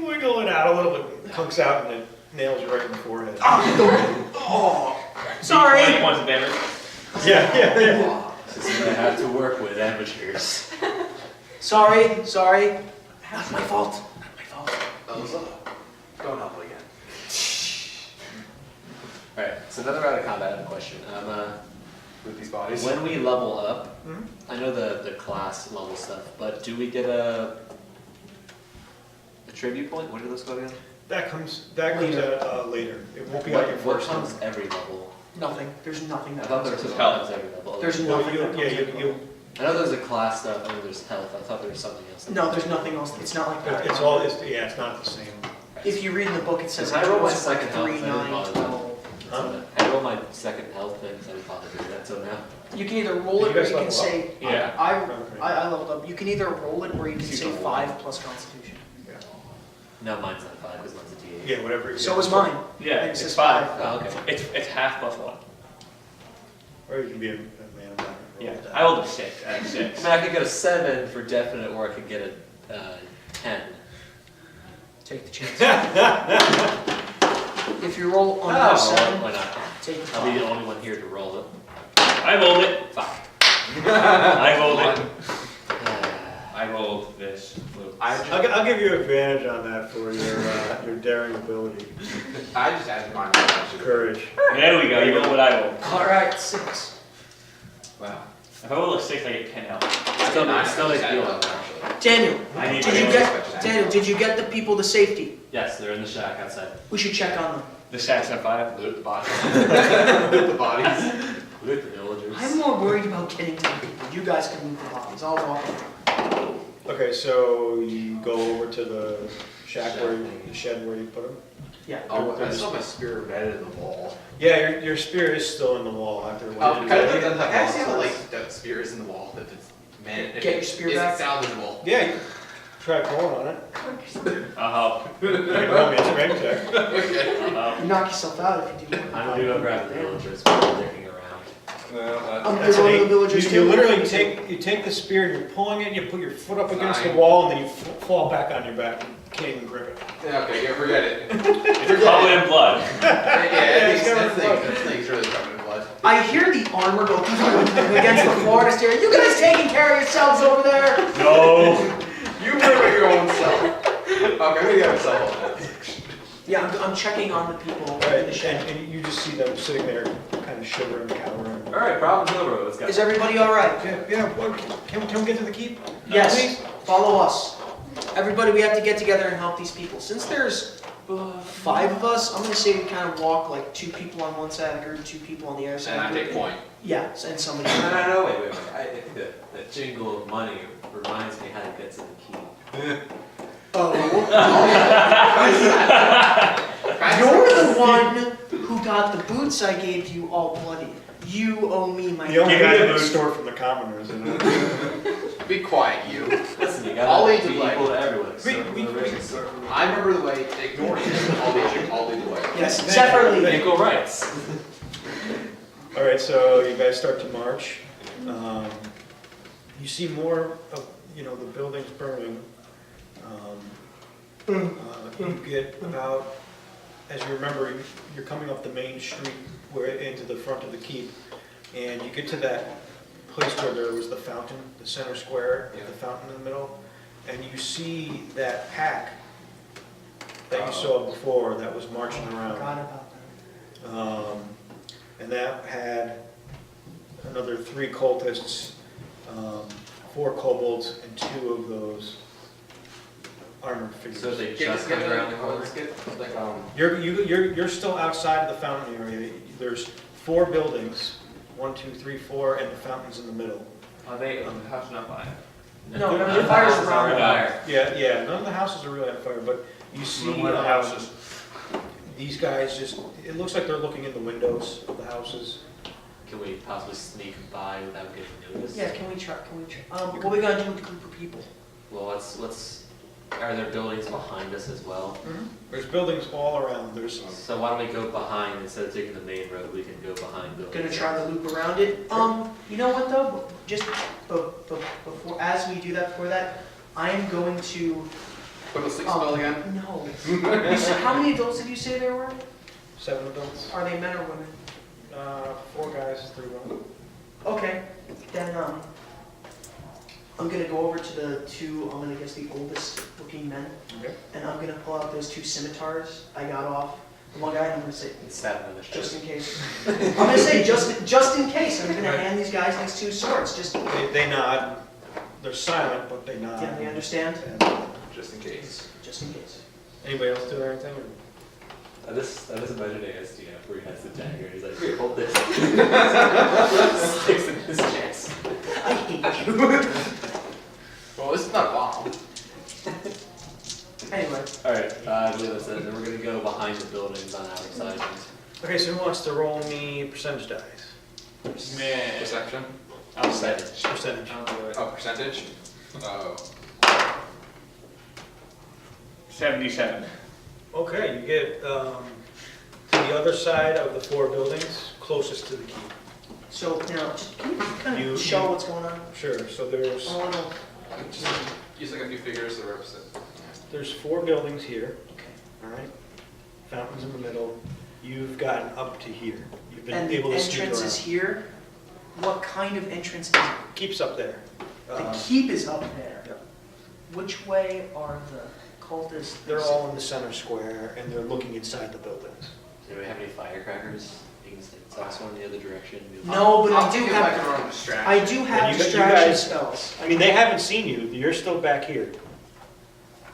[SPEAKER 6] wiggle it out a little bit, clunks out, and it nails you right in the forehead.
[SPEAKER 2] Oh, sorry.
[SPEAKER 3] 20 points of damage.
[SPEAKER 6] Yeah.
[SPEAKER 1] This is what I have to work with, amateurs.
[SPEAKER 2] Sorry. Not my fault. Not my fault.
[SPEAKER 5] Don't help again.
[SPEAKER 1] Alright, so another round of combat, I have a question.
[SPEAKER 5] With these bodies.
[SPEAKER 1] When we level up,
[SPEAKER 6] Mhm.
[SPEAKER 1] I know the class level stuff, but do we get a tribute point? What do those go again?
[SPEAKER 6] That comes out later. It won't be on your
[SPEAKER 1] What
[SPEAKER 6] first
[SPEAKER 1] comes
[SPEAKER 6] one.
[SPEAKER 1] every level?
[SPEAKER 2] Nothing. There's nothing
[SPEAKER 1] I
[SPEAKER 2] that
[SPEAKER 1] thought there was
[SPEAKER 2] comes.
[SPEAKER 1] a comes every level.
[SPEAKER 2] There's
[SPEAKER 6] Well,
[SPEAKER 2] nothing that comes.
[SPEAKER 1] I know there's a class stuff, I know there's health, I thought there was something else.
[SPEAKER 2] No, there's nothing else. It's not like that.
[SPEAKER 6] It's not the same.
[SPEAKER 2] If you read in the book, it says
[SPEAKER 1] Because I rolled my
[SPEAKER 2] it was like
[SPEAKER 1] second health,
[SPEAKER 2] 3,
[SPEAKER 1] I didn't
[SPEAKER 2] 9,
[SPEAKER 1] bother
[SPEAKER 2] 12.
[SPEAKER 1] I rolled my second health thing, because I didn't bother doing that, so now.
[SPEAKER 2] You can either roll it
[SPEAKER 6] Did you
[SPEAKER 2] or
[SPEAKER 6] guys
[SPEAKER 2] you can
[SPEAKER 6] level up?
[SPEAKER 2] say,
[SPEAKER 3] Yeah.
[SPEAKER 2] I leveled up. You can either roll it or you can
[SPEAKER 1] You
[SPEAKER 2] say
[SPEAKER 1] can roll
[SPEAKER 2] 5 plus constitution.
[SPEAKER 1] No, mine's not 5, because mine's a D8.
[SPEAKER 6] Yeah, whatever.
[SPEAKER 2] So is mine.
[SPEAKER 3] Yeah,
[SPEAKER 2] It
[SPEAKER 3] it's
[SPEAKER 2] says
[SPEAKER 3] 5.
[SPEAKER 1] Oh, okay.
[SPEAKER 3] It's half plus 1.
[SPEAKER 6] Or you can be a man of honor.
[SPEAKER 3] Yeah, I rolled a 6 out of
[SPEAKER 1] I
[SPEAKER 3] 6.
[SPEAKER 1] mean, I could get a 7 for definite, or I could get a 10.
[SPEAKER 2] Take the chance. If you roll under
[SPEAKER 1] Oh,
[SPEAKER 2] 7,
[SPEAKER 1] why not?
[SPEAKER 2] take the
[SPEAKER 1] I'll be the
[SPEAKER 2] 5.
[SPEAKER 1] only one here to roll it.
[SPEAKER 3] I rolled it.
[SPEAKER 1] 5.
[SPEAKER 3] I rolled it. I rolled this.
[SPEAKER 6] I'll give you advantage on that for your daring ability,
[SPEAKER 5] I just added mine.
[SPEAKER 6] courage.
[SPEAKER 3] There we go, you rolled what I rolled.
[SPEAKER 2] Alright, 6.
[SPEAKER 5] Wow.
[SPEAKER 3] If I roll a 6, I get 10 health.
[SPEAKER 1] Still,
[SPEAKER 5] I
[SPEAKER 1] still makes
[SPEAKER 5] added
[SPEAKER 1] me
[SPEAKER 5] mine,
[SPEAKER 1] feel
[SPEAKER 5] actually.
[SPEAKER 2] Daniel,
[SPEAKER 3] I need
[SPEAKER 2] did you
[SPEAKER 3] to
[SPEAKER 2] get the people to safety?
[SPEAKER 1] Yes, they're in the shack outside.
[SPEAKER 2] We should check on them.
[SPEAKER 3] the shack's on fire. Loot the body.
[SPEAKER 5] The bodies.
[SPEAKER 1] With the villagers.
[SPEAKER 2] I'm more worried about getting to the people. You guys can move the bodies. I'll walk them.
[SPEAKER 6] Okay, so you go over to the shack the shed where you put them?
[SPEAKER 2] Yeah.
[SPEAKER 5] Oh, I still have my spear embedded in the wall.
[SPEAKER 6] Yeah, your spear is still in the wall after.
[SPEAKER 5] Can I see how that spear is in the wall? That it's man.
[SPEAKER 2] Get your spear
[SPEAKER 5] is
[SPEAKER 2] back.
[SPEAKER 5] it salvageable?
[SPEAKER 6] Yeah, you try pulling on it.
[SPEAKER 3] I'll help.
[SPEAKER 6] You can roll me a strength check.
[SPEAKER 5] Okay.
[SPEAKER 3] I'll help.
[SPEAKER 2] You knock yourself out if you do.
[SPEAKER 1] I'm gonna go grab the villagers while they're dicking around.
[SPEAKER 5] Well,
[SPEAKER 2] I'm
[SPEAKER 6] That's
[SPEAKER 2] gonna
[SPEAKER 6] an
[SPEAKER 2] go to the
[SPEAKER 6] eight.
[SPEAKER 2] villagers
[SPEAKER 6] You
[SPEAKER 2] too.
[SPEAKER 6] literally take the spear and you're pulling it, you put your foot up against the
[SPEAKER 5] 9.
[SPEAKER 6] wall, and then you fall back on your back. You can't even grip it.
[SPEAKER 5] yeah, okay, yeah, forget it.
[SPEAKER 3] It's covered in blood.
[SPEAKER 6] it's
[SPEAKER 5] that
[SPEAKER 6] covered in
[SPEAKER 5] thing's really covered in blood.
[SPEAKER 2] I hear the armor go against the floor to stare. You guys taking care of yourselves over there?
[SPEAKER 3] No.
[SPEAKER 5] You worry about your own self. Okay, we got ourselves.
[SPEAKER 2] Yeah, I'm checking on the people in
[SPEAKER 6] Right,
[SPEAKER 2] the shed.
[SPEAKER 6] and you just see them sitting there, kind of shivering, cowering.
[SPEAKER 1] Alright, problem's over, let's go.
[SPEAKER 2] Is everybody all right?
[SPEAKER 6] Yeah, well, can we get to the keep?
[SPEAKER 2] Yes.
[SPEAKER 6] Please?
[SPEAKER 2] Follow us. Everybody, we have to get together and help these people. Since there's 5 of us, I'm gonna say we kind of walk like 2 people on one side of the group, 2 people on the other side.
[SPEAKER 5] And I
[SPEAKER 2] of the
[SPEAKER 5] take
[SPEAKER 2] group.
[SPEAKER 5] point.
[SPEAKER 2] Yeah, and somebody.
[SPEAKER 1] No, wait. I think that jingle of money reminds me how to get to the key.
[SPEAKER 2] Oh. You're the one who got the boots I gave you all bloody. You owe me my.
[SPEAKER 6] The only
[SPEAKER 3] Give me
[SPEAKER 6] guy
[SPEAKER 3] the
[SPEAKER 6] that
[SPEAKER 3] boots.
[SPEAKER 6] store from the commoners, isn't it?
[SPEAKER 5] Be quiet, you.
[SPEAKER 1] Listen, you
[SPEAKER 5] I'll
[SPEAKER 1] gotta
[SPEAKER 5] lead
[SPEAKER 1] be
[SPEAKER 5] the way.
[SPEAKER 1] equal to everyone.
[SPEAKER 5] I remember the way. Ignore you. I'll lead the way.
[SPEAKER 2] Yes, separately.
[SPEAKER 1] Equal rights.
[SPEAKER 6] All right, so you guys start to march. You see more of, the buildings burning. You get about, as you remember, you're coming up the main street into the front of the keep, and you get to that place where there was the fountain, the center square, with the fountain in the middle, and you see that pack that you saw before that was marching
[SPEAKER 2] Forgot
[SPEAKER 6] around.
[SPEAKER 2] about that.
[SPEAKER 6] And that had another 3 cultists, 4 kobolds, and 2 of those armored figures.
[SPEAKER 1] So they just come around the corner?
[SPEAKER 5] Let's get, like,
[SPEAKER 6] You're still outside of the fountain area. There's 4 buildings, 1, 2, 3, 4, and the fountain's in the middle.
[SPEAKER 3] Are they, the house not fire?
[SPEAKER 2] No,
[SPEAKER 1] None
[SPEAKER 2] the
[SPEAKER 1] of
[SPEAKER 2] fire's
[SPEAKER 1] houses
[SPEAKER 2] around
[SPEAKER 1] are
[SPEAKER 2] the
[SPEAKER 1] fire.
[SPEAKER 6] Yeah, none of the houses are really on fire, but you see
[SPEAKER 3] One of the houses.
[SPEAKER 6] these guys just, it looks like they're looking in the windows of the houses.
[SPEAKER 1] Can we possibly sneak by without getting noticed?
[SPEAKER 2] Yeah, can we try? What are we gonna do with the group of people?
[SPEAKER 1] Well, are there buildings behind us as well?
[SPEAKER 6] There's buildings all around. There's
[SPEAKER 1] So why don't we go behind, instead of taking the main road, we can go behind buildings.
[SPEAKER 2] Gonna try to loop around it. You know what though? Just before, as we do that, before that, I am going to.
[SPEAKER 5] put the sleep spell again.
[SPEAKER 2] No. You said- How many adults did you say there were?
[SPEAKER 6] 7 adults,
[SPEAKER 2] Are they men or women?
[SPEAKER 6] 4 guys, 3 women.
[SPEAKER 2] Okay, then I'm gonna go over to the 2. I'm gonna guess the oldest looking men,
[SPEAKER 6] Okay.
[SPEAKER 2] and I'm gonna pull out those 2 scimitars I got off the one guy. And I'm gonna say,
[SPEAKER 1] And stab them in the
[SPEAKER 2] just
[SPEAKER 1] chest.
[SPEAKER 2] in case. I'm gonna say just in case. I'm gonna hand these guys these 2 swords. Just
[SPEAKER 6] They nod. They're silent, but they nod.
[SPEAKER 2] yeah, they understand.
[SPEAKER 6] And
[SPEAKER 5] Just in case.
[SPEAKER 2] Just in case.
[SPEAKER 6] anybody else do anything? or-
[SPEAKER 1] I just imagining a SDF where he has the dagger and he's like, here, hold this. Sticks in his chest.
[SPEAKER 2] I hate you.
[SPEAKER 5] Well, this is not a bomb.
[SPEAKER 2] Anyway,
[SPEAKER 1] Alright, I believe that's it. Then we're gonna go behind the buildings on our side.
[SPEAKER 6] Okay, so who wants to roll me percentage dice?
[SPEAKER 3] Man.
[SPEAKER 5] Perception?
[SPEAKER 3] I'll say.
[SPEAKER 6] Percentage.
[SPEAKER 3] I'll do it.
[SPEAKER 5] Oh, percentage? Oh.
[SPEAKER 3] 77.
[SPEAKER 6] Okay, you get to the other side of the 4 buildings, closest to the keep.
[SPEAKER 2] so now just can you kind
[SPEAKER 6] You-
[SPEAKER 2] of show
[SPEAKER 6] you-
[SPEAKER 2] what's going on?
[SPEAKER 6] Sure, so there's
[SPEAKER 2] I want to.
[SPEAKER 5] Use like a few figures to represent.
[SPEAKER 6] there's 4 buildings here,
[SPEAKER 2] Okay.
[SPEAKER 6] all right? Fountains in the middle. You've gotten up to here. You've been
[SPEAKER 2] And the
[SPEAKER 6] able to sneak
[SPEAKER 2] entrance is
[SPEAKER 6] around.
[SPEAKER 2] here. What kind of entrance is it?
[SPEAKER 6] Keep's up there.
[SPEAKER 2] The keep is up there.
[SPEAKER 6] Yep.
[SPEAKER 2] Which way are the cultists?
[SPEAKER 6] They're all in the center square, and they're looking inside the buildings.
[SPEAKER 1] Do we have any firecrackers? You can tell us one in the other direction.
[SPEAKER 2] No, but I
[SPEAKER 5] I'll
[SPEAKER 2] do
[SPEAKER 5] see if I can
[SPEAKER 2] have.
[SPEAKER 5] run a distraction.
[SPEAKER 2] I do have
[SPEAKER 6] And you
[SPEAKER 2] distraction
[SPEAKER 6] guys-
[SPEAKER 2] spells.
[SPEAKER 6] I mean, they haven't seen you. You're still back here.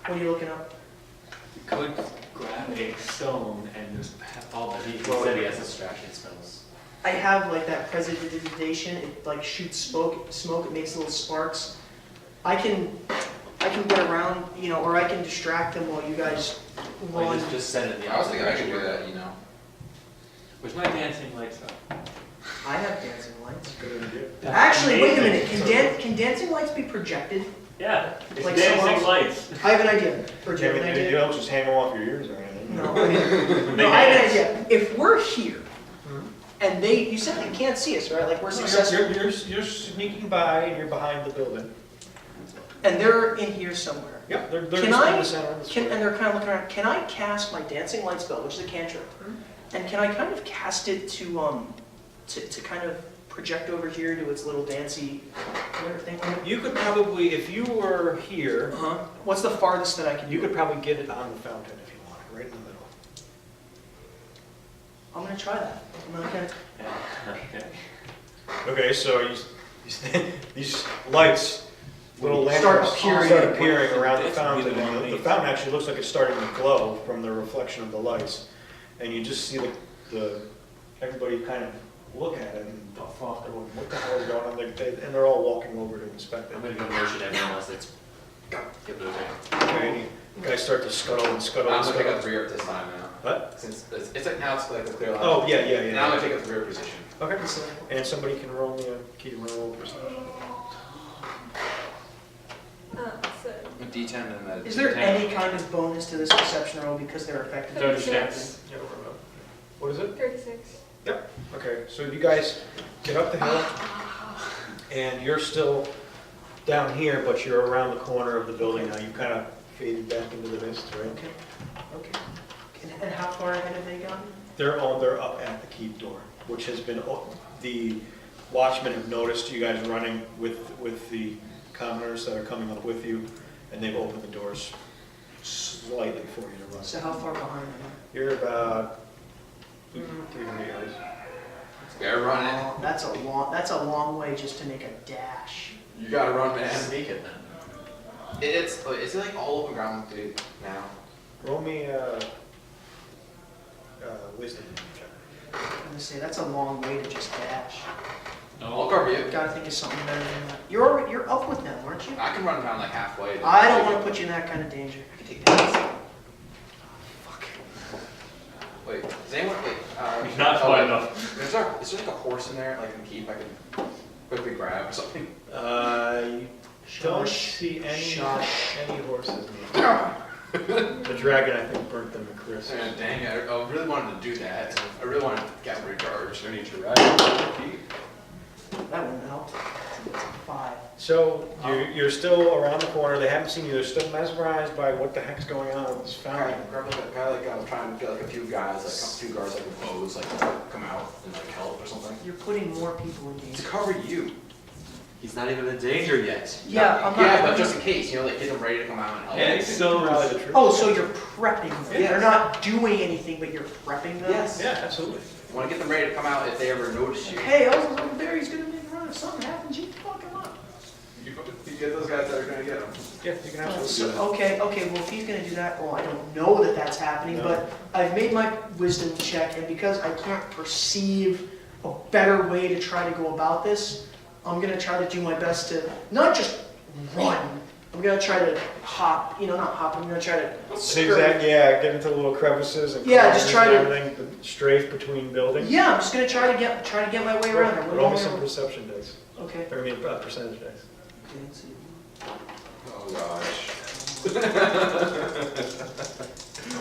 [SPEAKER 2] What are you looking up?
[SPEAKER 3] Could grab a stone and just all the
[SPEAKER 1] He
[SPEAKER 3] heat.
[SPEAKER 1] said he has distraction spells.
[SPEAKER 2] I have like that prestidigitation. It like shoots smoke. It makes little sparks. I can get around, or I can distract them while you guys
[SPEAKER 1] Well,
[SPEAKER 2] run.
[SPEAKER 1] just send it in the
[SPEAKER 5] I was thinking I
[SPEAKER 1] opposite
[SPEAKER 5] could do
[SPEAKER 1] direction.
[SPEAKER 5] that,
[SPEAKER 3] Where's my dancing lights up?
[SPEAKER 2] I have dancing lights.
[SPEAKER 6] Good idea.
[SPEAKER 2] Actually, wait a minute. Can dancing lights be projected?
[SPEAKER 3] Yeah, it's
[SPEAKER 2] Like someone
[SPEAKER 3] dancing
[SPEAKER 2] else-
[SPEAKER 3] lights.
[SPEAKER 2] I have an idea. Project an
[SPEAKER 6] You
[SPEAKER 2] idea.
[SPEAKER 6] don't just hang them off your ears or anything.
[SPEAKER 2] No, I mean, no, I have an idea. If we're here, and you said they can't see us, right? Like we're successful,
[SPEAKER 6] You're sneaking by, and you're behind the building.
[SPEAKER 2] and they're in here somewhere.
[SPEAKER 6] Yep, they're
[SPEAKER 2] Can
[SPEAKER 6] just in
[SPEAKER 2] I-
[SPEAKER 6] the center of the square.
[SPEAKER 2] And they're kind of looking around. Can I cast my dancing light spell, which is a cantrip? And can I kind of cast it to kind of project over here to its little dancey thing?
[SPEAKER 6] You could probably, if you were here,
[SPEAKER 2] Uh-huh. What's the farthest that I can
[SPEAKER 6] you
[SPEAKER 2] do?
[SPEAKER 6] could probably get it on the fountain if you want, right in the middle.
[SPEAKER 2] I'm gonna try that. I'm gonna kind of.
[SPEAKER 3] Okay.
[SPEAKER 6] Okay, so these lights, little
[SPEAKER 2] Start
[SPEAKER 6] lanterns,
[SPEAKER 2] appearing.
[SPEAKER 6] start appearing around the
[SPEAKER 3] It's
[SPEAKER 6] fountain.
[SPEAKER 3] really
[SPEAKER 6] And the fountain actually looks like it's starting to glow from the reflection of the lights. And you just see everybody kind of look at it and puff off, they're going, what the hell is going on? And they're all walking over to inspect it.
[SPEAKER 1] I'm gonna go motion everyone else that's get moving.
[SPEAKER 6] Okay, and you guys start to scuttle and scuttle
[SPEAKER 5] I'm
[SPEAKER 6] and
[SPEAKER 5] gonna pick
[SPEAKER 6] scuttle.
[SPEAKER 5] up the rear this time now.
[SPEAKER 6] What?
[SPEAKER 5] Since it's like now it's like a clear line.
[SPEAKER 6] Oh, yeah.
[SPEAKER 5] Now I'm gonna take up the rear position.
[SPEAKER 6] Okay, and somebody can roll me a key roll percentage.
[SPEAKER 4] So
[SPEAKER 5] A D10 and a
[SPEAKER 2] Is there any kind of bonus to this perception roll because they're effective?
[SPEAKER 3] 36.
[SPEAKER 6] Yeah, what is it?
[SPEAKER 4] 36.
[SPEAKER 6] Okay, so you guys get up the hill, and you're still down here, but you're around the corner of the building now. You've kind of faded back into the mist, right?
[SPEAKER 2] Okay. And how far ahead have they gone?
[SPEAKER 6] They're up at the keep door, which has been, the watchmen have noticed you guys running with the commoners that are coming up with you, and they've opened the doors slightly for you to run.
[SPEAKER 2] So how far behind am
[SPEAKER 6] You're about 300 yards.
[SPEAKER 5] Gotta run it.
[SPEAKER 2] I? That's a long way just to make a dash.
[SPEAKER 5] You gotta run, man.
[SPEAKER 1] Sneak it then.
[SPEAKER 5] It's like all open ground, dude, now.
[SPEAKER 6] Roll me wisdom check.
[SPEAKER 2] I'm gonna say that's a long way to just dash.
[SPEAKER 5] I'll cover you.
[SPEAKER 2] Gotta think of something better than that. You're up with them, aren't you?
[SPEAKER 5] I can run around like halfway.
[SPEAKER 2] I don't want to put you in that kind of danger.
[SPEAKER 5] I can take that.
[SPEAKER 2] Fuck.
[SPEAKER 5] Wait, does anyone,
[SPEAKER 3] He's not quite enough.
[SPEAKER 5] Is there like a horse in there, like a keep I can quickly grab or something?
[SPEAKER 6] You don't
[SPEAKER 2] Shush.
[SPEAKER 6] see any
[SPEAKER 2] Shush.
[SPEAKER 6] horses. The dragon, I think, burnt them to crisp.
[SPEAKER 5] Dang it, I really wanted to do that. I really wanted to get recharged.
[SPEAKER 1] You need to ride the keep.
[SPEAKER 2] That wouldn't help. It's a 5.
[SPEAKER 6] So you're still around the corner. They haven't seen you. They're still mesmerized by what the heck's going on with this fountain.
[SPEAKER 5] Grab like a guy, like I was trying to get like a few guys, like a few guards like with bows, like come out and like help or something.
[SPEAKER 2] You're putting more people in
[SPEAKER 5] To
[SPEAKER 2] danger.
[SPEAKER 5] cover you.
[SPEAKER 1] He's not even in danger yet.
[SPEAKER 2] Yeah, I'm not.
[SPEAKER 5] Yeah, but just in case, you know, like get them ready to come out and help.
[SPEAKER 3] Yeah, it's still
[SPEAKER 6] Rally the troops.
[SPEAKER 2] Oh, so you're prepping them.
[SPEAKER 5] Yes.
[SPEAKER 2] They're not doing anything, but you're prepping them?
[SPEAKER 5] Yes.
[SPEAKER 6] Yeah, absolutely.
[SPEAKER 5] You want to get them ready to come out if they ever notice you.
[SPEAKER 2] Hey, I was over there. He's gonna make a run. If something happens, you fuck him up.
[SPEAKER 5] You get those guys that are gonna get them.
[SPEAKER 6] Yeah, you can absolutely do
[SPEAKER 2] So,
[SPEAKER 6] that.
[SPEAKER 2] okay, well, if he's gonna do that, well, I don't know that that's happening,
[SPEAKER 6] No.
[SPEAKER 2] but I've made my wisdom check, and because I can't perceive a better way to try to go about this, I'm gonna try to do my best to not just run. I'm gonna try to hop, not hop, I'm gonna try to
[SPEAKER 6] Zigzag, yeah, get into little crevices and
[SPEAKER 2] Yeah, just
[SPEAKER 6] corners
[SPEAKER 2] try
[SPEAKER 6] and
[SPEAKER 2] to-
[SPEAKER 6] everything, strafe between buildings.
[SPEAKER 2] Yeah, I'm just gonna try to get my way around there.
[SPEAKER 6] Roll me some perception dice.
[SPEAKER 2] Okay.
[SPEAKER 6] Or I mean, percentage dice.
[SPEAKER 2] Okay, let's see.
[SPEAKER 5] Oh gosh.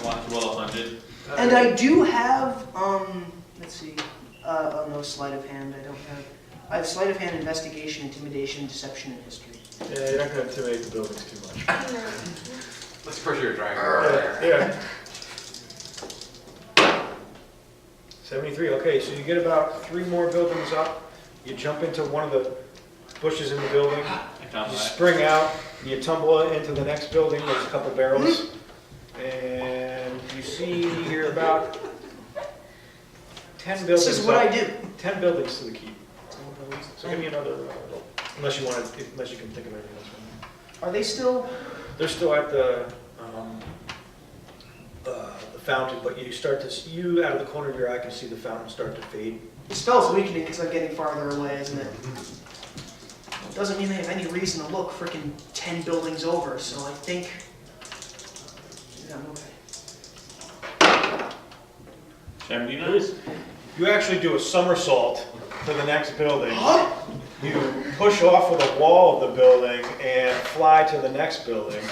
[SPEAKER 3] Watch roll 100.
[SPEAKER 2] And I do have, let's see, no, sleight of hand, I have sleight of hand, investigation, intimidation, deception, and history.
[SPEAKER 6] Yeah, you're not going to intimidate the buildings too much.
[SPEAKER 5] Let's push your dragon over there.
[SPEAKER 6] Yeah. 73, okay, so you get about 3 more buildings up. You jump into one of the bushes in the building.
[SPEAKER 3] I found
[SPEAKER 6] You
[SPEAKER 3] that.
[SPEAKER 6] spring out, and you tumble into the next building. There's a couple barrels. And you see here about 10 buildings.
[SPEAKER 2] This is what I
[SPEAKER 6] up.
[SPEAKER 2] do.
[SPEAKER 6] 10 buildings to the keep. So give me another, unless you can think of anything else.
[SPEAKER 2] Are they still,
[SPEAKER 6] They're still at the fountain, but you out of the corner of your eye can see the fountain start to fade.
[SPEAKER 2] the spell's weakening because I'm getting farther away, isn't it? Doesn't mean they have any reason to look frickin' 10 buildings over, so I think, yeah, I'm okay.
[SPEAKER 3] 79.
[SPEAKER 6] You actually do a somersault to the next building.
[SPEAKER 2] Huh?
[SPEAKER 6] You push off of the wall of the building and fly to the next building.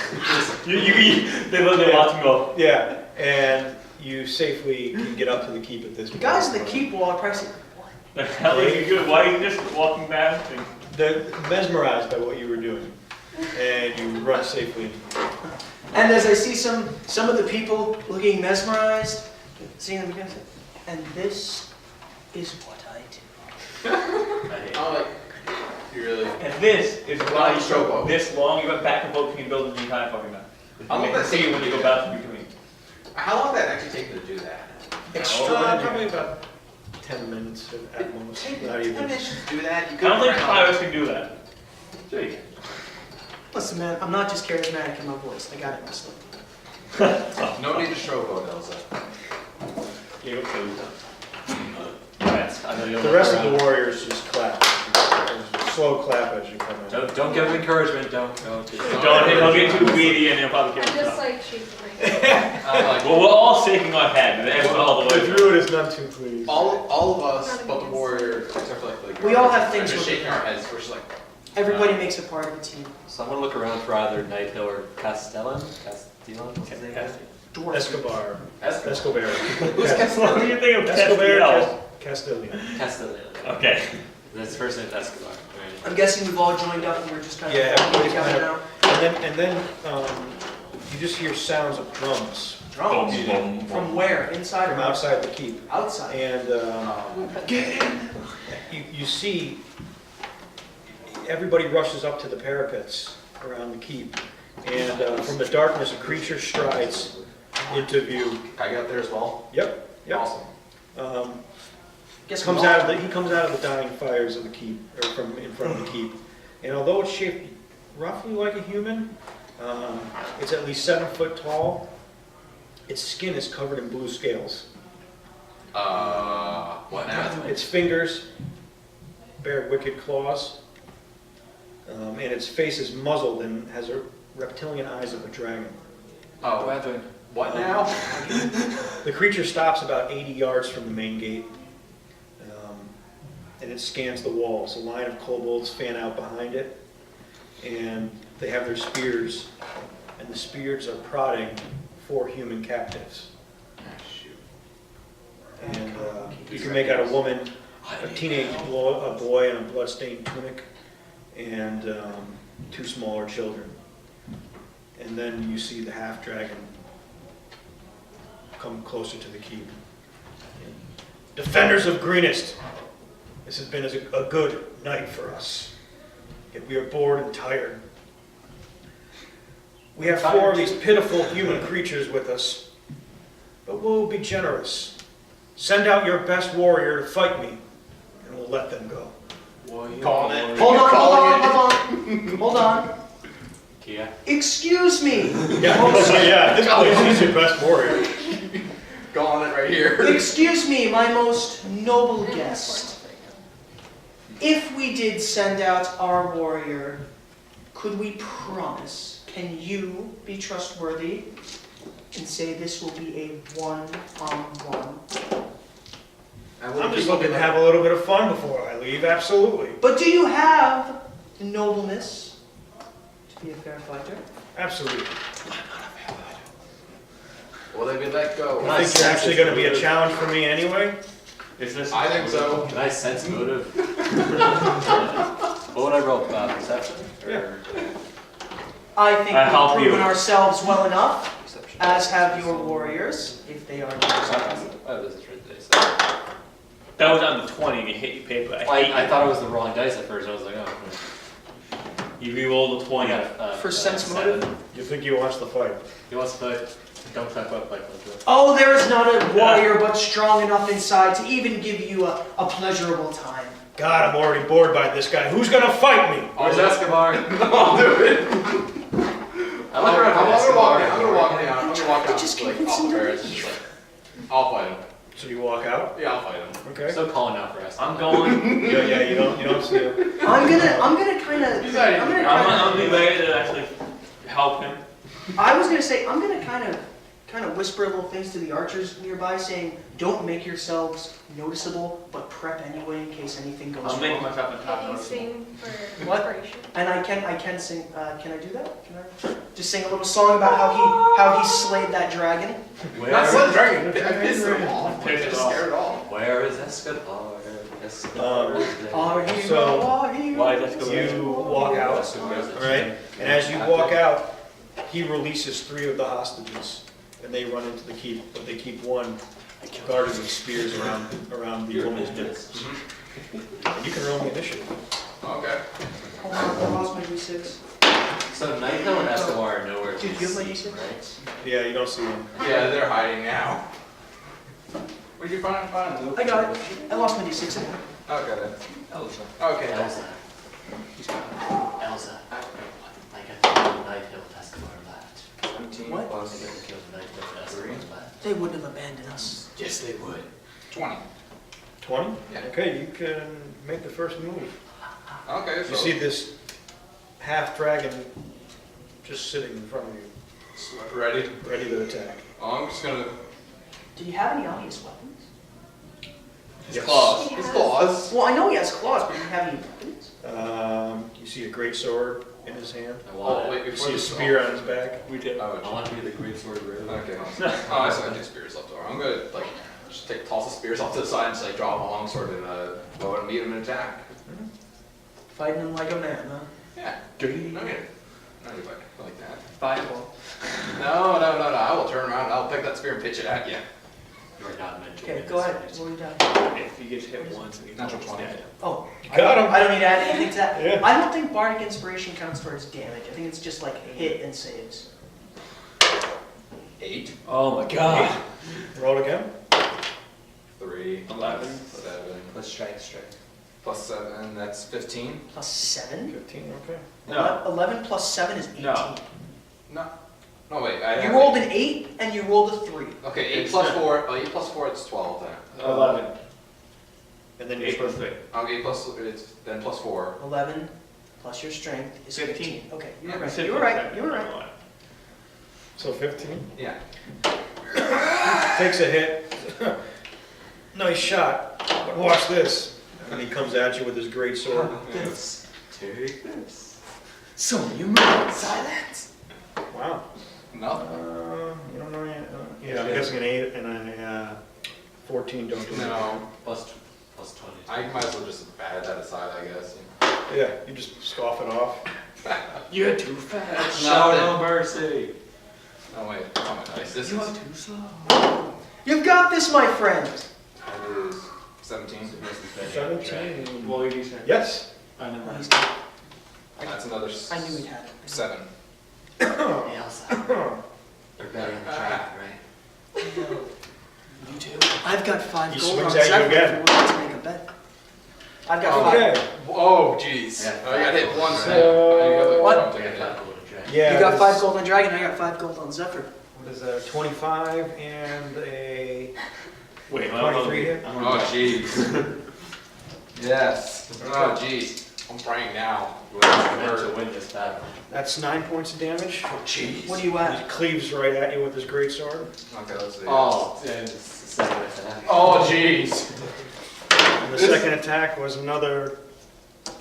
[SPEAKER 3] They watch me go.
[SPEAKER 6] Yeah, and you safely can get up to the keep at this
[SPEAKER 2] The
[SPEAKER 6] point.
[SPEAKER 2] guys in the keep wall are probably saying, what?
[SPEAKER 3] The hell are you doing? Why are you just walking back? And
[SPEAKER 6] They're mesmerized by what you were doing, and you run safely.
[SPEAKER 2] And as I see some of the people looking mesmerized, seeing them again, and this is what I do.
[SPEAKER 5] I'm like, you really?
[SPEAKER 3] And this is why you
[SPEAKER 5] Showboat.
[SPEAKER 3] go this long. You went back and forth between buildings the entire fucking time.
[SPEAKER 5] How long
[SPEAKER 3] I
[SPEAKER 5] does
[SPEAKER 3] can
[SPEAKER 5] that
[SPEAKER 3] see
[SPEAKER 5] take
[SPEAKER 3] you when you go back between.
[SPEAKER 5] How long did that actually take to do that?
[SPEAKER 6] Probably about 10 minutes at most.
[SPEAKER 5] Take
[SPEAKER 6] Not
[SPEAKER 5] 10
[SPEAKER 6] even.
[SPEAKER 5] minutes to do that. You
[SPEAKER 3] I don't think
[SPEAKER 5] couldn't
[SPEAKER 3] pirates can do that. Gee.
[SPEAKER 2] Listen, man, I'm not just charismatic in my voice. I got it messed up.
[SPEAKER 5] No need to showboat, Elsa.
[SPEAKER 3] Yeah, okay. Alright, I know you'll
[SPEAKER 6] The
[SPEAKER 3] look
[SPEAKER 6] rest of
[SPEAKER 3] around.
[SPEAKER 6] the warriors just clap. Slow clap as you come in.
[SPEAKER 1] Don't give him encouragement. Don't.
[SPEAKER 3] Don't get too greedy and you'll probably
[SPEAKER 4] I
[SPEAKER 3] kill
[SPEAKER 4] just
[SPEAKER 3] yourself.
[SPEAKER 4] like shake the brain.
[SPEAKER 5] I'm like,
[SPEAKER 3] Well, we're all shaking our head, and everyone all the
[SPEAKER 6] The
[SPEAKER 3] way through.
[SPEAKER 6] druid is none too pleased.
[SPEAKER 5] all of us, but the warrior, except for like
[SPEAKER 2] We all have things
[SPEAKER 5] are just
[SPEAKER 2] we're-
[SPEAKER 5] shaking our heads. We're just like,
[SPEAKER 2] Everybody makes a part of the team.
[SPEAKER 1] Someone look around for either Night Hill or Castellan. Castellan. What's his name?
[SPEAKER 2] Dwarf.
[SPEAKER 6] Escobar.
[SPEAKER 5] Escobar.
[SPEAKER 6] Escobar.
[SPEAKER 3] What do you think of
[SPEAKER 6] Escobar.
[SPEAKER 3] Catskill?
[SPEAKER 6] Castilian.
[SPEAKER 1] Castellan.
[SPEAKER 3] Okay.
[SPEAKER 1] His first name's Escobar.
[SPEAKER 2] I'm guessing we've all joined up and we're just kind of
[SPEAKER 6] Yeah,
[SPEAKER 2] walking
[SPEAKER 6] everybody's
[SPEAKER 2] together
[SPEAKER 6] kind
[SPEAKER 2] now.
[SPEAKER 6] And then you just hear sounds of drums
[SPEAKER 2] Drums.
[SPEAKER 3] Boom, boom,
[SPEAKER 2] From where? Inside
[SPEAKER 6] from
[SPEAKER 2] or
[SPEAKER 6] outside the keep.
[SPEAKER 2] outside?
[SPEAKER 6] And
[SPEAKER 2] Get in!
[SPEAKER 6] you see everybody rushes up to the parapets around the keep. And from the darkness, a creature strides into view.
[SPEAKER 5] Can I get up there as well?
[SPEAKER 6] Yep, yep.
[SPEAKER 5] Awesome.
[SPEAKER 2] Guess
[SPEAKER 6] He comes
[SPEAKER 2] what?
[SPEAKER 6] out of the dying fires of the keep, or from in front of the keep. And although it's shaped roughly like a human, it's at least 7 foot tall. Its skin is covered in blue scales.
[SPEAKER 5] What now?
[SPEAKER 6] Its fingers bear wicked claws, and its face is muzzled and has a reptilian eyes of a dragon.
[SPEAKER 5] Oh, what now?
[SPEAKER 6] The creature stops about 80 yards from the main gate, and it scans the walls. A line of kobolds fan out behind it, and they have their spears, and the spears are prodding 4 human captives. And you can make out a woman, a teenage boy in a bloodstained tunic, and 2 smaller children. And then you see the half-dragon come closer to the keep. Defenders of Greenest, this has been a good night for us. Yet we are bored and tired. We have 4 of these pitiful human creatures with us, but we'll be generous. Send out your best warrior to fight me, and we'll let them go.
[SPEAKER 5] Calling it.
[SPEAKER 2] Hold on. Hold on.
[SPEAKER 1] Kia.
[SPEAKER 2] Excuse me.
[SPEAKER 6] Yeah, this place needs your best warrior.
[SPEAKER 5] Calling it right here.
[SPEAKER 2] Excuse me, my most noble guest. If we did send out our warrior, could we promise, can you be trustworthy and say this will be a one-on-one?
[SPEAKER 6] I'm just looking to have a little bit of fun before I leave, absolutely.
[SPEAKER 2] But do you have the nobleness to be a fair fighter?
[SPEAKER 6] Absolutely.
[SPEAKER 5] Will they be let go?
[SPEAKER 6] I think you're actually going to be a challenge for me anyway.
[SPEAKER 3] Is this?
[SPEAKER 5] I think so.
[SPEAKER 1] Can I sense motive? What would I roll? Perception? Or-
[SPEAKER 2] I think
[SPEAKER 3] I help
[SPEAKER 2] we've proven
[SPEAKER 3] you.
[SPEAKER 2] ourselves well enough,
[SPEAKER 1] Perception.
[SPEAKER 2] as have your warriors, if they are yours.
[SPEAKER 1] Oh, this is right there.
[SPEAKER 3] That was on the 20 and you hit your paper.
[SPEAKER 1] I thought it was the rolling dice at first. I was like, oh.
[SPEAKER 3] You re-rolled the
[SPEAKER 1] I
[SPEAKER 3] 20.
[SPEAKER 1] got
[SPEAKER 2] For sense
[SPEAKER 1] 7.
[SPEAKER 2] motive?
[SPEAKER 6] You think you watch the fight?
[SPEAKER 1] He wants to fight. Don't type up like that.
[SPEAKER 2] Oh, there is not a warrior but strong enough inside to even give you a pleasurable time.
[SPEAKER 6] God, I'm already bored by this guy. Who's going to fight me?
[SPEAKER 1] Where's Escobar?
[SPEAKER 5] I'll do it.
[SPEAKER 1] I like her.
[SPEAKER 5] I'm gonna walk down. I'm gonna walk down. I'm gonna walk down.
[SPEAKER 2] Just
[SPEAKER 5] Like,
[SPEAKER 2] convince
[SPEAKER 5] off
[SPEAKER 2] him
[SPEAKER 5] the
[SPEAKER 2] to
[SPEAKER 5] barrels,
[SPEAKER 2] leave.
[SPEAKER 5] just like, I'll fight him.
[SPEAKER 6] So you walk out?
[SPEAKER 5] Yeah, I'll fight him.
[SPEAKER 6] Okay.
[SPEAKER 1] Still calling out for Escobar.
[SPEAKER 3] I'm going.
[SPEAKER 6] Yeah, you don't see him.
[SPEAKER 2] I'm gonna kind of.
[SPEAKER 5] He's already-
[SPEAKER 3] I'm gonna be ready to actually help him.
[SPEAKER 2] I was gonna say I'm gonna kind of whisper little things to the archers nearby, saying, "Don't make yourselves noticeable, but prep anyway in case anything goes
[SPEAKER 3] I'll make
[SPEAKER 2] wrong."
[SPEAKER 3] myself a top
[SPEAKER 4] Can you
[SPEAKER 3] noticeable.
[SPEAKER 4] sing for
[SPEAKER 2] What?
[SPEAKER 4] inspiration?
[SPEAKER 2] And I can sing. Can I do that? Can I just sing a little song about how he slayed that dragon?
[SPEAKER 5] Not
[SPEAKER 1] Where,
[SPEAKER 5] the dragon. I pissed him off.
[SPEAKER 3] Pissed
[SPEAKER 5] I
[SPEAKER 3] it
[SPEAKER 5] just
[SPEAKER 3] off.
[SPEAKER 5] scared it off.
[SPEAKER 1] where is Escobar? Escobar is dead.
[SPEAKER 2] Our hero,
[SPEAKER 6] So,
[SPEAKER 2] our hero.
[SPEAKER 3] why is Escobar?
[SPEAKER 6] You walk out, all right? And as you walk out, he releases 3 of the hostages, and they run into the keep, but they keep one guarded with spears around the woman's neck. And you can roll the initiative.
[SPEAKER 5] Okay.
[SPEAKER 2] Hold on, I lost my D6.
[SPEAKER 1] So Nighto and Escobar are nowhere to
[SPEAKER 2] Dude,
[SPEAKER 1] be
[SPEAKER 2] you have my
[SPEAKER 1] seen,
[SPEAKER 2] D6?
[SPEAKER 1] right?
[SPEAKER 6] Yeah, you don't see him.
[SPEAKER 5] Yeah, they're hiding now. What did you find?
[SPEAKER 2] I got it. I lost my D6 again.
[SPEAKER 5] Okay then.
[SPEAKER 1] Elsa.
[SPEAKER 5] Okay.
[SPEAKER 1] Elsa. Elsa. I got to kill Nighto and Escobar left.
[SPEAKER 7] 17
[SPEAKER 2] What?
[SPEAKER 1] I
[SPEAKER 7] plus
[SPEAKER 1] got to kill Nighto and Escobar left.
[SPEAKER 2] They wouldn't have abandoned us.
[SPEAKER 5] Yes, they would. 20.
[SPEAKER 6] 20?
[SPEAKER 5] Yeah.
[SPEAKER 6] Okay, you can make the first move.
[SPEAKER 5] Okay, so.
[SPEAKER 6] You see this half-dragon just sitting in front of you,
[SPEAKER 5] Ready?
[SPEAKER 6] ready to attack.
[SPEAKER 5] I'm just gonna.
[SPEAKER 2] Do you have any obvious weapons?
[SPEAKER 3] His
[SPEAKER 6] Yes.
[SPEAKER 3] claws.
[SPEAKER 4] He
[SPEAKER 5] His
[SPEAKER 4] has-
[SPEAKER 5] claws.
[SPEAKER 2] Well, I know he has claws, but do you have any weapons?
[SPEAKER 6] You see a great sword in his hand.
[SPEAKER 1] I want
[SPEAKER 5] Oh,
[SPEAKER 1] it.
[SPEAKER 5] wait,
[SPEAKER 6] You
[SPEAKER 5] before
[SPEAKER 6] see a
[SPEAKER 5] this.
[SPEAKER 6] spear on his back.
[SPEAKER 3] We did.
[SPEAKER 5] Oh,
[SPEAKER 1] I want to be the great sword raven.
[SPEAKER 5] okay. Oh, I still got 2 spears left over. I'm gonna like just toss the spears off to the side and just like draw my long sword and go and meet him and attack.
[SPEAKER 2] Fighting him like a man, huh?
[SPEAKER 5] Yeah.
[SPEAKER 3] Dirty.
[SPEAKER 5] No, yeah. Not even like that.
[SPEAKER 3] Fireball.
[SPEAKER 5] No. I will turn around and I'll pick that spear and pitch it at you.
[SPEAKER 1] You're not meant to
[SPEAKER 2] Okay,
[SPEAKER 1] win
[SPEAKER 2] go
[SPEAKER 1] this
[SPEAKER 2] ahead.
[SPEAKER 1] fight.
[SPEAKER 2] What are we done?
[SPEAKER 3] If he gets hit once, and he
[SPEAKER 5] Natural
[SPEAKER 3] falls
[SPEAKER 5] 20.
[SPEAKER 3] dead.
[SPEAKER 2] Oh,
[SPEAKER 6] Got him.
[SPEAKER 2] I don't need to add anything to that.
[SPEAKER 6] Yeah.
[SPEAKER 2] I don't think Bardic Inspiration counts towards damage. I think it's just like hit and saves.
[SPEAKER 5] 8,
[SPEAKER 1] Oh my god.
[SPEAKER 6] Roll again.
[SPEAKER 5] 3,
[SPEAKER 3] 11.
[SPEAKER 5] 7,
[SPEAKER 1] Plus strength.
[SPEAKER 5] plus 7, that's 15.
[SPEAKER 2] Plus 7?
[SPEAKER 6] 15, okay.
[SPEAKER 3] No.
[SPEAKER 2] 11 plus 7 is 18.
[SPEAKER 3] No.
[SPEAKER 5] No, wait. I
[SPEAKER 2] You
[SPEAKER 5] have
[SPEAKER 2] rolled an 8 and you rolled a 3.
[SPEAKER 5] Okay, 8
[SPEAKER 3] It's
[SPEAKER 5] plus
[SPEAKER 3] not-
[SPEAKER 5] 4. Oh, 8 plus 4, it's 12 then.
[SPEAKER 3] 11.
[SPEAKER 6] And then you're
[SPEAKER 3] 8 plus
[SPEAKER 6] supposed
[SPEAKER 3] 3.
[SPEAKER 5] Okay, then plus 4.
[SPEAKER 2] 11 plus your strength is 15.
[SPEAKER 3] 15.
[SPEAKER 2] Okay, you were
[SPEAKER 5] Yeah,
[SPEAKER 2] right. You were right. You were right.
[SPEAKER 6] So 15.
[SPEAKER 5] Yeah.
[SPEAKER 6] Takes a hit. Nice shot. But watch this. And he comes at you with his great sword.
[SPEAKER 1] This. Take this.
[SPEAKER 2] So you murdered silence.
[SPEAKER 6] Wow.
[SPEAKER 5] Nothing.
[SPEAKER 6] You don't know yet? Yeah, I'm guessing an 8 and a 14 don't do it.
[SPEAKER 5] No.
[SPEAKER 1] Plus 20.
[SPEAKER 5] I might as well just bat that aside, I guess.
[SPEAKER 6] Yeah, you just scoff it off.
[SPEAKER 3] You're too fast.
[SPEAKER 1] Show no mercy.
[SPEAKER 5] No, wait. Oh my dice. This
[SPEAKER 1] You
[SPEAKER 5] is.
[SPEAKER 1] are too slow.
[SPEAKER 2] You've got this, my friend.
[SPEAKER 5] That is 17.
[SPEAKER 6] 17.
[SPEAKER 3] Well, you said.
[SPEAKER 6] Yes.
[SPEAKER 3] I know.
[SPEAKER 2] He's-
[SPEAKER 5] That's another
[SPEAKER 2] I knew he'd have it.
[SPEAKER 5] 7.
[SPEAKER 1] Hey, Elsa. They're better than the track, right?
[SPEAKER 2] You too. I've got 5
[SPEAKER 6] He
[SPEAKER 2] gold on
[SPEAKER 6] swings at you
[SPEAKER 2] Zephyr
[SPEAKER 6] again.
[SPEAKER 2] if you want to make a bet. I've got 5.
[SPEAKER 6] Okay.
[SPEAKER 5] Oh, jeez.
[SPEAKER 1] Yeah.
[SPEAKER 5] I got hit once.
[SPEAKER 6] So-
[SPEAKER 2] What?
[SPEAKER 1] I got 5 golden dragon.
[SPEAKER 6] Yeah.
[SPEAKER 2] You got
[SPEAKER 6] this-
[SPEAKER 2] 5 gold on Dragon, I got 5 gold on Zephyr.
[SPEAKER 6] What is that? 25 and a
[SPEAKER 3] Wait,
[SPEAKER 6] 23 hit?
[SPEAKER 5] Oh, jeez. Yes. Oh, jeez. I'm praying now.
[SPEAKER 1] I'm meant to win this battle.
[SPEAKER 6] That's 9 points of damage.
[SPEAKER 5] Oh, jeez.
[SPEAKER 2] What are you
[SPEAKER 6] He
[SPEAKER 2] at?
[SPEAKER 6] cleaves right at you with his great sword.
[SPEAKER 5] Okay, let's see.
[SPEAKER 1] Oh, and it's the second attack.
[SPEAKER 5] Oh, jeez.
[SPEAKER 6] And the
[SPEAKER 5] This-
[SPEAKER 6] second attack was another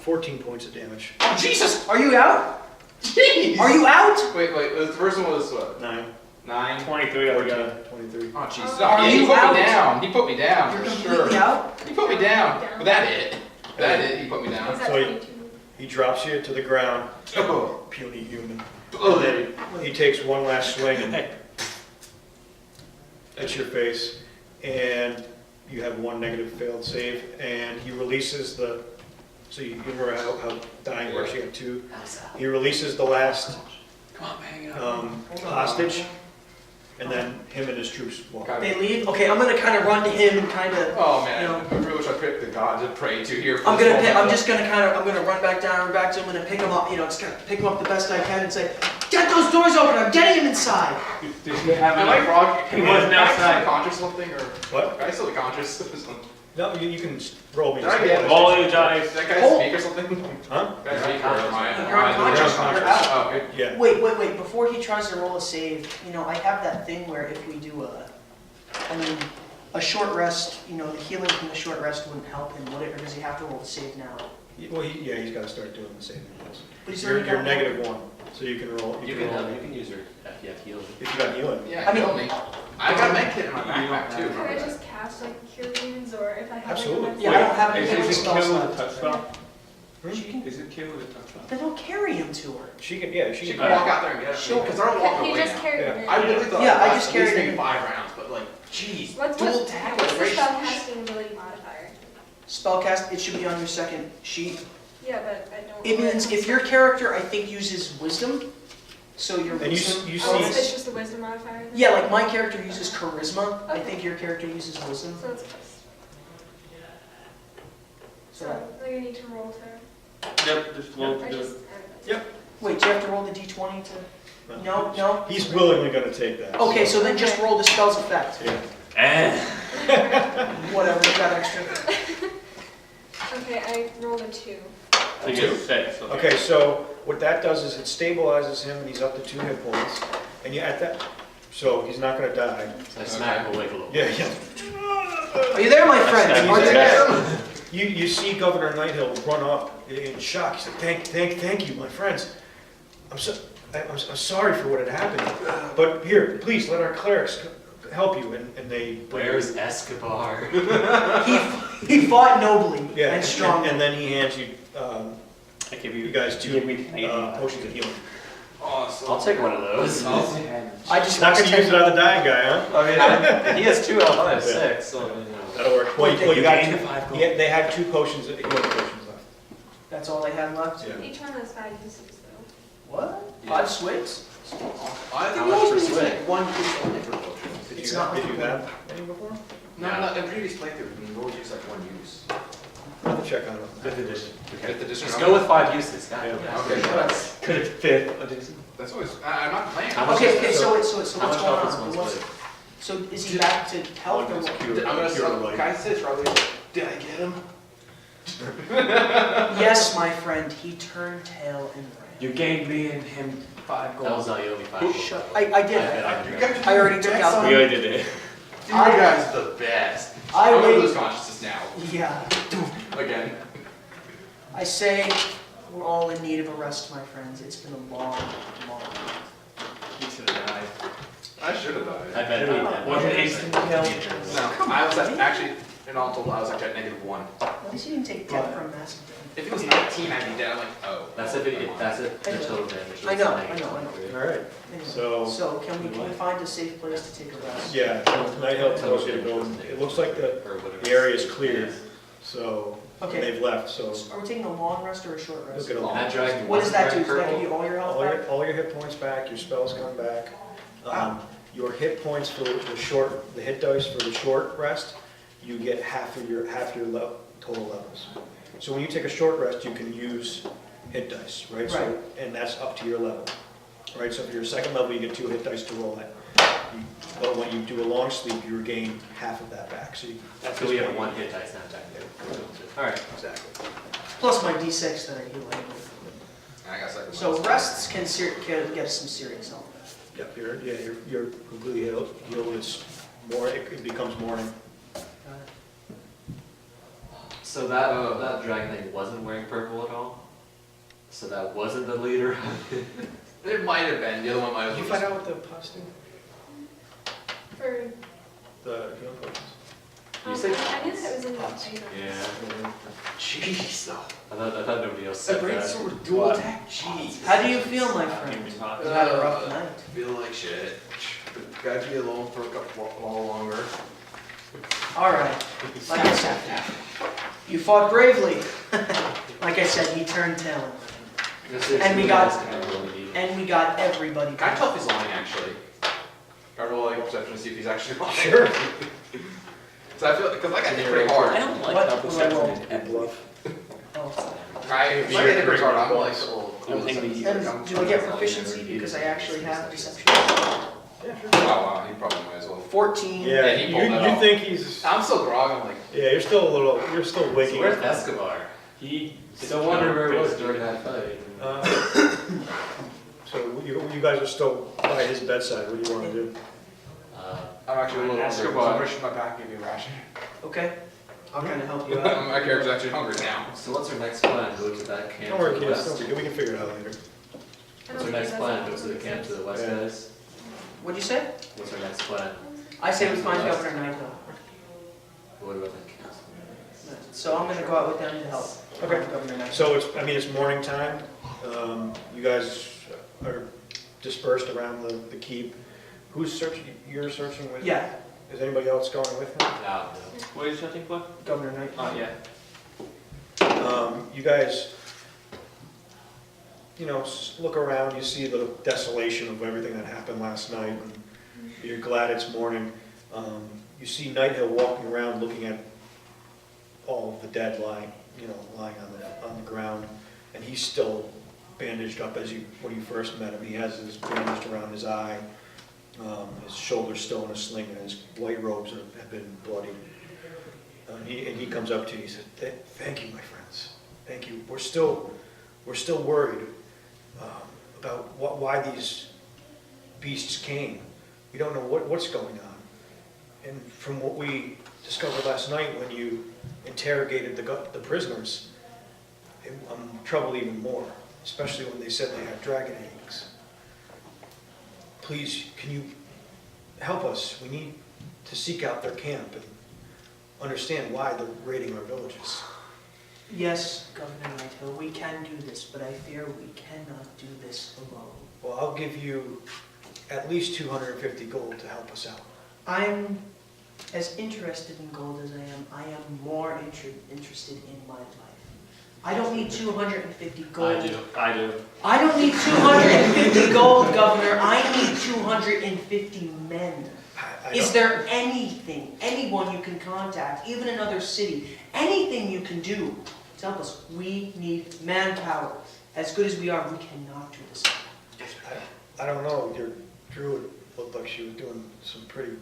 [SPEAKER 6] 14 points of damage.
[SPEAKER 5] Oh, Jesus.
[SPEAKER 2] Are you out?
[SPEAKER 5] Jeez.
[SPEAKER 2] Are you out?
[SPEAKER 5] Wait. The first one was what?
[SPEAKER 6] 9,
[SPEAKER 5] 9.
[SPEAKER 3] 23 altogether.
[SPEAKER 6] 23.
[SPEAKER 5] Oh, jeez.
[SPEAKER 2] Are
[SPEAKER 5] No, he
[SPEAKER 2] you
[SPEAKER 5] put
[SPEAKER 2] out?
[SPEAKER 5] me down. He put me down
[SPEAKER 2] You're
[SPEAKER 5] for
[SPEAKER 2] completely
[SPEAKER 5] sure.
[SPEAKER 2] out?
[SPEAKER 5] He put me down. But that it. That it. He put me
[SPEAKER 4] Is
[SPEAKER 5] down.
[SPEAKER 4] that
[SPEAKER 6] So you-
[SPEAKER 4] 22?
[SPEAKER 6] He drops you to the ground.
[SPEAKER 5] Oh.
[SPEAKER 6] Puny human.
[SPEAKER 5] Oh.
[SPEAKER 6] And then he takes one last swing and hits your face. And you have 1 negative failed save. And he releases the. So you remember how dying works? You have 2.
[SPEAKER 1] Elsa.
[SPEAKER 6] He releases the last
[SPEAKER 1] Come on, hang it up.
[SPEAKER 6] hostage. And then him and his troops walk out.
[SPEAKER 2] They leave? Okay, I'm gonna kind of run to him and kind of.
[SPEAKER 5] Oh man,
[SPEAKER 2] You know.
[SPEAKER 5] I really wish I picked the god to pray to here. For
[SPEAKER 2] I'm
[SPEAKER 5] this
[SPEAKER 2] gonna.
[SPEAKER 5] moment.
[SPEAKER 2] I'm just gonna kind of. I'm gonna run back down, back to him, and pick him up. You know, just gonna pick him up the best I can and say, "Get those doors open! I'm getting him inside."
[SPEAKER 3] Did he have
[SPEAKER 5] Am I
[SPEAKER 3] any?
[SPEAKER 5] frog?
[SPEAKER 3] He wasn't
[SPEAKER 5] Am I
[SPEAKER 3] outside.
[SPEAKER 5] still conscious or something, or
[SPEAKER 6] What?
[SPEAKER 5] am I still conscious? Did
[SPEAKER 6] No, you can roll me.
[SPEAKER 5] I get
[SPEAKER 3] All you dice.
[SPEAKER 5] that guy
[SPEAKER 2] Hold-
[SPEAKER 5] speak or something?
[SPEAKER 6] Huh?
[SPEAKER 5] Guy speak or am I?
[SPEAKER 2] You're unconscious.
[SPEAKER 5] You're
[SPEAKER 2] You're out.
[SPEAKER 5] Oh, okay.
[SPEAKER 6] Yeah.
[SPEAKER 2] Wait. Before he tries to roll a save, you know, I have that thing where if we do a short rest, you know, the healing from the short rest wouldn't help him, would it? Or does he have to roll the save now?
[SPEAKER 6] Well, he's got to start doing the saving throws.
[SPEAKER 2] But he's
[SPEAKER 6] You're
[SPEAKER 2] already got
[SPEAKER 6] -1, so you can roll.
[SPEAKER 1] You
[SPEAKER 6] can roll
[SPEAKER 1] can use her if you have healing.
[SPEAKER 6] if you got healing.
[SPEAKER 5] Yeah,
[SPEAKER 2] I mean-
[SPEAKER 5] kill me. I got a med kit in my backpack too.
[SPEAKER 4] Could
[SPEAKER 5] Remember
[SPEAKER 4] I
[SPEAKER 5] that?
[SPEAKER 4] just cast like cure wounds, or if I have
[SPEAKER 6] Absolutely.
[SPEAKER 4] Like, a
[SPEAKER 2] Yeah, I don't have
[SPEAKER 3] Is
[SPEAKER 2] any
[SPEAKER 3] it
[SPEAKER 2] spells
[SPEAKER 3] kill with a
[SPEAKER 2] left.
[SPEAKER 3] touch spell?
[SPEAKER 2] She can,
[SPEAKER 3] Is it kill with a touch spell?
[SPEAKER 2] then I'll carry him to her.
[SPEAKER 6] She can, yeah,
[SPEAKER 5] She
[SPEAKER 6] she
[SPEAKER 5] can
[SPEAKER 6] can.
[SPEAKER 5] walk out there and get it. Because they're all walking
[SPEAKER 4] He
[SPEAKER 5] away
[SPEAKER 4] just
[SPEAKER 5] now.
[SPEAKER 4] carried
[SPEAKER 6] Yeah.
[SPEAKER 4] him in.
[SPEAKER 5] I really thought
[SPEAKER 2] Yeah, I
[SPEAKER 5] it
[SPEAKER 2] just
[SPEAKER 5] at least
[SPEAKER 2] carried
[SPEAKER 5] maybe
[SPEAKER 2] him.
[SPEAKER 5] 5 rounds, but like, jeez,
[SPEAKER 4] What's
[SPEAKER 5] dual attack
[SPEAKER 4] what's the
[SPEAKER 5] with
[SPEAKER 4] spell
[SPEAKER 5] race.
[SPEAKER 4] casting ability modifier?
[SPEAKER 2] Spellcast, it should be on your second sheet.
[SPEAKER 4] Yeah, but I don't.
[SPEAKER 2] It means if your character, I think, uses wisdom, so your
[SPEAKER 6] And you
[SPEAKER 2] wisdom.
[SPEAKER 6] you
[SPEAKER 4] Oh, it's
[SPEAKER 6] see,
[SPEAKER 4] just the wisdom modifier. Then?
[SPEAKER 2] Yeah, like my character uses charisma. I
[SPEAKER 4] Okay.
[SPEAKER 2] think your character uses wisdom.
[SPEAKER 4] So it's plus.
[SPEAKER 2] So,
[SPEAKER 4] So I need to roll to.
[SPEAKER 3] Yep, just roll
[SPEAKER 4] I
[SPEAKER 3] to do
[SPEAKER 4] just.
[SPEAKER 3] it.
[SPEAKER 2] wait, do you have to roll the d20 to? No.
[SPEAKER 6] he's willingly going to take that.
[SPEAKER 2] Okay, so then just roll the spell's effect.
[SPEAKER 6] Yeah.
[SPEAKER 2] Whatever, you got extra.
[SPEAKER 4] Okay, I rolled a 2.
[SPEAKER 3] So you get 6.
[SPEAKER 6] Okay, so what that does is it stabilizes him and he's up to 2 hit points. And you at that, so he's not going to die.
[SPEAKER 1] I smack him awake a little.
[SPEAKER 6] Yeah, yeah.
[SPEAKER 2] Are you there, my friend?
[SPEAKER 3] That's
[SPEAKER 2] Are you there?
[SPEAKER 6] You see Governor Nighthill run up in shock. He said, thank you, my friends. I'm sorry for what had happened. But here, please let our clerics help you. And they bring
[SPEAKER 1] Where's Escobar?
[SPEAKER 2] He fought nobly
[SPEAKER 6] yeah,
[SPEAKER 2] and strongly.
[SPEAKER 6] and then he hands you
[SPEAKER 3] I give
[SPEAKER 6] you
[SPEAKER 3] you
[SPEAKER 6] guys 2
[SPEAKER 3] give me Canadian.
[SPEAKER 6] potions of healing.
[SPEAKER 5] Oh,
[SPEAKER 1] I'll take one of those.
[SPEAKER 2] I just
[SPEAKER 6] Not
[SPEAKER 2] lost
[SPEAKER 6] gonna use it
[SPEAKER 2] 10.
[SPEAKER 6] on the dying guy, huh?
[SPEAKER 1] I mean, he has 2 health, I have 6, so.
[SPEAKER 6] That'll work. Well, you got
[SPEAKER 1] gained
[SPEAKER 6] two,
[SPEAKER 1] 5 gold.
[SPEAKER 6] yeah, they had 2 potions, you had potions left.
[SPEAKER 2] That's all they had left?
[SPEAKER 6] Yeah.
[SPEAKER 4] Each one has 5 uses though.
[SPEAKER 2] What?
[SPEAKER 1] Yeah.
[SPEAKER 2] 5 swigs?
[SPEAKER 5] I think
[SPEAKER 1] How
[SPEAKER 5] we
[SPEAKER 1] much
[SPEAKER 5] always
[SPEAKER 1] per
[SPEAKER 5] use
[SPEAKER 1] swig?
[SPEAKER 5] like one use for potions.
[SPEAKER 6] Did
[SPEAKER 2] It's
[SPEAKER 6] you,
[SPEAKER 2] not
[SPEAKER 6] did
[SPEAKER 2] like
[SPEAKER 6] you
[SPEAKER 2] a-
[SPEAKER 6] have any before?
[SPEAKER 5] No, no, in previous playthroughs, we always use like one use.
[SPEAKER 6] I'll have to check on it.
[SPEAKER 3] 5th edition.
[SPEAKER 5] Fifth edition.
[SPEAKER 1] Just go with 5 uses, God.
[SPEAKER 6] Yeah.
[SPEAKER 5] Okay,
[SPEAKER 2] That's-
[SPEAKER 3] Could have 5th edition.
[SPEAKER 5] That's always, I'm not playing.
[SPEAKER 1] How much
[SPEAKER 2] Okay,
[SPEAKER 1] is
[SPEAKER 2] okay,
[SPEAKER 1] it?
[SPEAKER 2] so what's
[SPEAKER 1] How much
[SPEAKER 2] going
[SPEAKER 1] health is
[SPEAKER 2] on?
[SPEAKER 1] one
[SPEAKER 2] What's-
[SPEAKER 1] swig?
[SPEAKER 2] So is he back to health or what?
[SPEAKER 5] I'm gonna say, can I say it's probably, did I get him?
[SPEAKER 2] Yes, my friend, he turned tail and ran.
[SPEAKER 3] You gained me and him 5
[SPEAKER 1] That was
[SPEAKER 3] gold.
[SPEAKER 1] not you, only 5 gold.
[SPEAKER 2] Shut, I did.
[SPEAKER 1] bet
[SPEAKER 2] I already took out.
[SPEAKER 3] We already did it.
[SPEAKER 5] You guys are the best.
[SPEAKER 2] I
[SPEAKER 5] I'm gonna
[SPEAKER 2] wait-
[SPEAKER 5] lose consciousness now,
[SPEAKER 2] Yeah.
[SPEAKER 5] again.
[SPEAKER 2] I say we're all in need of a rest, my friends. It's been a long, long.
[SPEAKER 3] He should have died.
[SPEAKER 5] I should have
[SPEAKER 1] I
[SPEAKER 5] died.
[SPEAKER 1] bet he did.
[SPEAKER 3] Wasn't instant kill.
[SPEAKER 5] No, I was actually, in all total, I was actually at -1.
[SPEAKER 2] At least you didn't take death from massive damage.
[SPEAKER 5] If it was 19, I'd be dead, I'm like, oh.
[SPEAKER 1] That's if the total damage.
[SPEAKER 2] I know, I know.
[SPEAKER 6] All right,
[SPEAKER 2] Anyway,
[SPEAKER 6] so,
[SPEAKER 2] So can we find a safe place to take a rest?
[SPEAKER 6] yeah, Night Hill tells you to go, it looks like the area is cleared, so, and
[SPEAKER 2] Okay.
[SPEAKER 6] they've left, so.
[SPEAKER 2] Are we taking a long rest or a short rest?
[SPEAKER 6] Look at all.
[SPEAKER 1] That dragon
[SPEAKER 2] What does
[SPEAKER 1] wasn't
[SPEAKER 2] that do?
[SPEAKER 1] wearing
[SPEAKER 2] Does that give
[SPEAKER 1] purple.
[SPEAKER 2] you all your health back?
[SPEAKER 6] All your hit points back, your spells come back. Your hit points for the hit dice for the short rest, you get half your total levels. So when you take a short rest, you can use hit dice, right? So,
[SPEAKER 2] Right.
[SPEAKER 6] and that's up to your level, right? So for your second level, you get 2 hit dice to roll at. But when you do a long sleep, you regain half of that back, so you.
[SPEAKER 1] So we have 1 hit dice now, technically. Alright.
[SPEAKER 6] Exactly.
[SPEAKER 2] Plus my d6 that I heal anyway.
[SPEAKER 5] I got second.
[SPEAKER 2] So rests can get us some serious health.
[SPEAKER 6] Yep, you're completely healed, it's more, it becomes morning.
[SPEAKER 1] So that dragon thing wasn't wearing purple at all? So that wasn't the leader?
[SPEAKER 5] It might have been, the other one might have
[SPEAKER 6] Did
[SPEAKER 5] been.
[SPEAKER 6] you find out what the puffs do?
[SPEAKER 4] For,
[SPEAKER 6] The healing potions?
[SPEAKER 1] You said-
[SPEAKER 4] I knew that was in the
[SPEAKER 6] Pots.
[SPEAKER 4] item.
[SPEAKER 1] Yeah.
[SPEAKER 5] Jeez, though.
[SPEAKER 1] I thought nobody else
[SPEAKER 5] A
[SPEAKER 1] said
[SPEAKER 5] great
[SPEAKER 1] that.
[SPEAKER 5] sword, dual attack, jeez.
[SPEAKER 2] How do you feel, my friend?
[SPEAKER 3] Give me
[SPEAKER 2] You
[SPEAKER 3] pots.
[SPEAKER 2] had a rough night.
[SPEAKER 5] Feel like shit. Gotta be alone for a while longer.
[SPEAKER 2] All right. Like I said, you fought bravely. Like I said, he turned tail. And we got- And we got everybody
[SPEAKER 5] Can I
[SPEAKER 2] back.
[SPEAKER 5] tell if he's lying, actually? Can I roll like perception to see if he's actually lying?
[SPEAKER 6] Sure.
[SPEAKER 5] So I feel, because I got hit pretty hard.
[SPEAKER 1] don't
[SPEAKER 2] What will I roll?
[SPEAKER 6] And bluff.
[SPEAKER 2] Oh.
[SPEAKER 5] I got hit pretty hard, I'm like, oh.
[SPEAKER 2] And do I get proficiency because I actually have deception?
[SPEAKER 5] Oh, wow, he probably might as well.
[SPEAKER 2] 14.
[SPEAKER 6] Yeah,
[SPEAKER 5] Yeah, he pulled that
[SPEAKER 6] you
[SPEAKER 5] off.
[SPEAKER 6] think he's,
[SPEAKER 5] I'm still grog, I'm like,
[SPEAKER 6] yeah, you're still
[SPEAKER 1] So
[SPEAKER 6] waking
[SPEAKER 1] where's
[SPEAKER 6] up.
[SPEAKER 1] Escobar?
[SPEAKER 3] He.
[SPEAKER 1] Still wondering where he was during that fight.
[SPEAKER 6] So you guys are still by his bedside, what do you want to do?
[SPEAKER 5] I'm actually a little hungry, so
[SPEAKER 3] Escobar.
[SPEAKER 5] I'm gonna shoot my back, give you a ration.
[SPEAKER 2] Okay. I'll kind of help you out.
[SPEAKER 5] My character's actually hungry now.
[SPEAKER 1] So what's our next plan? Go to that camp
[SPEAKER 6] Don't
[SPEAKER 1] to
[SPEAKER 6] worry,
[SPEAKER 1] the
[SPEAKER 6] kids,
[SPEAKER 1] west?
[SPEAKER 6] don't worry, we can figure it out later.
[SPEAKER 4] I
[SPEAKER 1] What's
[SPEAKER 4] don't
[SPEAKER 1] our
[SPEAKER 4] think
[SPEAKER 1] next
[SPEAKER 4] that's
[SPEAKER 1] plan?
[SPEAKER 4] what
[SPEAKER 1] Go to the
[SPEAKER 4] it
[SPEAKER 1] camp to the west,
[SPEAKER 6] Yeah.
[SPEAKER 1] guys?
[SPEAKER 2] What'd you say?
[SPEAKER 1] What's our next plan?
[SPEAKER 2] I say we find Governor Nightingale.
[SPEAKER 1] What about that camp?
[SPEAKER 2] So I'm gonna go out with them to help.
[SPEAKER 6] Okay.
[SPEAKER 2] find Governor Nightingale.
[SPEAKER 6] So it's morning time, you guys are dispersed around the keep. Who's searching, you're searching with?
[SPEAKER 2] Yeah,
[SPEAKER 6] Is anybody else going with him?
[SPEAKER 1] No.
[SPEAKER 3] What are you searching for?
[SPEAKER 2] Governor Nightingale.
[SPEAKER 3] Oh, yeah.
[SPEAKER 6] You guys, look around, you see the desolation of everything that happened last night, and you're glad it's morning. You see Night Hill walking around looking at all of the dead lying on the ground, and he's still bandaged up when you first met him. He has his bandaged around his eye, his shoulder's still in a sling, and his white robes have been bloodied. And he comes up to you, he said, "Thank you, my friends. Thank you. We're still worried about why these beasts came. We don't know what's going on. And from what we discovered last night when you interrogated the prisoners, I'm troubled even more, especially when they said they had dragon eggs. Please, can you help us? We need to seek out their camp and understand why they're raiding our villages."
[SPEAKER 2] Yes, Governor Nighthill, we can do this, but I fear we cannot do this alone.
[SPEAKER 6] Well, I'll give you at least 250 gold to help us out.
[SPEAKER 2] I'm as interested in gold as I am more interested in my life. I don't need 250 gold.
[SPEAKER 1] I do.
[SPEAKER 2] I don't need 250 gold, Governor. I need 250 men. Is there anything, anyone you can contact, even another city, anything you can do to help us? We need manpower. As good as we are, we cannot do this.
[SPEAKER 6] I don't know, your druid looked like she was doing some pretty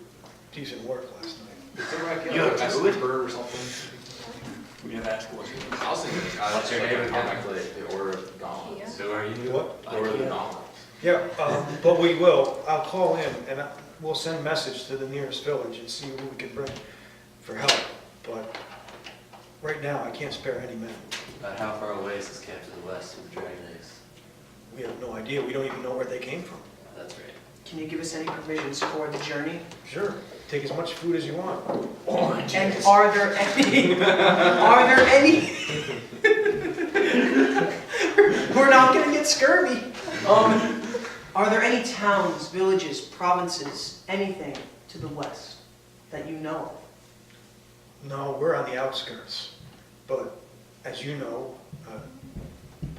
[SPEAKER 6] decent work last night.
[SPEAKER 5] Is there like
[SPEAKER 7] You have
[SPEAKER 5] a
[SPEAKER 7] a druid?
[SPEAKER 5] bird or something?
[SPEAKER 3] We have asked what's
[SPEAKER 5] I was thinking,
[SPEAKER 1] What's your name again?
[SPEAKER 5] Actually, the Order of Gauntlets.
[SPEAKER 1] Who are you?
[SPEAKER 6] What?
[SPEAKER 5] Order of the Gauntlets.
[SPEAKER 6] Yeah, but we will. I'll call in and we'll send a message to the nearest village and see who we can bring for help. But right now, I can't spare any men.
[SPEAKER 1] About how far away is this camp to the west with the dragon eggs?
[SPEAKER 6] We have no idea. We don't even know where they came from.
[SPEAKER 1] That's right.
[SPEAKER 2] Can you give us any provisions for the journey?
[SPEAKER 6] Sure, take as much food as you want.
[SPEAKER 2] And are there any? Are there any? We're not gonna get scurvy. Are there any towns, villages, provinces, anything to the west that you know of?
[SPEAKER 6] No, we're on the outskirts. But as you know,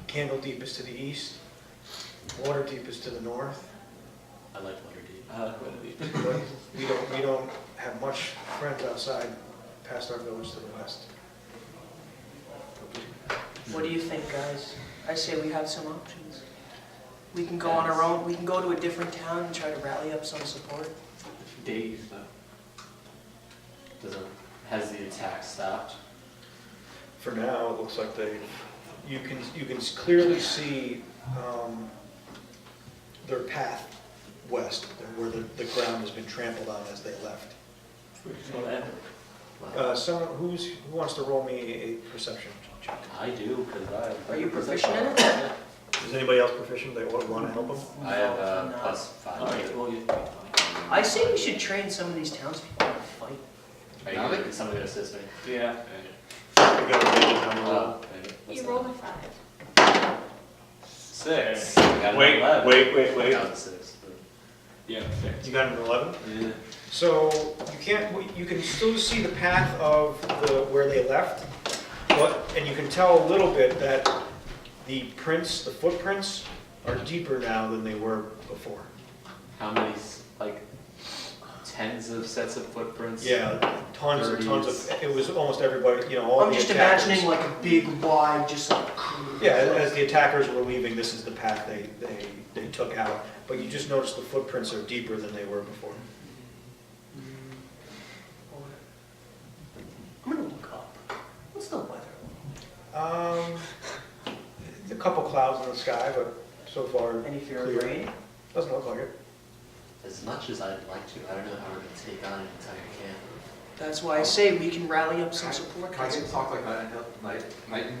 [SPEAKER 6] Candledeep is to the east, Waterdeep is to the north.
[SPEAKER 1] I like Waterdeep. I like Waterdeep.
[SPEAKER 6] But we don't have much friends outside past our village to the west.
[SPEAKER 2] What do you think, guys? I say we have some options. We can go on our own, we can go to a different town and try to rally up some support.
[SPEAKER 3] days though.
[SPEAKER 1] Has the attack stopped?
[SPEAKER 6] For now, it looks like you can clearly see their path west, where the ground has been trampled on as they left. Someone who wants to roll me a perception check?
[SPEAKER 1] I do, because
[SPEAKER 2] Are you proficient in it?
[SPEAKER 6] Is anybody else proficient? They want to help them?
[SPEAKER 1] I have
[SPEAKER 2] No.
[SPEAKER 1] +5.
[SPEAKER 3] Alright, well,
[SPEAKER 2] I say we should train some of these townspeople how to fight.
[SPEAKER 1] Are you going to somebody to assist me?
[SPEAKER 3] yeah.
[SPEAKER 6] We got a big number.
[SPEAKER 1] Okay. What's
[SPEAKER 4] You
[SPEAKER 1] that?
[SPEAKER 4] rolled a 5.
[SPEAKER 1] 6. Got an
[SPEAKER 6] Wait,
[SPEAKER 1] 11.
[SPEAKER 6] wait.
[SPEAKER 1] That was a 6.
[SPEAKER 3] Yeah, six.
[SPEAKER 6] You got an 11?
[SPEAKER 1] Yeah.
[SPEAKER 6] So you can still see the path of where they left, and you can tell a little bit that the footprints are deeper now than they were before.
[SPEAKER 1] How many, like, tens of sets of footprints?
[SPEAKER 6] Yeah, tons of, it was almost everybody, all
[SPEAKER 2] I'm
[SPEAKER 6] the
[SPEAKER 2] just
[SPEAKER 6] attackers.
[SPEAKER 2] imagining like a big wide, just like.
[SPEAKER 6] Yeah, as the attackers were leaving, this is the path they took out, but you just notice the footprints are deeper than they were before.
[SPEAKER 2] I'm gonna look up. What's the weather?
[SPEAKER 6] A couple clouds in the sky, but so far
[SPEAKER 2] Any fear
[SPEAKER 6] clear.
[SPEAKER 2] of rain?
[SPEAKER 6] Doesn't look like it.
[SPEAKER 1] As much as I'd like to, I don't know how we're going to take on an entire camp.
[SPEAKER 2] That's why I say we can rally up some support.
[SPEAKER 5] Can I get to talk like
[SPEAKER 2] Knighton.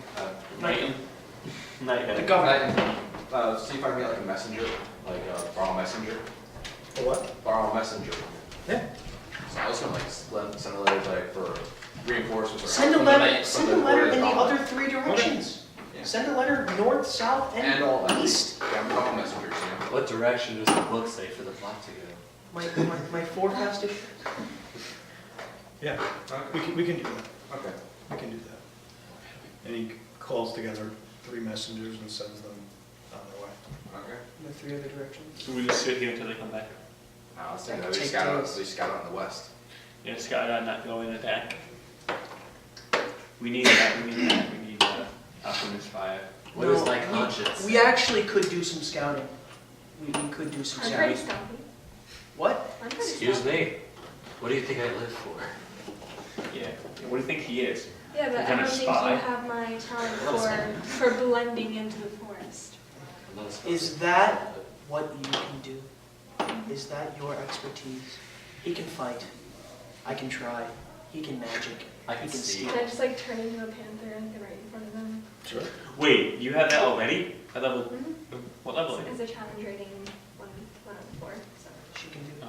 [SPEAKER 3] Night.
[SPEAKER 2] The governor.
[SPEAKER 5] see if I can get like a messenger, like borrow a messenger,
[SPEAKER 6] A what?
[SPEAKER 5] borrow a messenger.
[SPEAKER 6] Yeah.
[SPEAKER 5] So I was gonna send a letter like for reinforcements or.
[SPEAKER 2] Send a
[SPEAKER 5] from the
[SPEAKER 2] letter,
[SPEAKER 5] knight-
[SPEAKER 2] send
[SPEAKER 5] from
[SPEAKER 2] a letter
[SPEAKER 5] Order
[SPEAKER 2] in the
[SPEAKER 5] of
[SPEAKER 2] other
[SPEAKER 5] Gauntlets.
[SPEAKER 2] 3 directions.
[SPEAKER 5] Yeah.
[SPEAKER 2] Send a letter north, south,
[SPEAKER 5] And
[SPEAKER 2] and
[SPEAKER 5] all
[SPEAKER 2] east.
[SPEAKER 5] Yeah, I'm a couple messengers,
[SPEAKER 1] What direction does the book say for the plot to go?
[SPEAKER 2] My forecasting.
[SPEAKER 6] Yeah, we can do that.
[SPEAKER 5] Okay.
[SPEAKER 6] We can do that. And he calls together 3 messengers and sends them on their way.
[SPEAKER 5] Okay.
[SPEAKER 2] The 3 other directions.
[SPEAKER 3] So we just sit here until they come back.
[SPEAKER 5] I was thinking
[SPEAKER 2] That
[SPEAKER 5] that
[SPEAKER 2] could
[SPEAKER 5] we
[SPEAKER 2] take
[SPEAKER 5] scout out,
[SPEAKER 2] days.
[SPEAKER 5] we scout out in the west.
[SPEAKER 3] Yeah, Scott, I'm not going to attack. We need that, we need Alchemist Fire.
[SPEAKER 1] What is
[SPEAKER 2] No,
[SPEAKER 1] my conscience?
[SPEAKER 2] We actually could do some scouting. We could do some
[SPEAKER 4] I'm pretty
[SPEAKER 2] scouting.
[SPEAKER 4] stumpy.
[SPEAKER 2] What?
[SPEAKER 4] I'm pretty
[SPEAKER 1] Excuse
[SPEAKER 4] stumpy.
[SPEAKER 1] me? What do you think I live for?
[SPEAKER 3] Yeah, what do you think he is?
[SPEAKER 4] Yeah, but
[SPEAKER 3] You're
[SPEAKER 4] I
[SPEAKER 3] gonna
[SPEAKER 4] don't think
[SPEAKER 3] spy?
[SPEAKER 4] you have my
[SPEAKER 1] Well,
[SPEAKER 4] talent for blending into the forest.
[SPEAKER 1] I'm not a
[SPEAKER 2] Is
[SPEAKER 1] spy.
[SPEAKER 2] that what you can do? Is that your expertise? He can fight. I can try. He can magic.
[SPEAKER 1] I can
[SPEAKER 2] He can
[SPEAKER 1] see.
[SPEAKER 4] Can I just like turn into a panther and get right in front of them?
[SPEAKER 6] Sure.
[SPEAKER 3] Wait, you have that already? At level,
[SPEAKER 4] Mm-hmm.
[SPEAKER 3] what level?
[SPEAKER 4] As a challenge rating 104, so.
[SPEAKER 2] She can do
[SPEAKER 3] Uh,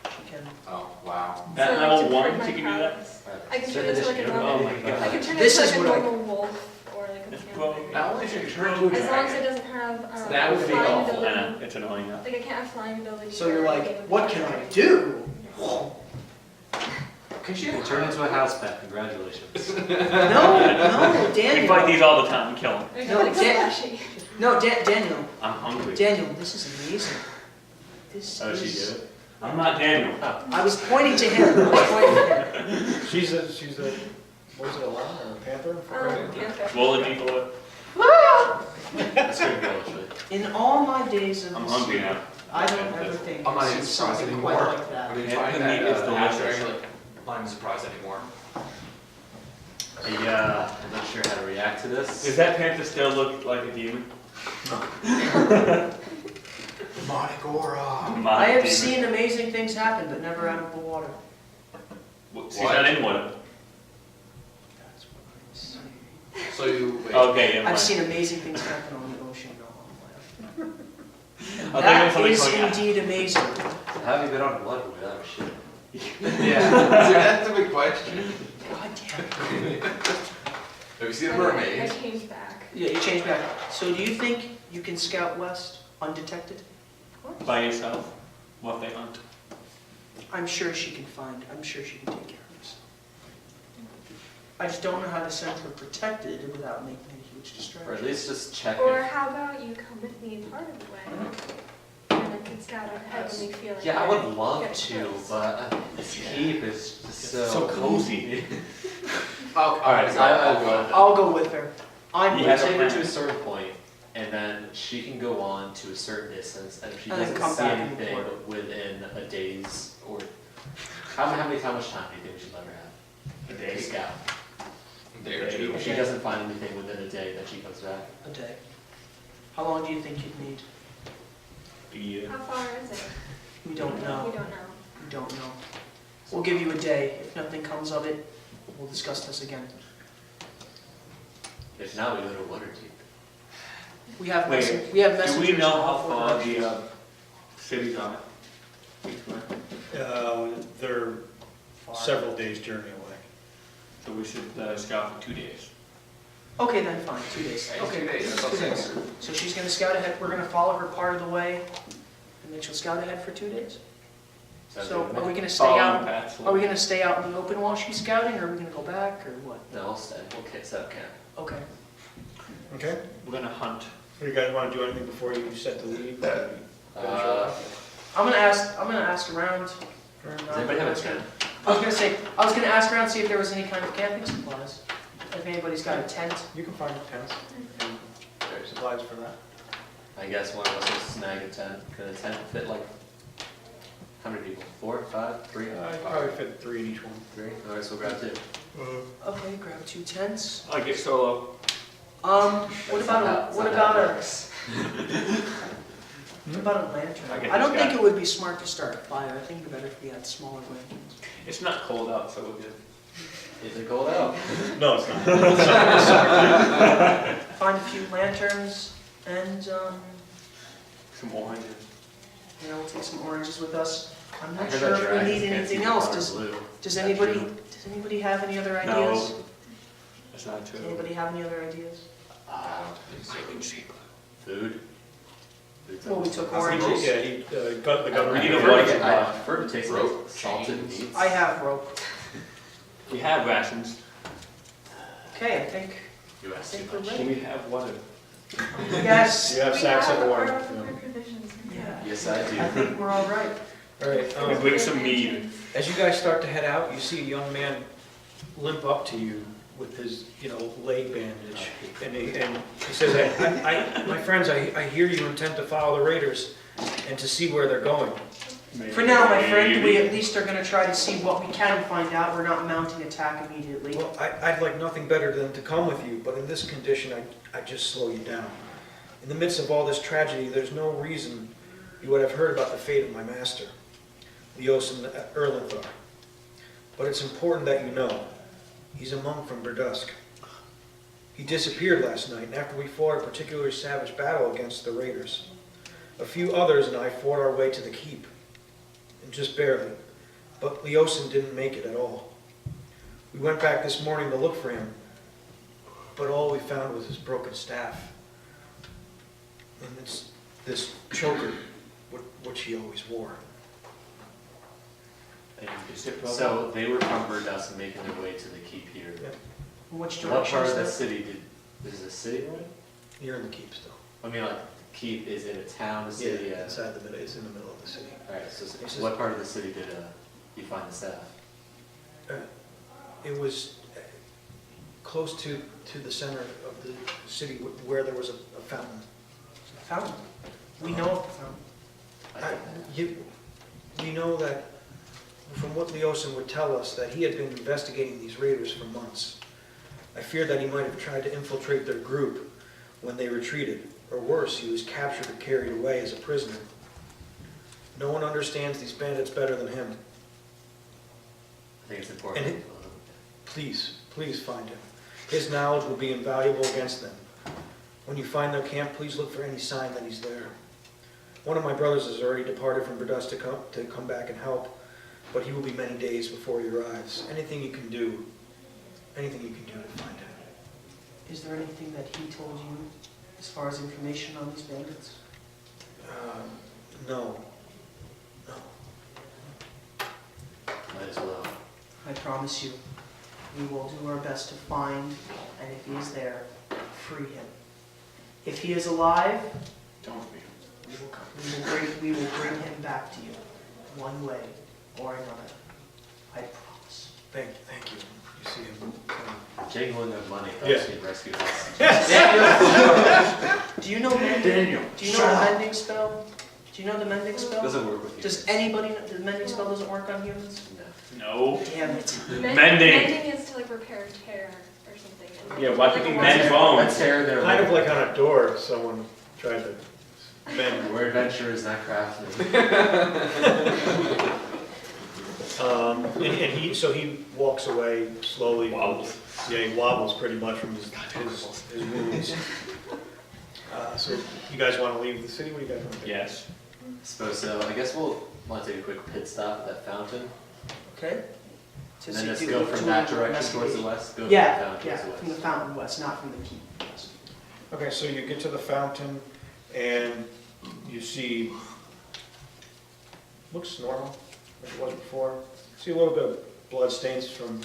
[SPEAKER 2] that. She can.
[SPEAKER 5] Oh, wow.
[SPEAKER 3] That
[SPEAKER 4] So, like,
[SPEAKER 3] level
[SPEAKER 4] to
[SPEAKER 3] one,
[SPEAKER 4] prove my
[SPEAKER 3] you can do that?
[SPEAKER 4] prowess. I can turn
[SPEAKER 1] Fifth
[SPEAKER 4] into like a
[SPEAKER 1] edition,
[SPEAKER 4] normal,
[SPEAKER 3] Oh my God.
[SPEAKER 4] I can turn
[SPEAKER 2] This
[SPEAKER 4] into
[SPEAKER 2] is
[SPEAKER 4] like a
[SPEAKER 2] what I-
[SPEAKER 4] normal wolf or like
[SPEAKER 3] Well,
[SPEAKER 4] camping.
[SPEAKER 5] Not only should you turn
[SPEAKER 4] As long as it doesn't have,
[SPEAKER 3] that would be
[SPEAKER 4] flying
[SPEAKER 3] awful,
[SPEAKER 4] ability.
[SPEAKER 3] Anna. It's annoying enough.
[SPEAKER 4] Like I can't have flying ability.
[SPEAKER 2] So you're
[SPEAKER 4] or
[SPEAKER 2] like,
[SPEAKER 4] anything
[SPEAKER 2] what
[SPEAKER 4] with
[SPEAKER 2] can I
[SPEAKER 4] flying.
[SPEAKER 2] do?
[SPEAKER 5] Can she
[SPEAKER 1] You turned into a house pet, congratulations.
[SPEAKER 2] No,
[SPEAKER 3] We fight
[SPEAKER 2] Daniel.
[SPEAKER 3] these all the time, we kill them.
[SPEAKER 4] There's
[SPEAKER 2] No,
[SPEAKER 4] nothing
[SPEAKER 2] Dan-
[SPEAKER 4] flashy.
[SPEAKER 2] No, Daniel.
[SPEAKER 3] I'm hungry.
[SPEAKER 2] Daniel, this is amazing. This
[SPEAKER 3] Oh, she
[SPEAKER 2] is.
[SPEAKER 3] did it? I'm not Daniel.
[SPEAKER 2] I was pointing to him. I was pointing to him.
[SPEAKER 6] She's a, what was it, a lion or a panther?
[SPEAKER 4] Panther.
[SPEAKER 3] Swollen people.
[SPEAKER 1] That's good, actually.
[SPEAKER 2] In all my days of
[SPEAKER 3] I'm
[SPEAKER 2] the
[SPEAKER 3] hungry
[SPEAKER 2] sea,
[SPEAKER 3] now.
[SPEAKER 2] I don't ever think
[SPEAKER 5] I'm not
[SPEAKER 2] I've
[SPEAKER 5] even
[SPEAKER 2] seen
[SPEAKER 5] surprised
[SPEAKER 2] something
[SPEAKER 5] anymore.
[SPEAKER 2] quite like that.
[SPEAKER 5] I mean,
[SPEAKER 3] Yeah,
[SPEAKER 5] finding
[SPEAKER 3] the meat
[SPEAKER 5] that
[SPEAKER 3] is
[SPEAKER 5] after
[SPEAKER 3] delicious.
[SPEAKER 5] actually, I'm not even surprised anymore.
[SPEAKER 1] I'm not sure how to react to this.
[SPEAKER 3] Does that panther still look like a demon?
[SPEAKER 7] Demonic aura.
[SPEAKER 2] I have seen amazing things happen, but never out of the water.
[SPEAKER 3] She's not in water.
[SPEAKER 2] That's what I'm saying.
[SPEAKER 5] So you, wait.
[SPEAKER 3] Okay, yeah.
[SPEAKER 2] I've seen amazing things happen on the ocean, not on land.
[SPEAKER 3] I
[SPEAKER 2] That
[SPEAKER 3] thought it was
[SPEAKER 2] is
[SPEAKER 3] something like
[SPEAKER 2] indeed amazing.
[SPEAKER 1] How have you been on blood without shit?
[SPEAKER 5] Yeah, that's a big question.
[SPEAKER 2] God damn it.
[SPEAKER 5] Have you seen a
[SPEAKER 4] I
[SPEAKER 5] mermaid?
[SPEAKER 4] changed back.
[SPEAKER 2] Yeah, you changed back. So do you think you can scout west undetected?
[SPEAKER 3] by yourself. What if they hunt?
[SPEAKER 2] I'm sure she can I'm sure she can take care of herself. I just don't know how to send her protected without making a huge
[SPEAKER 1] Or at
[SPEAKER 2] distraction.
[SPEAKER 1] least just check
[SPEAKER 4] Or
[SPEAKER 1] it.
[SPEAKER 4] how about you come with me part of the way, and then can scout ahead when we feel like.
[SPEAKER 1] Yeah, I
[SPEAKER 4] we're
[SPEAKER 1] would love
[SPEAKER 4] getting
[SPEAKER 1] to,
[SPEAKER 4] close.
[SPEAKER 1] but this keep is just
[SPEAKER 3] So cozy.
[SPEAKER 1] Alright, so I'll go.
[SPEAKER 2] I'll go with her. I'm
[SPEAKER 1] You
[SPEAKER 3] Yeah,
[SPEAKER 2] with
[SPEAKER 1] take
[SPEAKER 2] her.
[SPEAKER 1] her to a certain point, and then she can go on to a certain distance, and if she
[SPEAKER 2] And then
[SPEAKER 1] doesn't
[SPEAKER 2] come
[SPEAKER 1] see
[SPEAKER 2] back and
[SPEAKER 1] anything
[SPEAKER 2] report.
[SPEAKER 1] within a day's, or how much time do you think we should let her have?
[SPEAKER 3] A day.
[SPEAKER 1] To scout.
[SPEAKER 5] A day or two.
[SPEAKER 1] If she doesn't find anything within a day, then she comes back.
[SPEAKER 2] A day. How long do you think you'd need?
[SPEAKER 3] A year.
[SPEAKER 4] How far is it?
[SPEAKER 2] We don't
[SPEAKER 4] We
[SPEAKER 2] know.
[SPEAKER 4] don't know.
[SPEAKER 2] We don't know. We'll give you a day. If nothing comes of it, we'll discuss this again.
[SPEAKER 1] If not, we go to Waterdeep.
[SPEAKER 2] We have
[SPEAKER 3] Wait,
[SPEAKER 2] messengers. We have
[SPEAKER 3] Do
[SPEAKER 2] messengers.
[SPEAKER 3] we know
[SPEAKER 2] in all
[SPEAKER 3] how
[SPEAKER 2] four
[SPEAKER 3] far
[SPEAKER 2] directions.
[SPEAKER 3] the cities are? Each way?
[SPEAKER 6] They're several days' journey away.
[SPEAKER 3] So we should scout for 2 days.
[SPEAKER 2] Okay, then fine. 2 days.
[SPEAKER 5] Right,
[SPEAKER 2] Okay.
[SPEAKER 5] 2 days, that's what
[SPEAKER 2] 2
[SPEAKER 5] I'm
[SPEAKER 2] days.
[SPEAKER 5] saying.
[SPEAKER 2] So she's gonna scout ahead. We're gonna follow her part of the way, and then she'll scout ahead for 2 days.
[SPEAKER 1] Sounds
[SPEAKER 2] So
[SPEAKER 1] good to
[SPEAKER 2] are we
[SPEAKER 1] me.
[SPEAKER 2] gonna stay
[SPEAKER 3] Following
[SPEAKER 2] out?
[SPEAKER 3] the paths.
[SPEAKER 2] Are we gonna stay out in the open while she's scouting, or are we gonna go back, or what?
[SPEAKER 1] No, I'll stay. We'll set up camp.
[SPEAKER 2] Okay.
[SPEAKER 6] Okay?
[SPEAKER 3] We're gonna hunt.
[SPEAKER 6] Do you guys want to do anything before you set to leave?
[SPEAKER 2] I'm gonna ask around.
[SPEAKER 1] Does anybody have a tent?
[SPEAKER 2] I was gonna ask around, see if there was any kind of camping supplies. If anybody's got a tent.
[SPEAKER 6] You can find tents and supplies for that.
[SPEAKER 1] I guess one of us will snag a tent. Could a tent fit like, how many people? 4, 5, 3?
[SPEAKER 6] Probably fit 3 in each one.
[SPEAKER 1] 3? Alright, so we'll grab 2.
[SPEAKER 2] Okay, grab 2 tents.
[SPEAKER 3] I get solo.
[SPEAKER 2] What about a lantern?
[SPEAKER 3] I get
[SPEAKER 2] I don't
[SPEAKER 3] this
[SPEAKER 2] think
[SPEAKER 3] guy.
[SPEAKER 2] it would be smart to start a fire. I think it'd be better if we had smaller lanterns.
[SPEAKER 3] It's not cold out, so we're good.
[SPEAKER 1] Is it cold out?
[SPEAKER 6] No, it's not.
[SPEAKER 2] Find a few lanterns and,
[SPEAKER 3] Some oranges.
[SPEAKER 2] we'll take some oranges with us. I'm
[SPEAKER 1] I
[SPEAKER 2] not
[SPEAKER 1] heard
[SPEAKER 2] sure
[SPEAKER 1] that
[SPEAKER 2] if we
[SPEAKER 1] dragons
[SPEAKER 2] need
[SPEAKER 1] can't
[SPEAKER 2] anything
[SPEAKER 1] see
[SPEAKER 2] else.
[SPEAKER 1] color
[SPEAKER 2] Does
[SPEAKER 1] blue.
[SPEAKER 2] does
[SPEAKER 1] Is that
[SPEAKER 2] anybody
[SPEAKER 1] true?
[SPEAKER 2] have any other ideas?
[SPEAKER 3] No. That's not
[SPEAKER 2] Does
[SPEAKER 3] true.
[SPEAKER 2] anybody have any other ideas?
[SPEAKER 3] I can see.
[SPEAKER 1] Food? Food's
[SPEAKER 2] Well, we
[SPEAKER 1] up.
[SPEAKER 2] took
[SPEAKER 5] That's
[SPEAKER 2] oranges.
[SPEAKER 6] Yeah, the government.
[SPEAKER 3] We need a
[SPEAKER 1] I prefer
[SPEAKER 3] water
[SPEAKER 1] to-
[SPEAKER 3] supply.
[SPEAKER 1] I prefer to take some
[SPEAKER 5] Rope,
[SPEAKER 1] salted
[SPEAKER 5] chains.
[SPEAKER 1] meats.
[SPEAKER 2] I have rope.
[SPEAKER 3] We have rations.
[SPEAKER 2] Okay, I think
[SPEAKER 1] You asked too
[SPEAKER 2] think we're
[SPEAKER 1] much.
[SPEAKER 2] ready.
[SPEAKER 3] We have water.
[SPEAKER 2] Yes.
[SPEAKER 6] You have
[SPEAKER 4] We
[SPEAKER 6] sacks
[SPEAKER 4] have
[SPEAKER 6] of water.
[SPEAKER 4] our
[SPEAKER 6] Yeah.
[SPEAKER 4] provisions.
[SPEAKER 2] Yeah.
[SPEAKER 1] Yes, I do.
[SPEAKER 2] I think we're all right.
[SPEAKER 6] All right,
[SPEAKER 3] We bring some meat.
[SPEAKER 6] as you guys start to head out, you see a young man limp up to you with his, leg bandage. And he says, my friends, I hear you intend to follow the raiders and to see where they're going.
[SPEAKER 2] For now, my friend, we at least are going to try to see what we can find out. We're not mounting attack immediately.
[SPEAKER 6] Well, I'd like nothing better than to come with you, but in this condition, I just slow you down. In the midst of all this tragedy, there's no reason you would have heard about the fate of my master, Leosin Erlenthar. But it's important that you know, he's a monk from Verdusk. He disappeared last night, and after we fought a particularly savage battle against the raiders, a few others and I fought our way to the keep, and just barely. But Leosin didn't make it at all. We went back this morning to look for him, but all we found was his broken staff. And it's this choker, which he always wore.
[SPEAKER 1] So they were from Verdust making their way to the keep here.
[SPEAKER 6] Yep.
[SPEAKER 2] Which
[SPEAKER 1] What
[SPEAKER 2] direction
[SPEAKER 1] part
[SPEAKER 2] is
[SPEAKER 1] of the
[SPEAKER 2] that?
[SPEAKER 1] city is the city right?
[SPEAKER 6] You're in the keep still.
[SPEAKER 1] I mean, like, keep is in a town, a city,
[SPEAKER 6] Yeah, inside the middle, it's in the middle of the city.
[SPEAKER 1] Alright, so
[SPEAKER 6] It's just-
[SPEAKER 1] what part of the city did you find the staff?
[SPEAKER 6] It was close to the center of the city where there was a fountain.
[SPEAKER 2] Fountain. We know of the fountain.
[SPEAKER 6] We know that, from what Leosin would tell us, that he had been investigating these raiders for months. I fear that he might have tried to infiltrate their group when they retreated, or worse, he was captured or carried away as a prisoner. No one understands these bandits better than him.
[SPEAKER 1] I think it's important.
[SPEAKER 6] And please find him. His knowledge will be invaluable against them. When you find their camp, please look for any sign that he's there. One of my brothers has already departed from Verdust to come back and help, but he will be many days before he arrives. Anything you can do to find him.
[SPEAKER 2] Is there anything that he told you as far as information on these bandits?
[SPEAKER 6] No.
[SPEAKER 1] Might as well.
[SPEAKER 2] I promise you, we will do our best to find, and if he is there, free him. If he is alive,
[SPEAKER 3] Don't be.
[SPEAKER 2] we will bring him back to you, one way or another. I promise.
[SPEAKER 6] Thank you. You see him.
[SPEAKER 1] Jake wouldn't have money,
[SPEAKER 6] Yeah.
[SPEAKER 1] thought he'd rescue us.
[SPEAKER 2] Do you know mending?
[SPEAKER 3] Daniel,
[SPEAKER 2] Do you know the mending spell? Do you know the mending spell?
[SPEAKER 1] Doesn't work with you.
[SPEAKER 2] Does anybody know the mending spell doesn't work on humans?
[SPEAKER 3] No.
[SPEAKER 2] Damn it.
[SPEAKER 3] Mending.
[SPEAKER 4] Mending is to like repair a tear or something. And, like,
[SPEAKER 3] Yeah, why could
[SPEAKER 4] like
[SPEAKER 3] we
[SPEAKER 4] a
[SPEAKER 3] mend
[SPEAKER 4] water-
[SPEAKER 3] bones?
[SPEAKER 1] Let's tear their
[SPEAKER 6] Kind of like on a door, someone tried to bend.
[SPEAKER 1] We're adventurers, not craftsmen.
[SPEAKER 6] And he walks away slowly.
[SPEAKER 3] Wobbles.
[SPEAKER 6] Yeah, he wobbles pretty much from his wounds. So you guys want to leave the city? What do you guys want to do?
[SPEAKER 3] Yes.
[SPEAKER 1] Suppose so. I guess we'll want to take a quick pit stop at that fountain.
[SPEAKER 2] Okay?
[SPEAKER 1] And then just go from that direction towards the west? Go from the
[SPEAKER 2] Yeah,
[SPEAKER 1] fountain
[SPEAKER 2] yeah,
[SPEAKER 1] towards the
[SPEAKER 2] from the
[SPEAKER 1] west.
[SPEAKER 2] fountain west, not from the keep. Yes.
[SPEAKER 6] Okay, so you get to the fountain and you see, looks normal, like it was before. See a little bit of blood stains from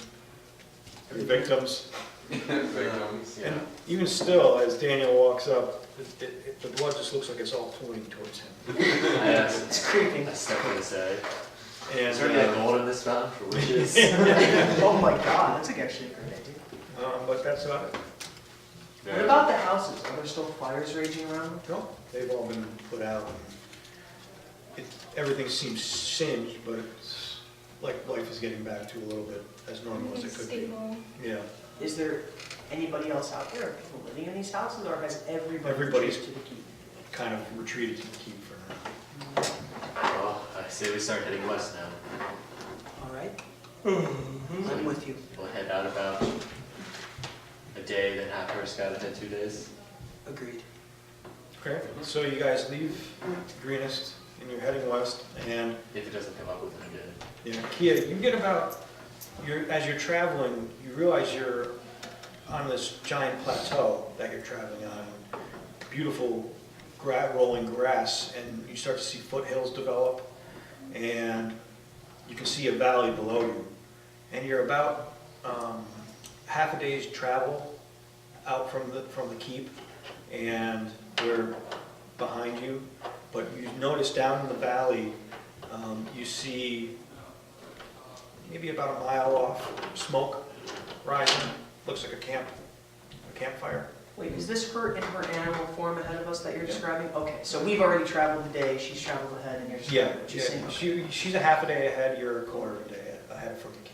[SPEAKER 6] your victims.
[SPEAKER 5] Victims.
[SPEAKER 1] Yeah.
[SPEAKER 6] And even still, as Daniel walks up, the blood just looks like it's all pointing towards him.
[SPEAKER 1] I asked,
[SPEAKER 2] It's creeping.
[SPEAKER 1] I stepped to the side.
[SPEAKER 6] And
[SPEAKER 1] Is there any gold in this fountain for witches?
[SPEAKER 2] Oh my god, that's actually a great idea.
[SPEAKER 6] but that's not it.
[SPEAKER 2] What about the houses? Are there still fires raging around them?
[SPEAKER 6] No, they've all been put out. Everything seems singed, but it's like life is getting back to a little bit as normal as it
[SPEAKER 4] Everything's
[SPEAKER 6] could be.
[SPEAKER 4] stable.
[SPEAKER 6] Yeah.
[SPEAKER 2] Is there anybody else out there? Are people living in these houses, or has everybody
[SPEAKER 6] Everybody's-
[SPEAKER 2] retreated to the keep?
[SPEAKER 6] Kind of retreated to the keep for now.
[SPEAKER 1] Well, I say we start heading west now.
[SPEAKER 2] All right. I'm with you.
[SPEAKER 1] We'll head out about a day, then have her scout ahead 2 days.
[SPEAKER 2] Agreed.
[SPEAKER 6] Okay, so you guys leave Greenest and you're heading west, and
[SPEAKER 1] If it doesn't come up with an idea.
[SPEAKER 6] Kia, you get about, as you're traveling, you realize you're on this giant plateau that you're traveling on. Beautiful rolling grass, and you start to see foothills develop, and you can see a valley below you. And you're about half a day's travel out from the keep, and we're behind you. But you notice down in the valley, you see maybe about a mile off, smoke rising. Looks like a campfire.
[SPEAKER 2] Wait, is this her in her animal form ahead of us that you're describing? Okay, so we've already traveled the day, she's traveled ahead, and you're describing what she's saying. Okay.
[SPEAKER 6] She's a half a day ahead, you're a quarter of a day ahead from the keep.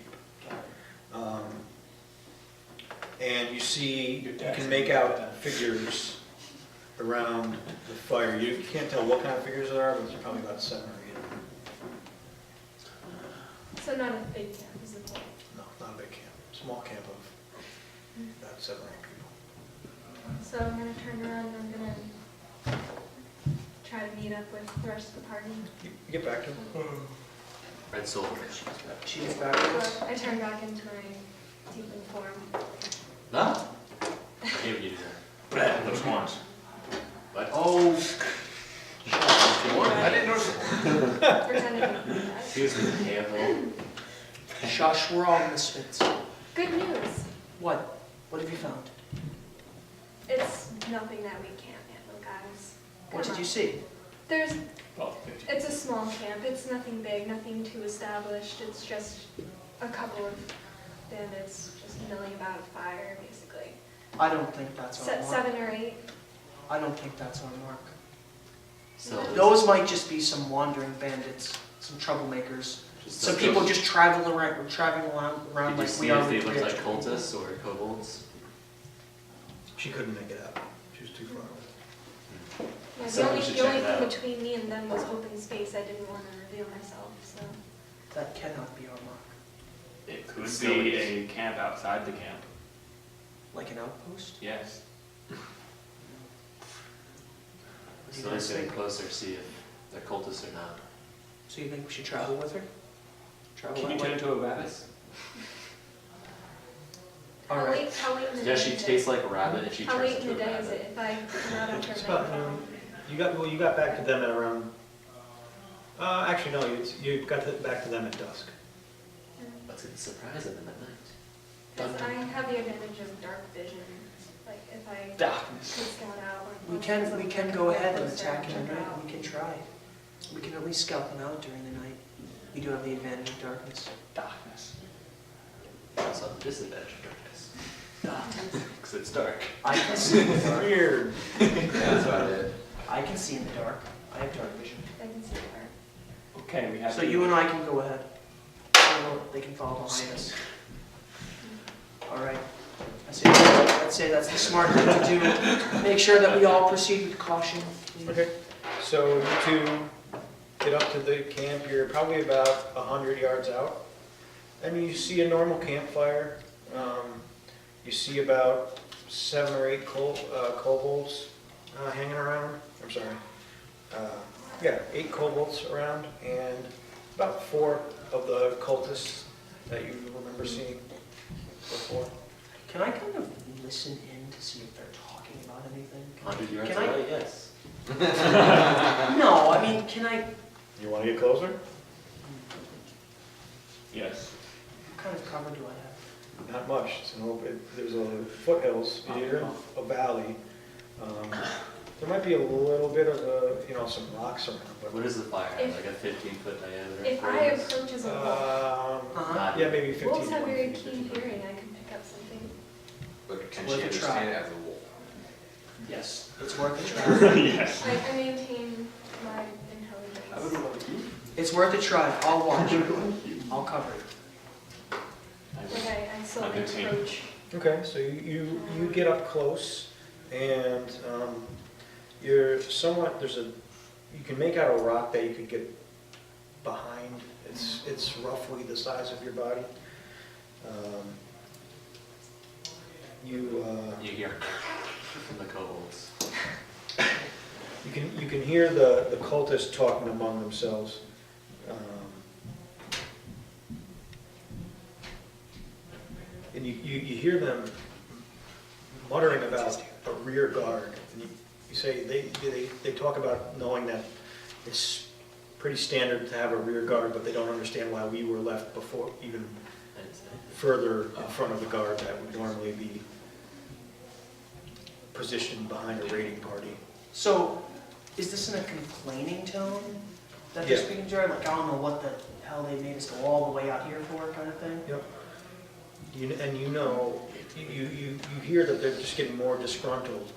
[SPEAKER 6] And you can make out figures around the fire. You can't tell what kind of figures there are, but there's probably about 7 or 8.
[SPEAKER 4] So not a big camp is the point.
[SPEAKER 6] No, not a big camp, small camp of about 7 or 8 people.
[SPEAKER 4] So I'm gonna turn around and I'm gonna try to meet up with the rest of the party.
[SPEAKER 6] You get back to them.
[SPEAKER 1] Red Soul.
[SPEAKER 2] She's back with us.
[SPEAKER 4] So I turn back into my tiefling form.
[SPEAKER 1] No? Maybe you do that.
[SPEAKER 3] Brad, which ones?
[SPEAKER 1] But
[SPEAKER 2] Oh,
[SPEAKER 5] I didn't notice.
[SPEAKER 4] Pretending to be that.
[SPEAKER 1] he was in the handle.
[SPEAKER 2] shush, we're all misfits.
[SPEAKER 4] Good news.
[SPEAKER 2] What? What have you found?
[SPEAKER 4] It's nothing that we can't handle, guys.
[SPEAKER 2] What
[SPEAKER 4] Come
[SPEAKER 2] did you
[SPEAKER 4] on.
[SPEAKER 2] see?
[SPEAKER 4] There's,
[SPEAKER 3] About 50.
[SPEAKER 4] it's a small camp. It's nothing big, nothing too established. It's just a couple of bandits just milling about a fire, basically.
[SPEAKER 2] I don't think that's our mark.
[SPEAKER 4] 7 or 8.
[SPEAKER 2] I don't think that's our mark.
[SPEAKER 1] So
[SPEAKER 2] Those might just be some wandering bandits, some troublemakers.
[SPEAKER 1] just
[SPEAKER 2] Some people just traveling around
[SPEAKER 1] Did you
[SPEAKER 2] like
[SPEAKER 1] see
[SPEAKER 2] we are.
[SPEAKER 1] if they
[SPEAKER 2] with
[SPEAKER 1] looked like
[SPEAKER 2] rich.
[SPEAKER 1] cultists or kobolds?
[SPEAKER 6] She couldn't make it out. She was too far away.
[SPEAKER 4] Yeah,
[SPEAKER 1] Someone should
[SPEAKER 4] the only
[SPEAKER 1] check it
[SPEAKER 4] thing
[SPEAKER 1] out.
[SPEAKER 4] between me and them was open space. I didn't want to reveal myself, so.
[SPEAKER 2] That cannot be our mark.
[SPEAKER 3] It could
[SPEAKER 1] Still
[SPEAKER 3] be
[SPEAKER 1] is.
[SPEAKER 3] a camp outside the camp.
[SPEAKER 2] Like an outpost?
[SPEAKER 3] Yes.
[SPEAKER 2] What do you
[SPEAKER 1] So let's
[SPEAKER 2] guys
[SPEAKER 1] get
[SPEAKER 2] think?
[SPEAKER 1] closer, see if they're cultists or not.
[SPEAKER 2] So you think we should travel with her? Travel
[SPEAKER 3] Can you
[SPEAKER 2] that
[SPEAKER 3] turn
[SPEAKER 2] way?
[SPEAKER 3] into a rabbit?
[SPEAKER 2] All right.
[SPEAKER 4] How late in the day
[SPEAKER 1] Does she
[SPEAKER 4] is
[SPEAKER 1] taste
[SPEAKER 4] it?
[SPEAKER 1] like a rabbit if she
[SPEAKER 4] How
[SPEAKER 1] turns
[SPEAKER 4] late in
[SPEAKER 1] into
[SPEAKER 4] the
[SPEAKER 1] a
[SPEAKER 4] day is
[SPEAKER 1] rabbit?
[SPEAKER 4] it if I come out after
[SPEAKER 6] It's about
[SPEAKER 4] nightfall?
[SPEAKER 6] noon. You got back to them at around, actually, no, you got back to them at dusk.
[SPEAKER 1] Let's surprise them in the night.
[SPEAKER 4] Because I have the advantage of dark vision, like if I could
[SPEAKER 3] Darkness.
[SPEAKER 4] scout out. or-
[SPEAKER 2] We can go ahead and
[SPEAKER 4] closer
[SPEAKER 2] attack in
[SPEAKER 4] check
[SPEAKER 2] the night.
[SPEAKER 4] out.
[SPEAKER 2] We can try. We can at least scout them out during the night. We do have the advantage of darkness.
[SPEAKER 3] Darkness.
[SPEAKER 1] Also, disadvantage of darkness. Because it's dark.
[SPEAKER 2] I can see in the dark.
[SPEAKER 6] Weird.
[SPEAKER 5] Yeah, that's about it.
[SPEAKER 2] I can see in the dark. I have dark vision.
[SPEAKER 4] I can see her.
[SPEAKER 3] Okay, we have.
[SPEAKER 2] So you and I can go ahead. They can follow behind us. All right. I'd say that's the smart thing to do. Make sure that we all proceed with caution.
[SPEAKER 6] Okay, so you two get up to the camp, you're probably about 100 yards out, and you see a normal campfire. You see about 7 or 8 kobolds hanging around, I'm sorry. Yeah, 8 kobolds around, and about 4 of the cultists that you remember seeing before.
[SPEAKER 2] Can I kind of listen in to see if they're talking about anything?
[SPEAKER 1] 100 yards
[SPEAKER 2] Can I-
[SPEAKER 1] away, yes.
[SPEAKER 2] No, I mean, can I?
[SPEAKER 6] You want to get closer?
[SPEAKER 3] Yes.
[SPEAKER 2] What kind of cover do I have?
[SPEAKER 6] Not much. There's a foothills, you're in a valley. There might be a little bit of some rocks around, but
[SPEAKER 1] What is the fire have?
[SPEAKER 4] If-
[SPEAKER 1] Like a 15-foot diameter?
[SPEAKER 4] If I
[SPEAKER 1] radius?
[SPEAKER 4] approach as a wolf,
[SPEAKER 2] Uh-huh.
[SPEAKER 1] Not
[SPEAKER 6] yeah, maybe 15.
[SPEAKER 4] wolves have
[SPEAKER 6] 20
[SPEAKER 4] very
[SPEAKER 6] feet.
[SPEAKER 4] keen hearing. I can pick up something.
[SPEAKER 5] But can
[SPEAKER 2] Worth
[SPEAKER 5] she
[SPEAKER 2] a
[SPEAKER 5] understand
[SPEAKER 2] try.
[SPEAKER 5] it as a wolf?
[SPEAKER 2] Yes, it's worth a try.
[SPEAKER 3] Yes.
[SPEAKER 4] I maintain my intelligence.
[SPEAKER 2] It's worth a try. I'll watch. I'll cover it.
[SPEAKER 4] Like I slowly
[SPEAKER 3] maintain.
[SPEAKER 4] approach.
[SPEAKER 6] Okay, so you get up close, and you're somewhat, you can make out a rock that you could get behind. It's roughly the size of your body.
[SPEAKER 1] You hear from the kobolds.
[SPEAKER 6] You can hear the cultists talking among themselves. And you hear them muttering about a rear guard. And you say they talk about knowing that it's pretty standard to have a rear guard, but they don't understand why we were left before, even further in front of the guard that would normally be positioned behind a raiding party.
[SPEAKER 2] So, is this in a complaining tone that they're
[SPEAKER 6] Yeah.
[SPEAKER 2] speaking to her? Like, I don't know what the hell they made us go all the way out here for, kind of thing?
[SPEAKER 6] Yep. You hear that they're just getting more disgruntled,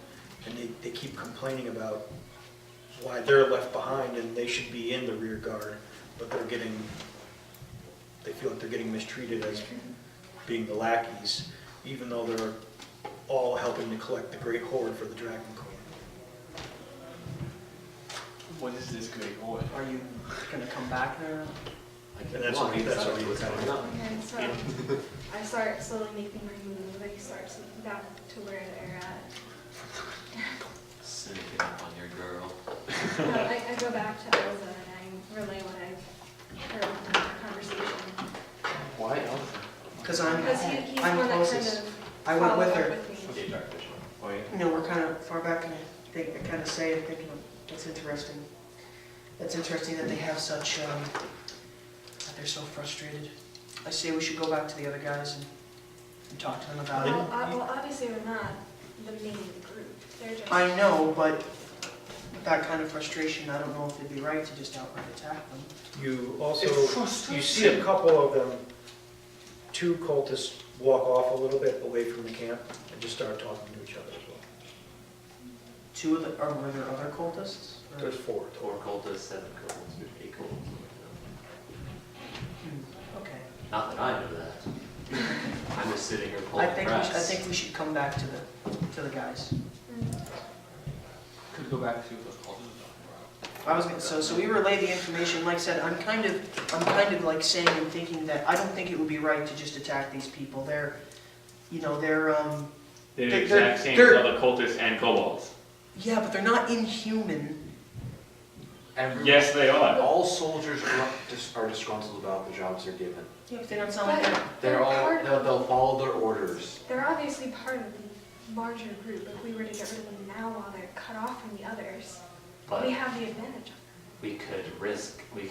[SPEAKER 6] and they keep complaining about why they're left behind and they should be in the rear guard, but they feel like they're getting mistreated as being the lackeys, even though they're all helping to collect the great hoard for the Dragon Queen.
[SPEAKER 3] What is this great hoard?
[SPEAKER 2] Are you gonna come back there?
[SPEAKER 6] And that's what we were telling you.
[SPEAKER 4] Okay, so I start slowly making my move. I start back to where they're at.
[SPEAKER 1] Sneaking up on your girl.
[SPEAKER 4] I go back to Elza and I relay what I've heard from the conversation.
[SPEAKER 3] Why Elsa?
[SPEAKER 2] Because
[SPEAKER 4] Because he's the
[SPEAKER 2] I'm
[SPEAKER 4] one that kind
[SPEAKER 2] closest.
[SPEAKER 4] of
[SPEAKER 2] I went with
[SPEAKER 4] followed
[SPEAKER 2] her.
[SPEAKER 4] up with me.
[SPEAKER 1] Okay, dark vision.
[SPEAKER 3] Oh, yeah.
[SPEAKER 2] You know, we're kind of far back, and I kind of say, I think, you know, that's interesting. That's interesting that they have such, that they're so frustrated. I say we should go back to the other guys and talk to them about it.
[SPEAKER 4] Well, obviously they're not the main group. They're just.
[SPEAKER 2] I know, but with that kind of frustration, I don't know if it'd be right to just outright attack them.
[SPEAKER 6] You also,
[SPEAKER 2] It's
[SPEAKER 6] you
[SPEAKER 2] frustration.
[SPEAKER 6] see a couple of them, 2 cultists walk off a little bit away from the camp and just start talking to each other as well.
[SPEAKER 2] 2 of the, or were there other cultists? Or-
[SPEAKER 6] There's 4.
[SPEAKER 1] 4 cultists, 7 cultists, 8 cultists.
[SPEAKER 2] Okay.
[SPEAKER 1] Not that I know that. I'm just sitting here
[SPEAKER 2] I
[SPEAKER 1] pulling
[SPEAKER 2] think
[SPEAKER 1] press.
[SPEAKER 2] we should come back to the guys.
[SPEAKER 4] Mm.
[SPEAKER 5] Could go back to those calls.
[SPEAKER 2] I was gonna, so we relay the information, like I said, I'm kind of like saying and thinking that I don't think it would be right to just attack these people. They're, you know,
[SPEAKER 3] They're the
[SPEAKER 2] They're-
[SPEAKER 3] exact same
[SPEAKER 2] they're-
[SPEAKER 3] as other cultists and kobolds.
[SPEAKER 2] yeah, but they're not inhuman.
[SPEAKER 3] Yes, they are.
[SPEAKER 7] All soldiers are disgruntled about the jobs they're given.
[SPEAKER 2] Yeah, if they don't sound like
[SPEAKER 4] But
[SPEAKER 2] that.
[SPEAKER 7] They're all,
[SPEAKER 4] part of-
[SPEAKER 7] they'll follow their orders.
[SPEAKER 4] They're obviously part of the larger group. If we were to get rid of them now while they're cut off from the others,
[SPEAKER 1] But
[SPEAKER 4] we have the advantage of them.
[SPEAKER 1] we could risk, we